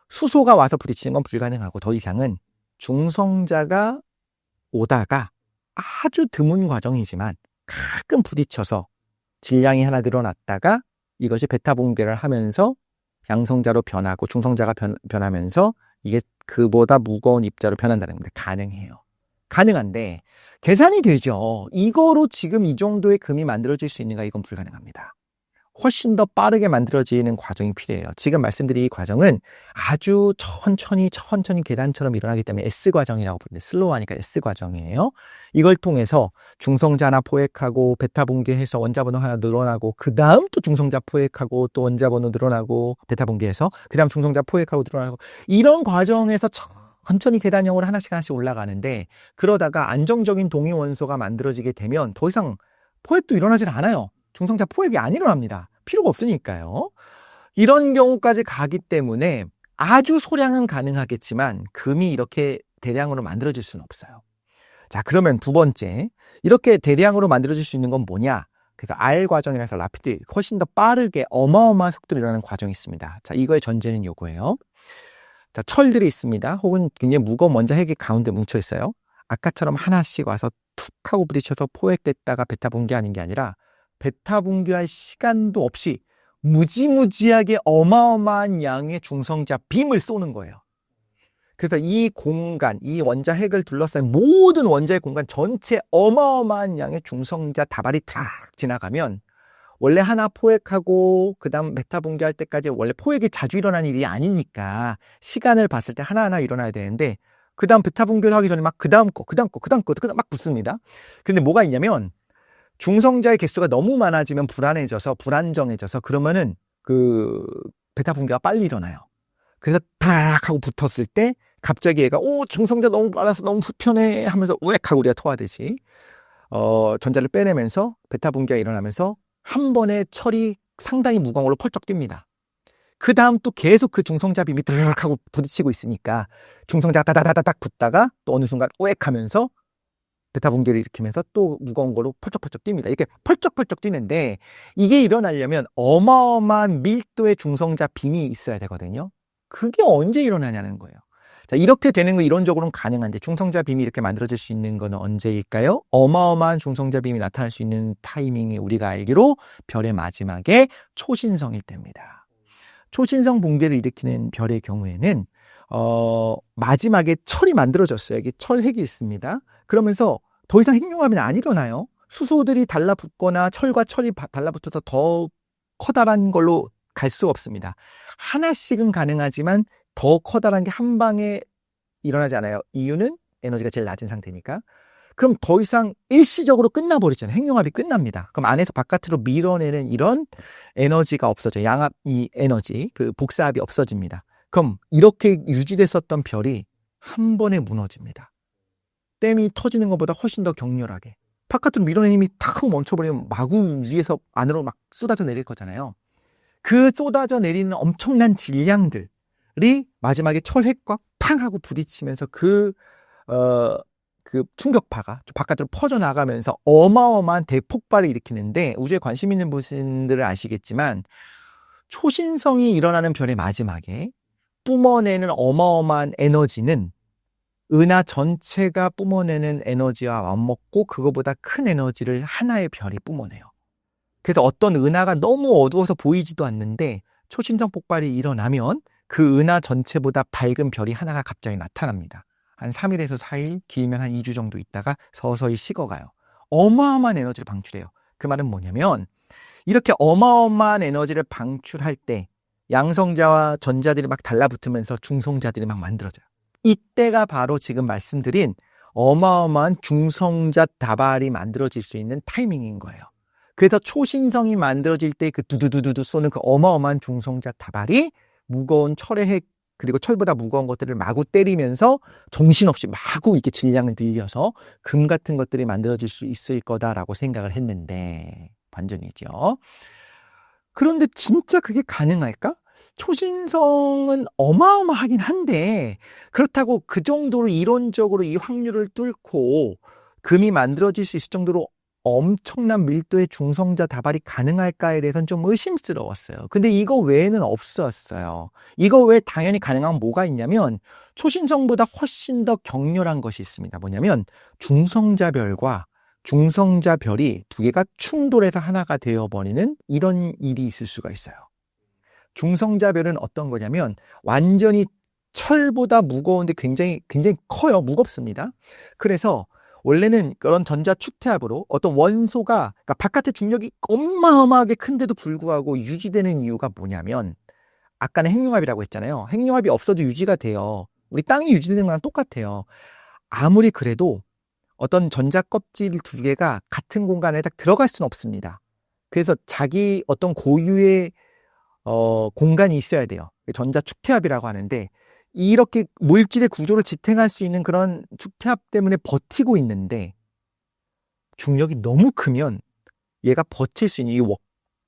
[SPEAKER 1] 수소가 와서 부딪히는 건 불가능하고 더 이상은 중성자가 오다가 아주 드문 과정이지만 가끔 부딪혀서 질량이 하나 늘어났다가 이것이 베타 붕괴를 하면서 양성자로 변하고 중성자가 변하면서 이게 그보다 무거운 입자로 변한다는 건데 가능해요. 가능한데 계산이 되죠. 이거로 지금 이 정도의 금이 만들어질 수 있는가? 이건 불가능합니다. 훨씬 더 빠르게 만들어지는 과정이 필요해요. 지금 말씀드린 이 과정은 아주 천천히 계단처럼 일어나기 때문에 S과정이라고 부르는데 슬로우하니까 S과정이에요. 이걸 통해서 중성자 하나 포획하고 베타 붕괴해서 원자 번호 하나 늘어나고 그 다음 또 중성자 포획하고 또 원자 번호 늘어나고 베타 붕괴해서 그 다음 중성자 포획하고 늘어나고 이런 과정에서 천천히 계단형으로 하나씩 올라가는데 그러다가 안정적인 동위 원소가 만들어지게 되면 더 이상 포획도 일어나질 않아요. 중성자 포획이 안 일어납니다. 필요가 없으니까요. 이런 경우까지 가기 때문에 아주 소량은 가능하겠지만 금이 이렇게 대량으로 만들어질 수는 없어요. 자, 그러면 두 번째, 이렇게 대량으로 만들어질 수 있는 건 뭐냐? 그래서 R 과정이라서 라피드, 훨씬 더 빠르게 어마어마한 속도로 일어나는 과정이 있습니다. 자, 이거의 전제는 요거예요. 자, 철들이 있습니다. 혹은 굉장히 무거운 원자 핵이 가운데 뭉쳐 있어요. 아까처럼 하나씩 와서 툭 하고 부딪혀서 포획됐다가 베타 붕괴하는 게 아니라 베타 붕괴할 시간도 없이 무지무지하게 어마어마한 양의 중성자 빔을 쏘는 거예요. 그래서 이 공간, 이 원자 핵을 둘러싼 모든 원자의 공간 전체 어마어마한 양의 중성자 다발이 탁 지나가면 원래 하나 포획하고 그 다음 베타 붕괴할 때까지 원래 포획이 자주 일어나는 일이 아니니까 시간을 봤을 때 하나하나 일어나야 되는데 그 다음 베타 붕괴를 하기 전에 막 그 다음 거 막 붙습니다. 근데 뭐가 있냐면 중성자의 개수가 너무 많아지면 불안정해져서 그러면은 그 베타 붕괴가 빨리 일어나요. 그래서 탁 하고 붙었을 때 갑자기 얘가 중성자 너무 많아서 너무 불편해 하면서 우엑 하고 우리가 토하듯이 전자를 빼내면서 베타 붕괴가 일어나면서 한 번에 철이 상당히 무거운 걸로 펄쩍 뜁니다. 그 다음 또 계속 그 중성자 빔이 드르륵 하고 부딪히고 있으니까 중성자가 다다다닥 붙다가 또 어느 순간 우엑 하면서 베타 붕괴를 일으키면서 또 무거운 거로 펄쩍펄쩍 뜁니다. 이렇게 펄쩍펄쩍 뛰는데 이게 일어나려면 어마어마한 밀도의 중성자 빔이 있어야 되거든요. 그게 언제 일어나냐는 거예요. 자, 이렇게 되는 거 이론적으로는 가능한데 중성자 빔이 이렇게 만들어질 수 있는 건 언제일까요? 어마어마한 중성자 빔이 나타날 수 있는 타이밍이 우리가 알기로 별의 마지막에 초신성일 때입니다. 초신성 붕괴를 일으키는 별의 경우에는 마지막에 철이 만들어졌어요. 여기 철핵이 있습니다. 그러면서 더 이상 핵융합이 안 일어나요. 수소들이 달라붙거나 철과 철이 달라붙어서 더 커다란 걸로 갈 수가 없습니다. 하나씩은 가능하지만 더 커다란 게 한 방에 일어나지 않아요. 이유는 에너지가 제일 낮은 상태니까. 그럼 더 이상 일시적으로 끝나버리잖아요. 핵융합이 끝납니다. 그럼 안에서 바깥으로 밀어내는 이런 에너지가 없어져요. 양압, 이 에너지, 그 복사압이 없어집니다. 그럼 이렇게 유지됐었던 별이 한 번에 무너집니다. 댐이 터지는 것보다 훨씬 더 격렬하게. 바깥으로 밀어내는 힘이 탁 하고 멈춰버리면 마구 위에서 안으로 막 쏟아져 내릴 거잖아요. 그 쏟아져 내리는 엄청난 질량들이 마지막에 철핵과 팡 하고 부딪히면서 그 충격파가 바깥으로 퍼져나가면서 어마어마한 대폭발을 일으키는데 우주에 관심 있는 분들은 아시겠지만 초신성이 일어나는 별의 마지막에 뿜어내는 어마어마한 에너지는 은하 전체가 뿜어내는 에너지와 맞먹고 그거보다 큰 에너지를 하나의 별이 뿜어내요. 그래서 어떤 은하가 너무 어두워서 보이지도 않는데 초신성 폭발이 일어나면 그 은하 전체보다 밝은 별이 하나가 갑자기 나타납니다. 한 3일에서 4일, 길면 한 2주 정도 있다가 서서히 식어가요. 어마어마한 에너지를 방출해요. 그 말은 뭐냐면 이렇게 어마어마한 에너지를 방출할 때 양성자와 전자들이 막 달라붙으면서 중성자들이 막 만들어져요. 이때가 바로 지금 말씀드린 어마어마한 중성자 다발이 만들어질 수 있는 타이밍인 거예요. 그래서 초신성이 만들어질 때 그 두두두두두 쏘는 그 어마어마한 중성자 다발이 무거운 철의 핵 그리고 철보다 무거운 것들을 마구 때리면서 정신없이 마구 이렇게 질량을 늘려서 금 같은 것들이 만들어질 수 있을 거다라고 생각을 했는데 반전이죠. 그런데 진짜 그게 가능할까? 초신성은 어마어마하긴 한데 그렇다고 그 정도로 이론적으로 이 확률을 뚫고 금이 만들어질 수 있을 정도로 엄청난 밀도의 중성자 다발이 가능할까에 대해서는 좀 의심스러웠어요. 근데 이거 외에는 없었어요. 이거 외에 당연히 가능한 뭐가 있냐면 초신성보다 훨씬 더 격렬한 것이 있습니다. 뭐냐면 중성자별과 중성자별이 두 개가 충돌해서 하나가 되어버리는 이런 일이 있을 수가 있어요. 중성자별은 어떤 거냐면 완전히 철보다 무거운데 굉장히 커요. 무겁습니다. 그래서 원래는 그런 전자 축태합으로 어떤 원소가 그러니까 바깥의 중력이 어마어마하게 큰데도 불구하고 유지되는 이유가 뭐냐면 아까는 핵융합이라고 했잖아요. 핵융합이 없어도 유지가 돼요. 우리 땅이 유지되는 거랑 똑같아요. 아무리 그래도 어떤 전자 껍질 두 개가 같은 공간에 딱 들어갈 수는 없습니다. 그래서 자기 어떤 고유의 공간이 있어야 돼요. 전자 축태합이라고 하는데 이렇게 물질의 구조를 지탱할 수 있는 그런 축태합 때문에 버티고 있는데 중력이 너무 크면 얘가 버틸 수 있는 이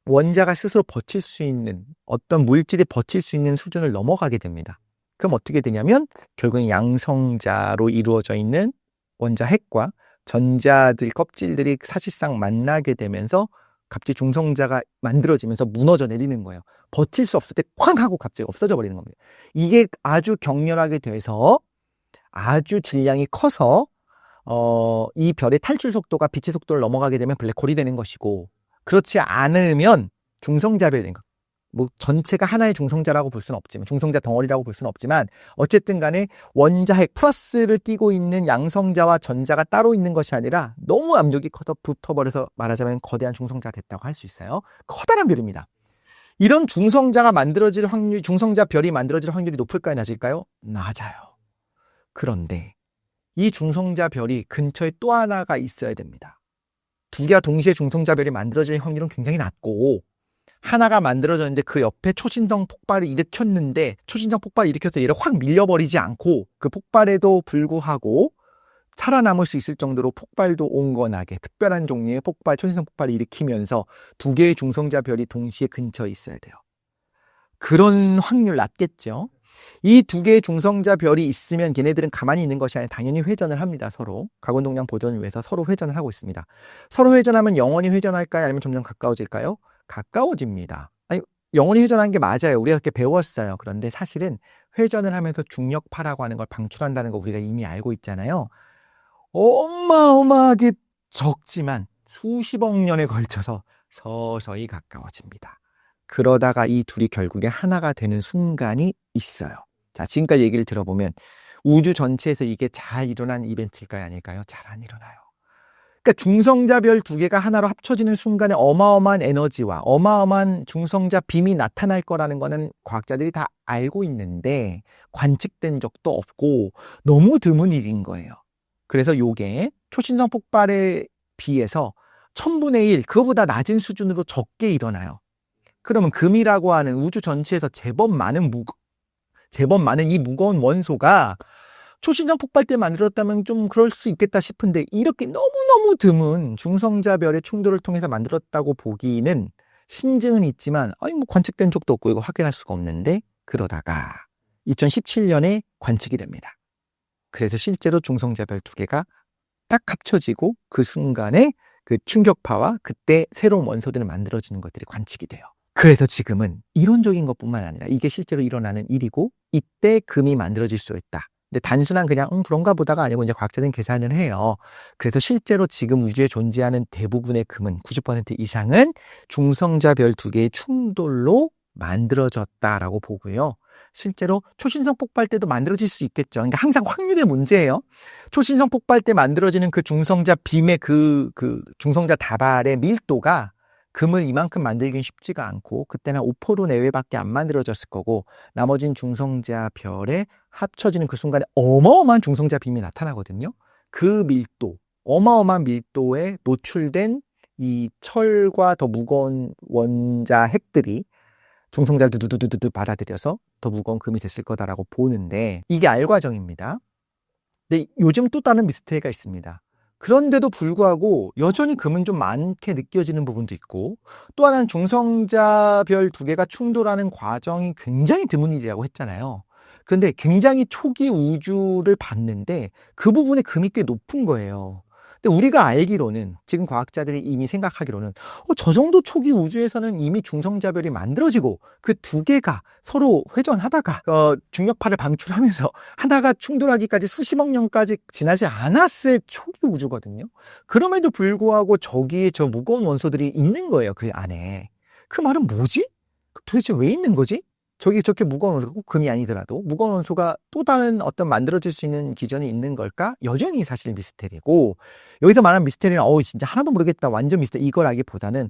[SPEAKER 1] 원자가 스스로 버틸 수 있는 어떤 물질이 버틸 수 있는 수준을 넘어가게 됩니다. 그럼 어떻게 되냐면 결국엔 양성자로 이루어져 있는 원자 핵과 전자들 껍질들이 사실상 만나게 되면서 갑자기 중성자가 만들어지면서 무너져 내리는 거예요. 버틸 수 없을 때 쾅 하고 갑자기 없어져 버리는 겁니다. 이게 아주 격렬하게 돼서 아주 질량이 커서 이 별의 탈출 속도가 빛의 속도를 넘어가게 되면 블랙홀이 되는 것이고 그렇지 않으면 중성자별이 되는 거. 뭐 전체가 하나의 중성자라고 볼 수는 없지만 중성자 덩어리라고 볼 수는 없지만 어쨌든 간에 원자핵 플러스를 띠고 있는 양성자와 전자가 따로 있는 것이 아니라 너무 압력이 붙어버려서 말하자면 거대한 중성자가 됐다고 할 수 있어요. 커다란 별입니다. 이런 중성자가 만들어질 확률, 중성자 별이 만들어질 확률이 높을까요? 낮을까요? 낮아요. 그런데 이 중성자 별이 근처에 또 하나가 있어야 됩니다. 두 개가 동시에 중성자 별이 만들어질 확률은 굉장히 낮고 하나가 만들어졌는데 그 옆에 초신성 폭발을 일으켰는데 초신성 폭발을 일으켜서 얘를 확 밀려버리지 않고 그 폭발에도 불구하고 살아남을 수 있을 정도로 폭발도 온건하게 특별한 종류의 폭발, 초신성 폭발을 일으키면서 두 개의 중성자 별이 동시에 근처에 있어야 돼요. 그런 확률 낮겠죠. 이 두 개의 중성자 별이 있으면 걔네들은 가만히 있는 것이 아니라 당연히 회전을 합니다. 서로 가공동량 보존을 위해서 서로 회전을 하고 있습니다. 서로 회전하면 영원히 회전할까요? 아니면 점점 가까워질까요? 가까워집니다. 아니, 영원히 회전하는 게 맞아요. 우리가 그렇게 배웠어요. 그런데 사실은 회전을 하면서 중력파라고 하는 걸 방출한다는 거 우리가 이미 알고 있잖아요. 어마어마하게 적지만 수십억 년에 걸쳐서 서서히 가까워집니다. 그러다가 이 둘이 결국에 하나가 되는 순간이 있어요. 자, 지금까지 얘기를 들어보면 우주 전체에서 이게 잘 일어난 이벤트일까요? 아닐까요? 잘 안 일어나요. 그러니까 중성자별 두 개가 하나로 합쳐지는 순간에 어마어마한 에너지와 어마어마한 중성자 빔이 나타날 거라는 거는 과학자들이 다 알고 있는데 관측된 적도 없고 너무 드문 일인 거예요. 그래서 요게 초신성 폭발에 비해서 1000분의 1, 그거보다 낮은 수준으로 적게 일어나요. 그러면 금이라고 하는 우주 전체에서 제법 많은 이 무거운 원소가 초신성 폭발 때 만들었다면 좀 그럴 수 있겠다 싶은데 이렇게 너무너무 드문 중성자별의 충돌을 통해서 만들었다고 보기는 신증은 있지만 뭐 관측된 적도 없고 이거 확인할 수가 없는데 그러다가 2017년에 관측이 됩니다. 그래서 실제로 중성자별 두 개가 딱 합쳐지고 그 순간에 그 충격파와 그때 새로운 원소들을 만들어지는 것들이 관측이 돼요. 그래서 지금은 이론적인 것뿐만 아니라 이게 실제로 일어나는 일이고 이때 금이 만들어질 수 있다. 근데 단순한 그냥 그런가 보다가 아니고 이제 과학자들은 계산을 해요. 그래서 실제로 지금 우주에 존재하는 대부분의 금은 90% 이상은 중성자별 두 개의 충돌로 만들어졌다라고 보고요. 실제로 초신성 폭발 때도 만들어질 수 있겠죠. 그러니까 항상 확률의 문제예요. 초신성 폭발 때 만들어지는 그 중성자 빔의 그 중성자 다발의 밀도가 금을 이만큼 만들긴 쉽지가 않고 그때는 5% 내외밖에 안 만들어졌을 거고 나머진 중성자 별에 합쳐지는 그 순간에 어마어마한 중성자 빔이 나타나거든요. 그 밀도, 어마어마한 밀도에 노출된 이 철과 더 무거운 원자 핵들이 중성자를 두두두두두 받아들여서 더 무거운 금이 됐을 거다라고 보는데 이게 R 과정입니다. 근데 요즘 또 다른 미스테리가 있습니다. 그런데도 불구하고 여전히 금은 좀 많게 느껴지는 부분도 있고 또 하나는 중성자별 두 개가 충돌하는 과정이 굉장히 드문 일이라고 했잖아요. 그런데 굉장히 초기 우주를 봤는데 그 부분에 금이 꽤 높은 거예요. 근데 우리가 알기로는 지금 과학자들이 이미 생각하기로는 저 정도 초기 우주에서는 이미 중성자별이 만들어지고 그 두 개가 서로 회전하다가 중력파를 방출하면서 하나가 충돌하기까지 수십억 년까지 지나지 않았을 초기 우주거든요. 그럼에도 불구하고 저기에 저 무거운 원소들이 있는 거예요. 그 안에. 그 말은 뭐지? 도대체 왜 있는 거지? 저기 저렇게 무거운 원소가 꼭 금이 아니더라도 무거운 원소가 또 다른 어떤 만들어질 수 있는 기전이 있는 걸까? 여전히 사실 미스테리고 여기서 말하는 미스테리는 진짜 하나도 모르겠다 완전 미스테리 이거라기보다는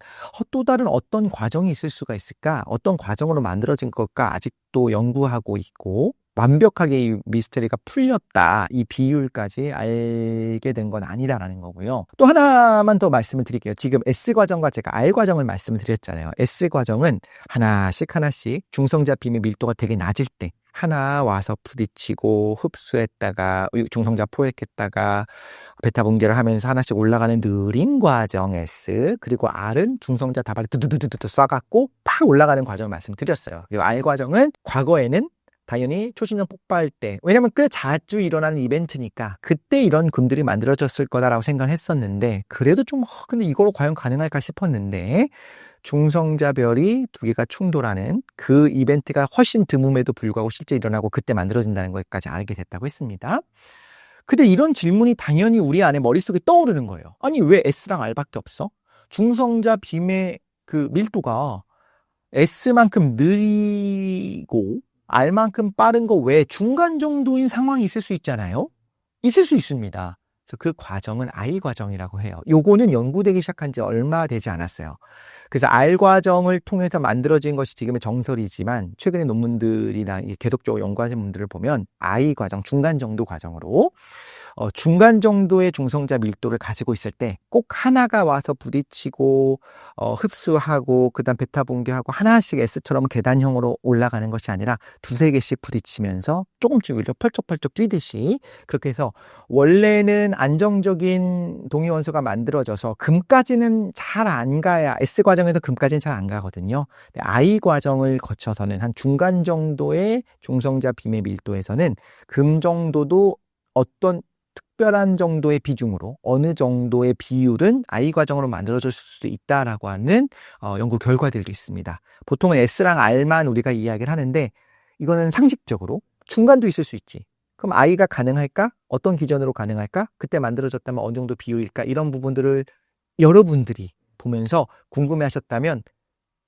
[SPEAKER 1] 또 다른 어떤 과정이 있을 수가 있을까? 어떤 과정으로 만들어진 걸까? 아직도 연구하고 있고 완벽하게 이 미스테리가 풀렸다. 이 비율까지 알게 된 건 아니다라는 거고요. 또 하나만 더 말씀을 드릴게요. 지금 S과정과 제가 R과정을 말씀을 드렸잖아요. S과정은 하나씩 중성자 빔의 밀도가 되게 낮을 때 하나 와서 부딪히고 흡수했다가 중성자 포획했다가 베타 붕괴를 하면서 하나씩 올라가는 느린 과정 S, 그리고 R은 중성자 다발을 두두두두두 쏴갖고 팍 올라가는 과정을 말씀드렸어요. 그리고 R 과정은 과거에는 당연히 초신성 폭발 때, 왜냐면 꽤 자주 일어나는 이벤트니까 그때 이런 금들이 만들어졌을 거다라고 생각을 했었는데 그래도 좀 근데 이거로 과연 가능할까 싶었는데 중성자별이 두 개가 충돌하는 그 이벤트가 훨씬 드뭅에도 불구하고 실제 일어나고 그때 만들어진다는 것까지 알게 됐다고 했습니다. 근데 이런 질문이 당연히 우리 안에 머릿속에 떠오르는 거예요. 아니 왜 S랑 R밖에 없어? 중성자 빔의 그 밀도가 S만큼 느리고 R만큼 빠른 거 외에 중간 정도인 상황이 있을 수 있잖아요. 있을 수 있습니다. 그래서 그 과정은 R 과정이라고 해요. 요거는 연구되기 시작한 지 얼마 되지 않았어요. 그래서 R 과정을 통해서 만들어진 것이 지금의 정설이지만 최근의 논문들이나 계속적으로 연구하신 분들을 보면 R 과정, 중간 정도 과정으로 중간 정도의 중성자 밀도를 가지고 있을 때 꼭 하나가 와서 부딪히고 흡수하고 그다음 베타 붕괴하고 하나씩 S처럼 계단형으로 올라가는 것이 아니라 두세 개씩 부딪히면서 조금씩 오히려 펄쩍펄쩍 뛰듯이 그렇게 해서 원래는 안정적인 동위원소가 만들어져서 금까지는 잘 안 가야 S 과정에서 금까지는 잘 안 가거든요. I 과정을 거쳐서는 한 중간 정도의 중성자 빔의 밀도에서는 금 정도도 어떤 특별한 정도의 비중으로 어느 정도의 비율은 I 과정으로 만들어질 수도 있다라고 하는 연구 결과들도 있습니다. 보통은 S랑 R만 우리가 이야기를 하는데 이거는 상식적으로 중간도 있을 수 있지. 그럼 I가 가능할까? 어떤 기전으로 가능할까? 그때 만들어졌다면 어느 정도 비율일까? 이런 부분들을 여러분들이 보면서 궁금해하셨다면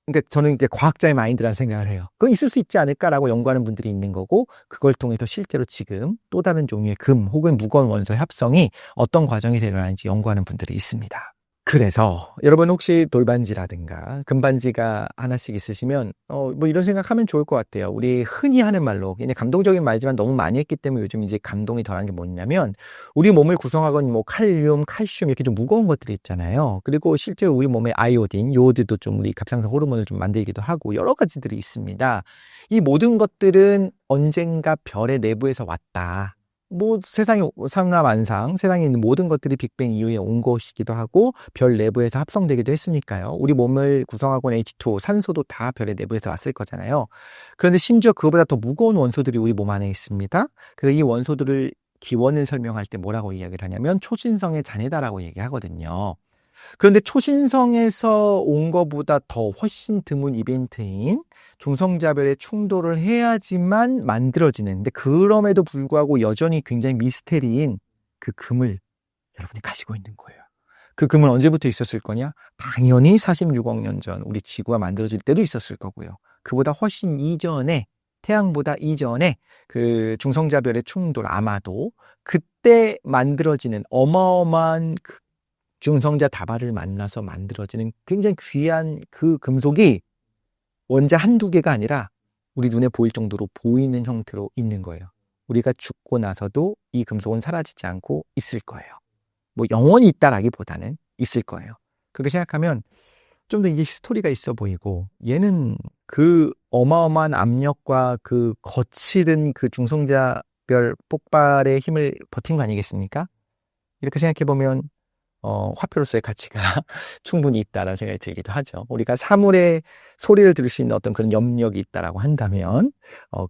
[SPEAKER 1] 그러니까 저는 이제 과학자의 마인드라는 생각을 해요. 그건 있을 수 있지 않을까라고 연구하는 분들이 있는 거고 그걸 통해서 실제로 지금 또 다른 종류의 금 혹은 무거운 원소의 합성이 어떤 과정이 일어나는지 연구하는 분들이 있습니다. 그래서 여러분 혹시 돌반지라든가 금반지가 하나씩 있으시면 뭐 이런 생각하면 좋을 것 같아요. 우리 흔히 하는 말로 그냥 감동적인 말이지만 너무 많이 했기 때문에 요즘 이제 감동이 덜한 게 뭐냐면 우리 몸을 구성하건 뭐 칼륨, 칼슘 이렇게 좀 무거운 것들이 있잖아요. 그리고 실제로 우리 몸에 아이오딘, 요오드도 좀 우리 갑상선 호르몬을 좀 만들기도 하고 여러 가지들이 있습니다. 이 모든 것들은 언젠가 별의 내부에서 왔다. 뭐 세상에 상하만상 세상에 있는 모든 것들이 빅뱅 이후에 온 것이기도 하고 별 내부에서 합성되기도 했으니까요. 우리 몸을 구성하고 있는 H2O, 산소도 다 별의 내부에서 왔을 거잖아요. 그런데 심지어 그거보다 더 무거운 원소들이 우리 몸 안에 있습니다. 그래서 이 원소들을 기원을 설명할 때 뭐라고 이야기를 하냐면 초신성의 잔해다라고 얘기하거든요. 그런데 초신성에서 온 것보다 더 훨씬 드문 이벤트인 중성자별의 충돌을 해야지만 만들어지는데 그럼에도 불구하고 여전히 굉장히 미스테리인 그 금을 여러분이 가지고 있는 거예요. 그 금은 언제부터 있었을 거냐? 당연히 46억 년 전 우리 지구가 만들어질 때도 있었을 거고요. 그보다 훨씬 이전에 태양보다 이전에 그 중성자별의 충돌 아마도 그때 만들어지는 어마어마한 중성자 다발을 만나서 만들어지는 굉장히 귀한 그 금속이 원자 한두 개가 아니라 우리 눈에 보일 정도로 보이는 형태로 있는 거예요. 우리가 죽고 나서도 이 금속은 사라지지 않고 있을 거예요. 뭐 영원히 있다라기보다는 있을 거예요. 그렇게 생각하면 좀 더 이게 스토리가 있어 보이고, 얘는 그 어마어마한 압력과 그 거칠은 그 중성자별 폭발의 힘을 버틴 거 아니겠습니까? 이렇게 생각해 보면 화폐로서의 가치가 충분히 있다라는 생각이 들기도 하죠. 우리가 사물의 소리를 들을 수 있는 어떤 그런 염력이 있다라고 한다면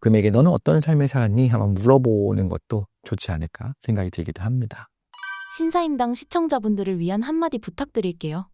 [SPEAKER 1] 금에게 너는 어떤 삶을 살았니? 한번 물어보는 것도 좋지 않을까 생각이 들기도 합니다.
[SPEAKER 2] 신사임당 시청자분들을 위한 한마디 부탁드릴게요.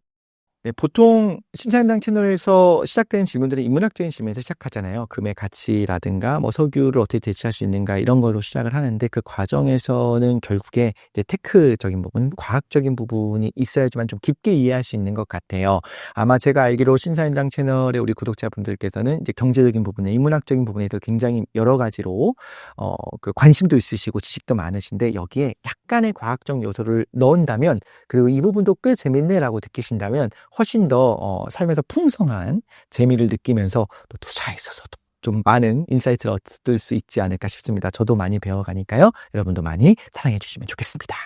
[SPEAKER 1] 네, 보통 신사임당 채널에서 시작된 질문들은 인문학적인 질문에서 시작하잖아요. 금의 가치라든가 뭐 석유를 어떻게 대체할 수 있는가 이런 걸로 시작을 하는데, 그 과정에서는 결국에 이제 테크적인 부분, 과학적인 부분이 있어야지만 좀 깊게 이해할 수 있는 것 같아요. 아마 제가 알기로 신사임당 채널의 우리 구독자분들께서는 이제 경제적인 부분에, 인문학적인 부분에서 굉장히 여러 가지로 그 관심도 있으시고 지식도 많으신데, 여기에 약간의 과학적 요소를 넣은다면, 그리고 이 부분도 꽤 재밌네라고 느끼신다면 훨씬 더 삶에서 풍성한 재미를 느끼면서 또 투자에 있어서도 좀 많은 인사이트를 얻을 수 있지 않을까 싶습니다. 저도 많이 배워가니까요. 여러분도 많이 사랑해 주시면 좋겠습니다.